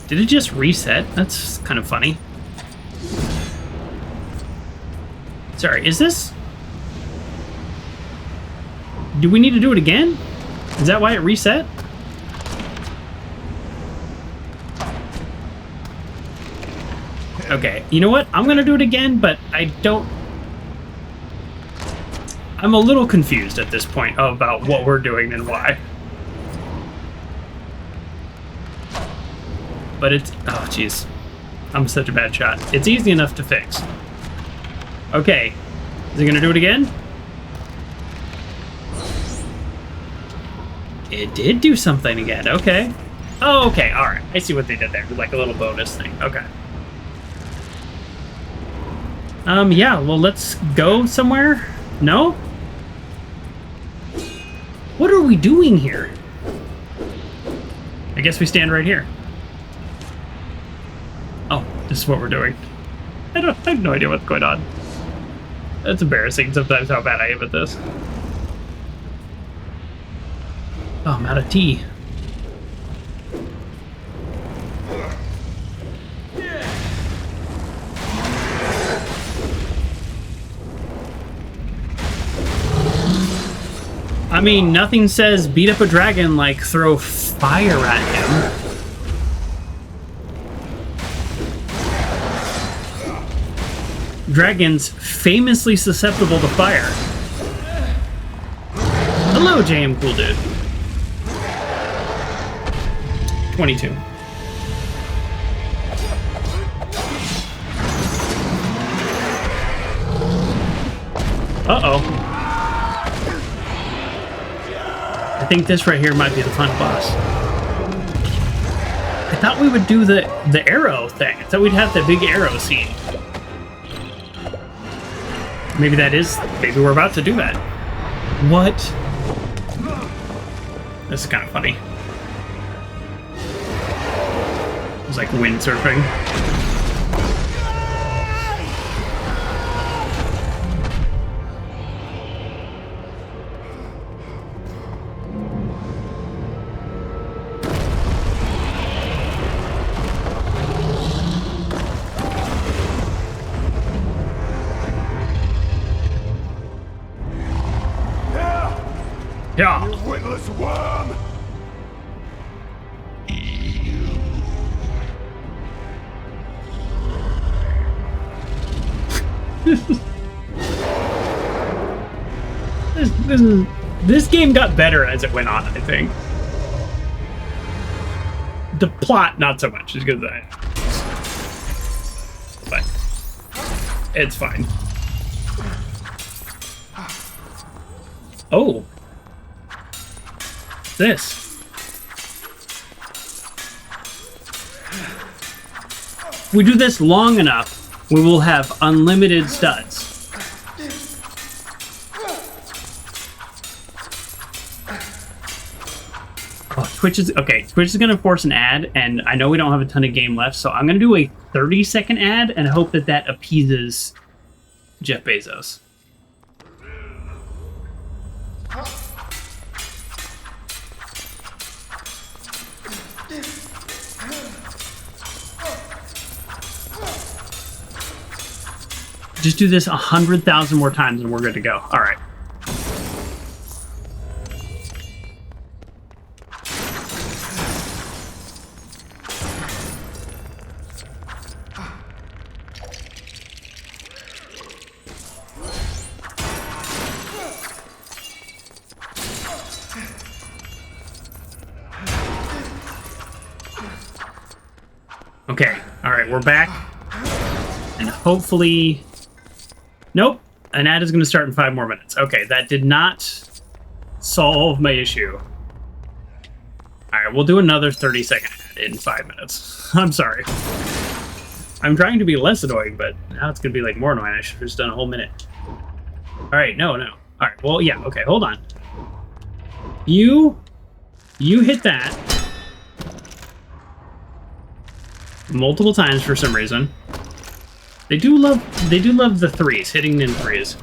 Did it just reset? That's kind of funny. Sorry, is this... Do we need to do it again? Is that why it reset? Okay, you know what? I'm gonna do it again, but I don't... I'm a little confused at this point about what we're doing and why. But it's... Oh, jeez. I'm such a bad shot. It's easy enough to fix. Okay. Is he gonna do it again? It did do something again. Okay. Oh, okay. All right. I see what they did there. Like a little bonus thing. Okay. Yeah. Well, let's go somewhere. No? What are we doing here? I guess we stand right here. This is what we're doing. I have no idea what's going on. That's embarrassing sometimes how bad I am at this. Oh, I'm out of tea. I mean, nothing says beat up a dragon like throw fire at him. Dragons famously susceptible to fire. Hello, JM Cool Dude. 22. Uh-oh. I think this right here might be the final boss. I thought we would do the arrow thing. I thought we'd have the big arrow scene. Maybe maybe we're about to do that. What? This is kind of funny. It's like windsurfing. Yeah. You witless worm! This game got better as it went on, I think. The plot, not so much, is because but it's fine. Oh. This. If we do this long enough, we will have unlimited studs. Oh, Twitch is gonna force an ad, and I know we don't have a ton of game left, so I'm gonna do a 30-second ad and hope that appeases Jeff Bezos. Just do this 100,000 more times and we're good to go. All right. Okay. All right, we're back. And hopefully... Nope, an ad is going to start in 5 more minutes. Okay, that did not solve my issue. All right, we'll do another 30-second ad in 5 minutes. I'm sorry. I'm trying to be less annoying, but now it's going to be like more annoying. I should have just done a whole minute. All right, no. All right, well, yeah, okay, hold on. You hit that multiple times for some reason. They do love the threes, hitting in threes.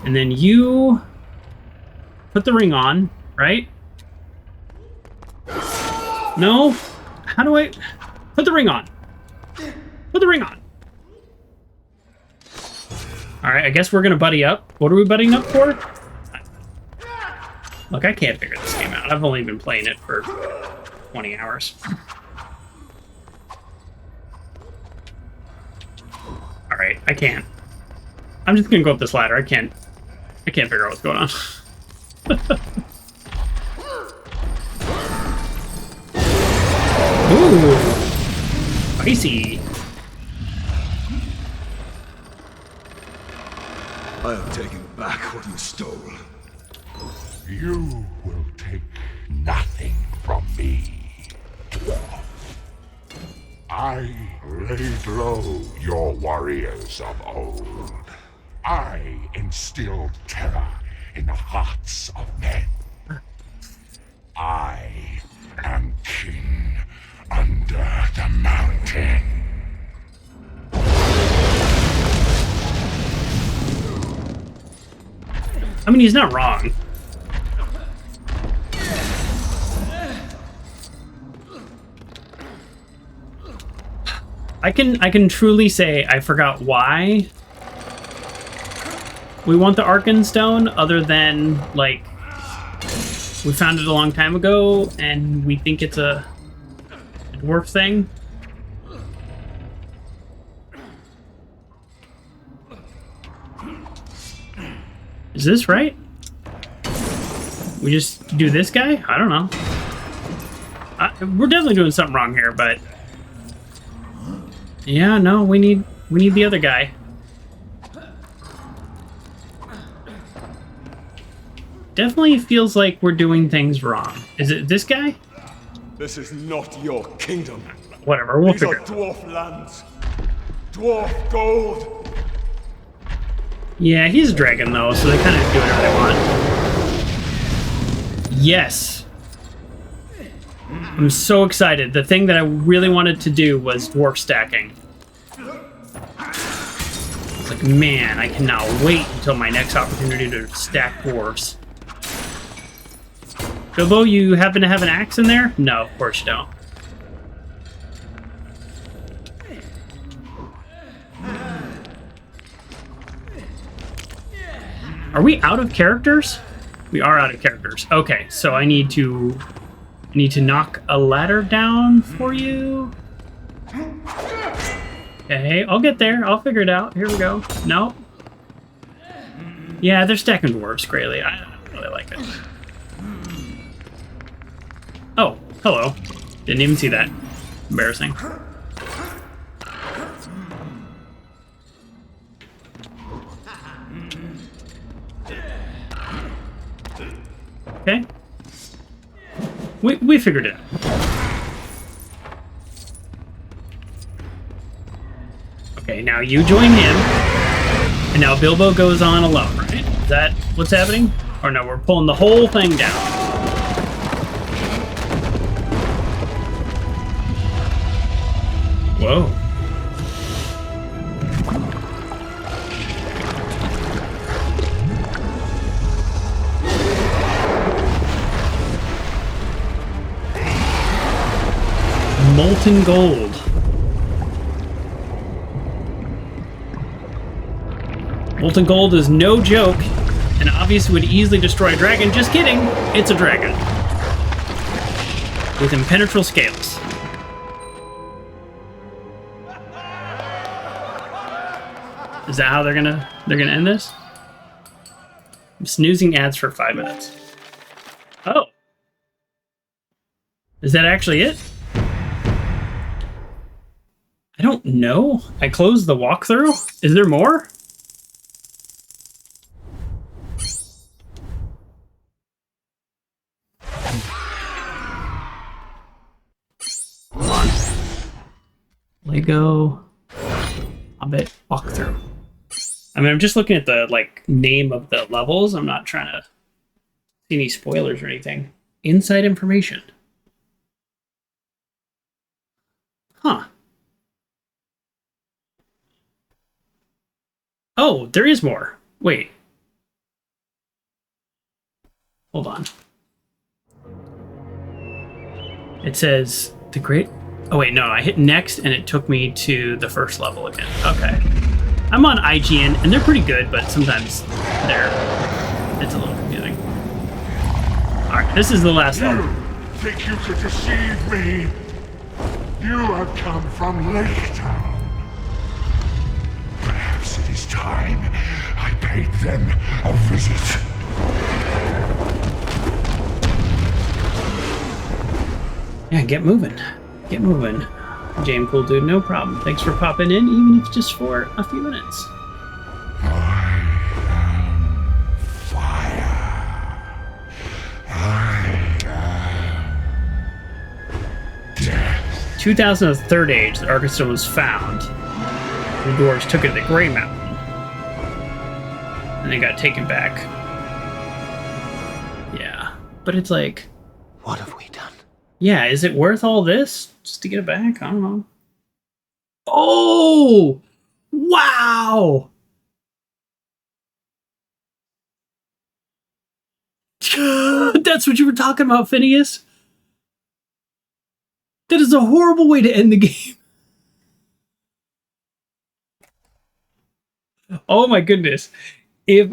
And then you put the ring on, right? No? How do I put the ring on? Put the ring on. All right, I guess we're gonna buddy up. What are we buddying up for? Look, I can't figure this game out. I've only been playing it for 20 hours. Alright, I can't. I'm just gonna go up this ladder. I can't figure out what's going on. Ooh! Spicy! I have taken back what you stole. You will take nothing from me, dwarf. I laid low your warriors of old. I instilled terror in the hearts of men. I am king under the mountain. I mean, he's not wrong. I can truly say I forgot why we want the Arkenstone, other than, like, we found it a long time ago, and we think it's a dwarf thing. Is this right? We just do this guy? I don't know. We're definitely doing something wrong here, but... yeah, no, we need the other guy. Definitely feels like we're doing things wrong. Is it this guy? This is not your kingdom. Whatever, we'll These are figure it out. dwarf lands. Dwarf gold. Yeah, he's a dragon though, so they kind of do whatever they want. Yes. I'm so excited. The thing that I really wanted to do was dwarf stacking. It's like, man, I cannot wait until my next opportunity to stack dwarves. Bilbo, you happen to have an axe in there? No, of course you don't. Are we out of characters? We are out of characters. Okay, so I need to knock a ladder down for you. Okay, I'll get there. I'll figure it out. Here we go. Nope. Yeah, they're stacking dwarves greatly. I don't really like it. Oh, hello. Didn't even see that. Embarrassing. Okay. We figured it out. Okay, now you join him. And now Bilbo goes on alone, right? Is that what's happening? Or no, we're pulling the whole thing down. Whoa. Molten gold. Molten gold is no joke, and obviously would easily destroy a dragon. Just kidding, it's a dragon. With impenetrable scales. Is that how they're gonna end this? I'm snoozing ads for 5 minutes. Oh. Is that actually it? I don't know. I closed the walkthrough. Is there more? LEGO Hobbit walkthrough. I mean, I'm just looking at the name of the levels. I'm not trying to see any spoilers or anything. Inside information. Huh. Oh, there is more. Wait. Hold on. It says the great... Oh, wait, no. I hit next, and it took me to the first level again. Okay. I'm on IGN, and they're pretty good, but sometimes it's a little confusing. Alright, this is the last level. Think you could deceive me? You have come from Lake Town. Perhaps it is time I paid them a visit. Yeah, get moving. Get moving. Jam Cool Dude, no problem. Thanks for popping in, even if just for a few minutes. I am fire. I am death. 2003 age, the Arkenstone was found. The dwarves took it to the Grey Mountain. And they got taken back. Yeah. But it's like... What have we done? Yeah, is it worth all this? Just to get it back? I don't know. Oh! Wow! That's what you were talking about, Phineas. That is a horrible way to end the game. Oh my goodness. If...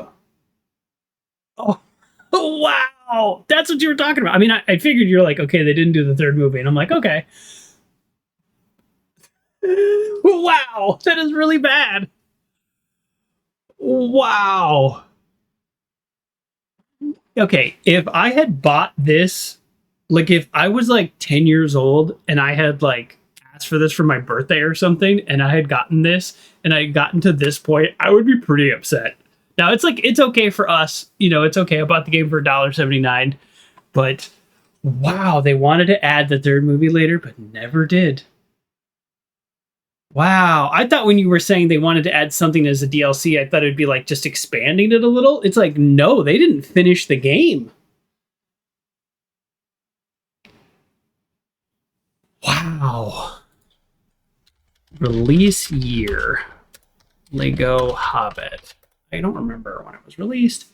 Oh, wow. That's what you were talking about. I mean, I figured you're like, okay, they didn't do the third movie. And I'm like, okay. Wow. That is really bad. Wow. Okay, if I had bought this, like if I was like 10 years old and I had like asked for this for my birthday or something and I had gotten this and I had gotten to this point, I would be pretty upset. Now it's like, it's okay for us, you know, it's okay. I bought the game for $1.79, but wow, they wanted to add the third movie later, but never did. Wow, I thought when you were saying they wanted to add something as a DLC, I thought it'd be like just expanding it a little. It's like, no, they didn't finish the game. Wow. Release year. LEGO Hobbit. I don't remember when it was released.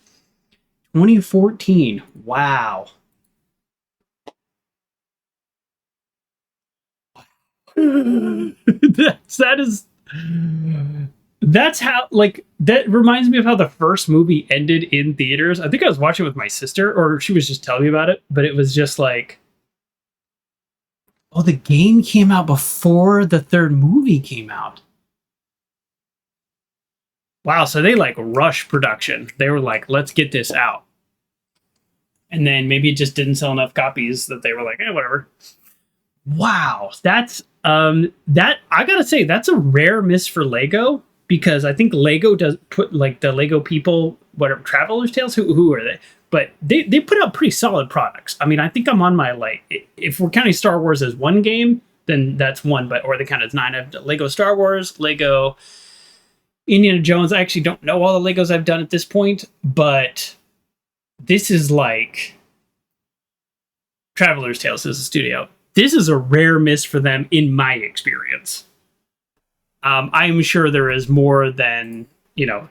2014. Wow. That's how, like, that reminds me of how the first movie ended in theaters. I think I was watching it with my sister, or she was just telling me about it, but it was just like, oh, the game came out before the third movie came out. Wow, so they like rushed production. They were like, let's get this out. And then maybe it just didn't sell enough copies that they were like, whatever. Wow, that's that, I gotta say, that's a rare miss for Lego, because I think Lego does put, like, the Lego people, whatever, Traveler's Tales, who are they? But they put out pretty solid products. I mean, I think I'm on my, like, if we're counting Star Wars as one game, then that's one, but, or they count as 9. I've Lego Star Wars, Lego Indiana Jones. I actually don't know all the Legos I've done at this point, but this is like Traveler's Tales as a studio. This is a rare miss for them in my experience. I'm sure there is more than, you know,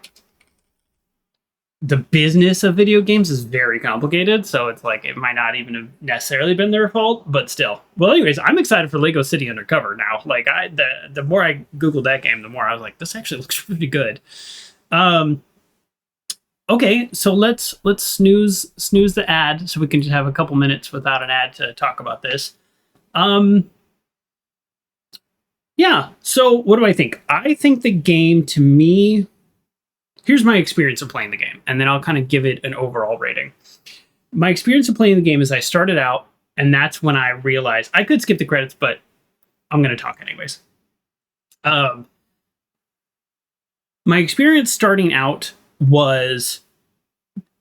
the business of video games is very complicated, so it's like it might not even have necessarily been their fault, but still. Well, anyways, I'm excited for Lego City Undercover now. Like, the more I Googled that game, the more I was like, this actually looks pretty good. Okay, so let's snooze the ad so we can just have a couple minutes without an ad to talk about this. Yeah, so what do I think? I think the game, to me, here's my experience of playing the game, and then I'll kind of give it an overall rating. My experience of playing the game is I started out, and that's when I realized I could skip the credits, but I'm going to talk anyways. My experience starting out was,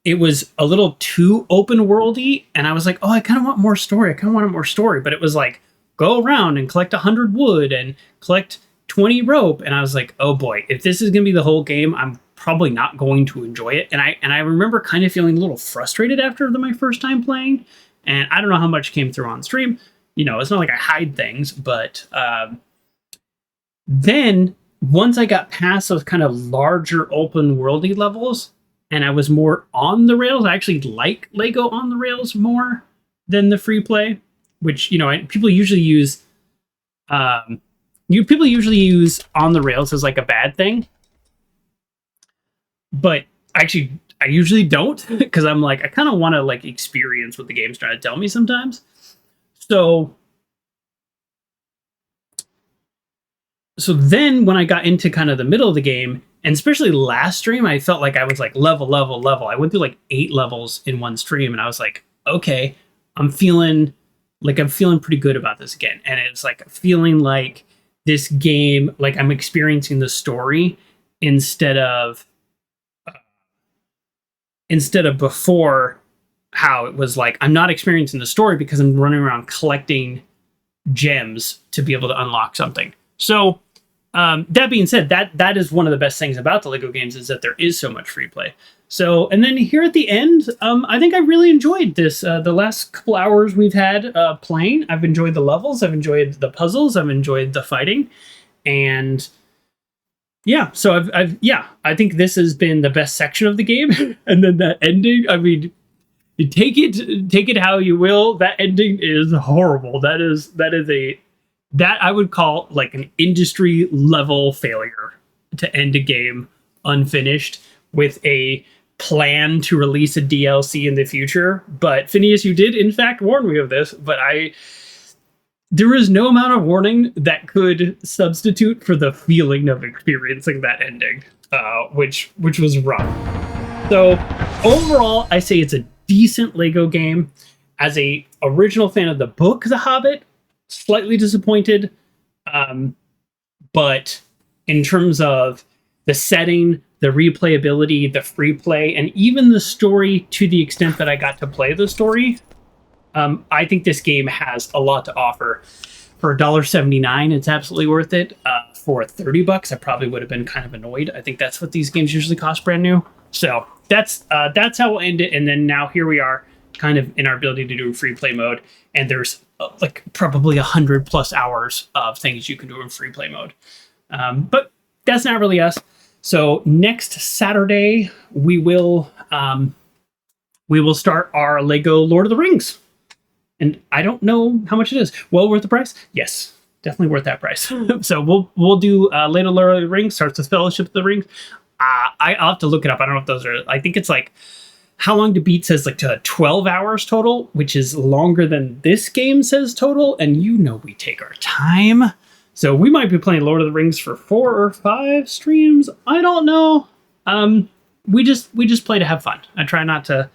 it was a little too open worldy, and I was like, oh, I kind of want more story. But it was like, go around and collect 100 wood and collect 20 rope. And I was like, oh boy, if this is going to be the whole game, I'm probably not going to enjoy it. And I remember kind of feeling a little frustrated after my first time playing. And I don't know how much came through on stream. You know, it's not like I hide things, but then once I got past those kind of larger open worldy levels, and I was more on the rails, I actually like Lego on the rails more than the free play, which, you know, people usually use on the rails as like a bad thing. But actually, I usually don't, because I'm like, I kind of want to like experience what the game's trying to tell me sometimes. So then when I got into kind of the middle of the game, and especially last stream, I felt like I was like level. I went through like 8 levels in one stream, and I was like, okay, I'm feeling pretty good about this again. And it's like feeling like this game, like I'm experiencing the story instead of before, how it was like, I'm not experiencing the story because I'm running around collecting gems to be able to unlock something. So that being said, that is one of the best things about the Lego games, is that there is so much free play. So, and then here at the end, I think I really enjoyed this. The last couple hours we've had playing, I've enjoyed the levels, I've enjoyed the puzzles, I've enjoyed the fighting, and yeah, so I think this has been the best section of the game. And then that ending, I mean, take it how you will. That ending is horrible. That I would call like an industry level failure to end a game unfinished with a plan to release a DLC in the future. But Phineas, you did in fact warn me of this, but there is no amount of warning that could substitute for the feeling of experiencing that ending, which was rough. So overall, I say it's a decent Lego game. As a original fan of the book, The Hobbit, slightly disappointed. But in terms of the setting, the replayability, the free play, and even the story to the extent that I got to play the story, I think this game has a lot to offer. For $1.79, it's absolutely worth it. For $30, I probably would have been kind of annoyed. I think that's what these games usually cost brand new. So that's how we'll end it. And then now here we are, kind of in our ability to do free play mode. And there's like probably 100+ hours of things you can do in free play mode. But that's not really us. So next Saturday we will start our Lego Lord of the Rings. And I don't know how much it is. Well worth the price? Yes, definitely worth that price. So we'll do Lego Lord of the Rings, starts with Fellowship of the Rings. I'll have to look it up. I don't know if those are, I think it's like How Long to Beat says like to 12 hours total, which is longer than this game says total. And you know we take our time. So we might be playing Lord of the Rings for 4 or 5 streams. I don't know. We just play to have fun. I try not to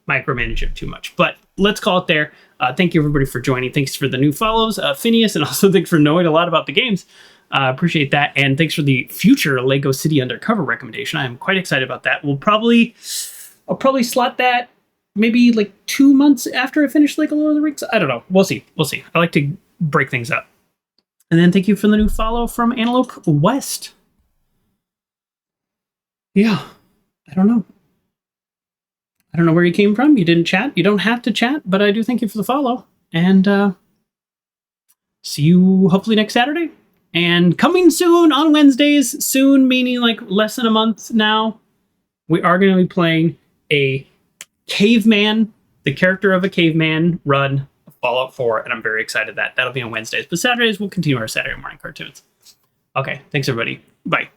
micromanage it too much. But let's call it there. Thank you everybody for joining. Thanks for the new follows, Phineas, and also thanks for knowing a lot about the games. Appreciate that. And thanks for the future Lego City Undercover recommendation. I'm quite excited about that. I'll probably slot that maybe like 2 months after I finish Lego Lord of the Rings. I don't know. We'll see. I like to break things up. And then thank you for the new follow from Antelope West. Yeah, I don't know. I don't know where you came from. You didn't chat. You don't have to chat, but I do thank you for the follow. And see you hopefully next Saturday. And coming soon on Wednesdays, soon meaning like less than a month now, we are going to be playing a caveman, the character of a caveman run, Fallout 4, and I'm very excited that'll be on Wednesdays. But Saturdays, we'll continue our Saturday morning cartoons. Okay, thanks everybody. Bye.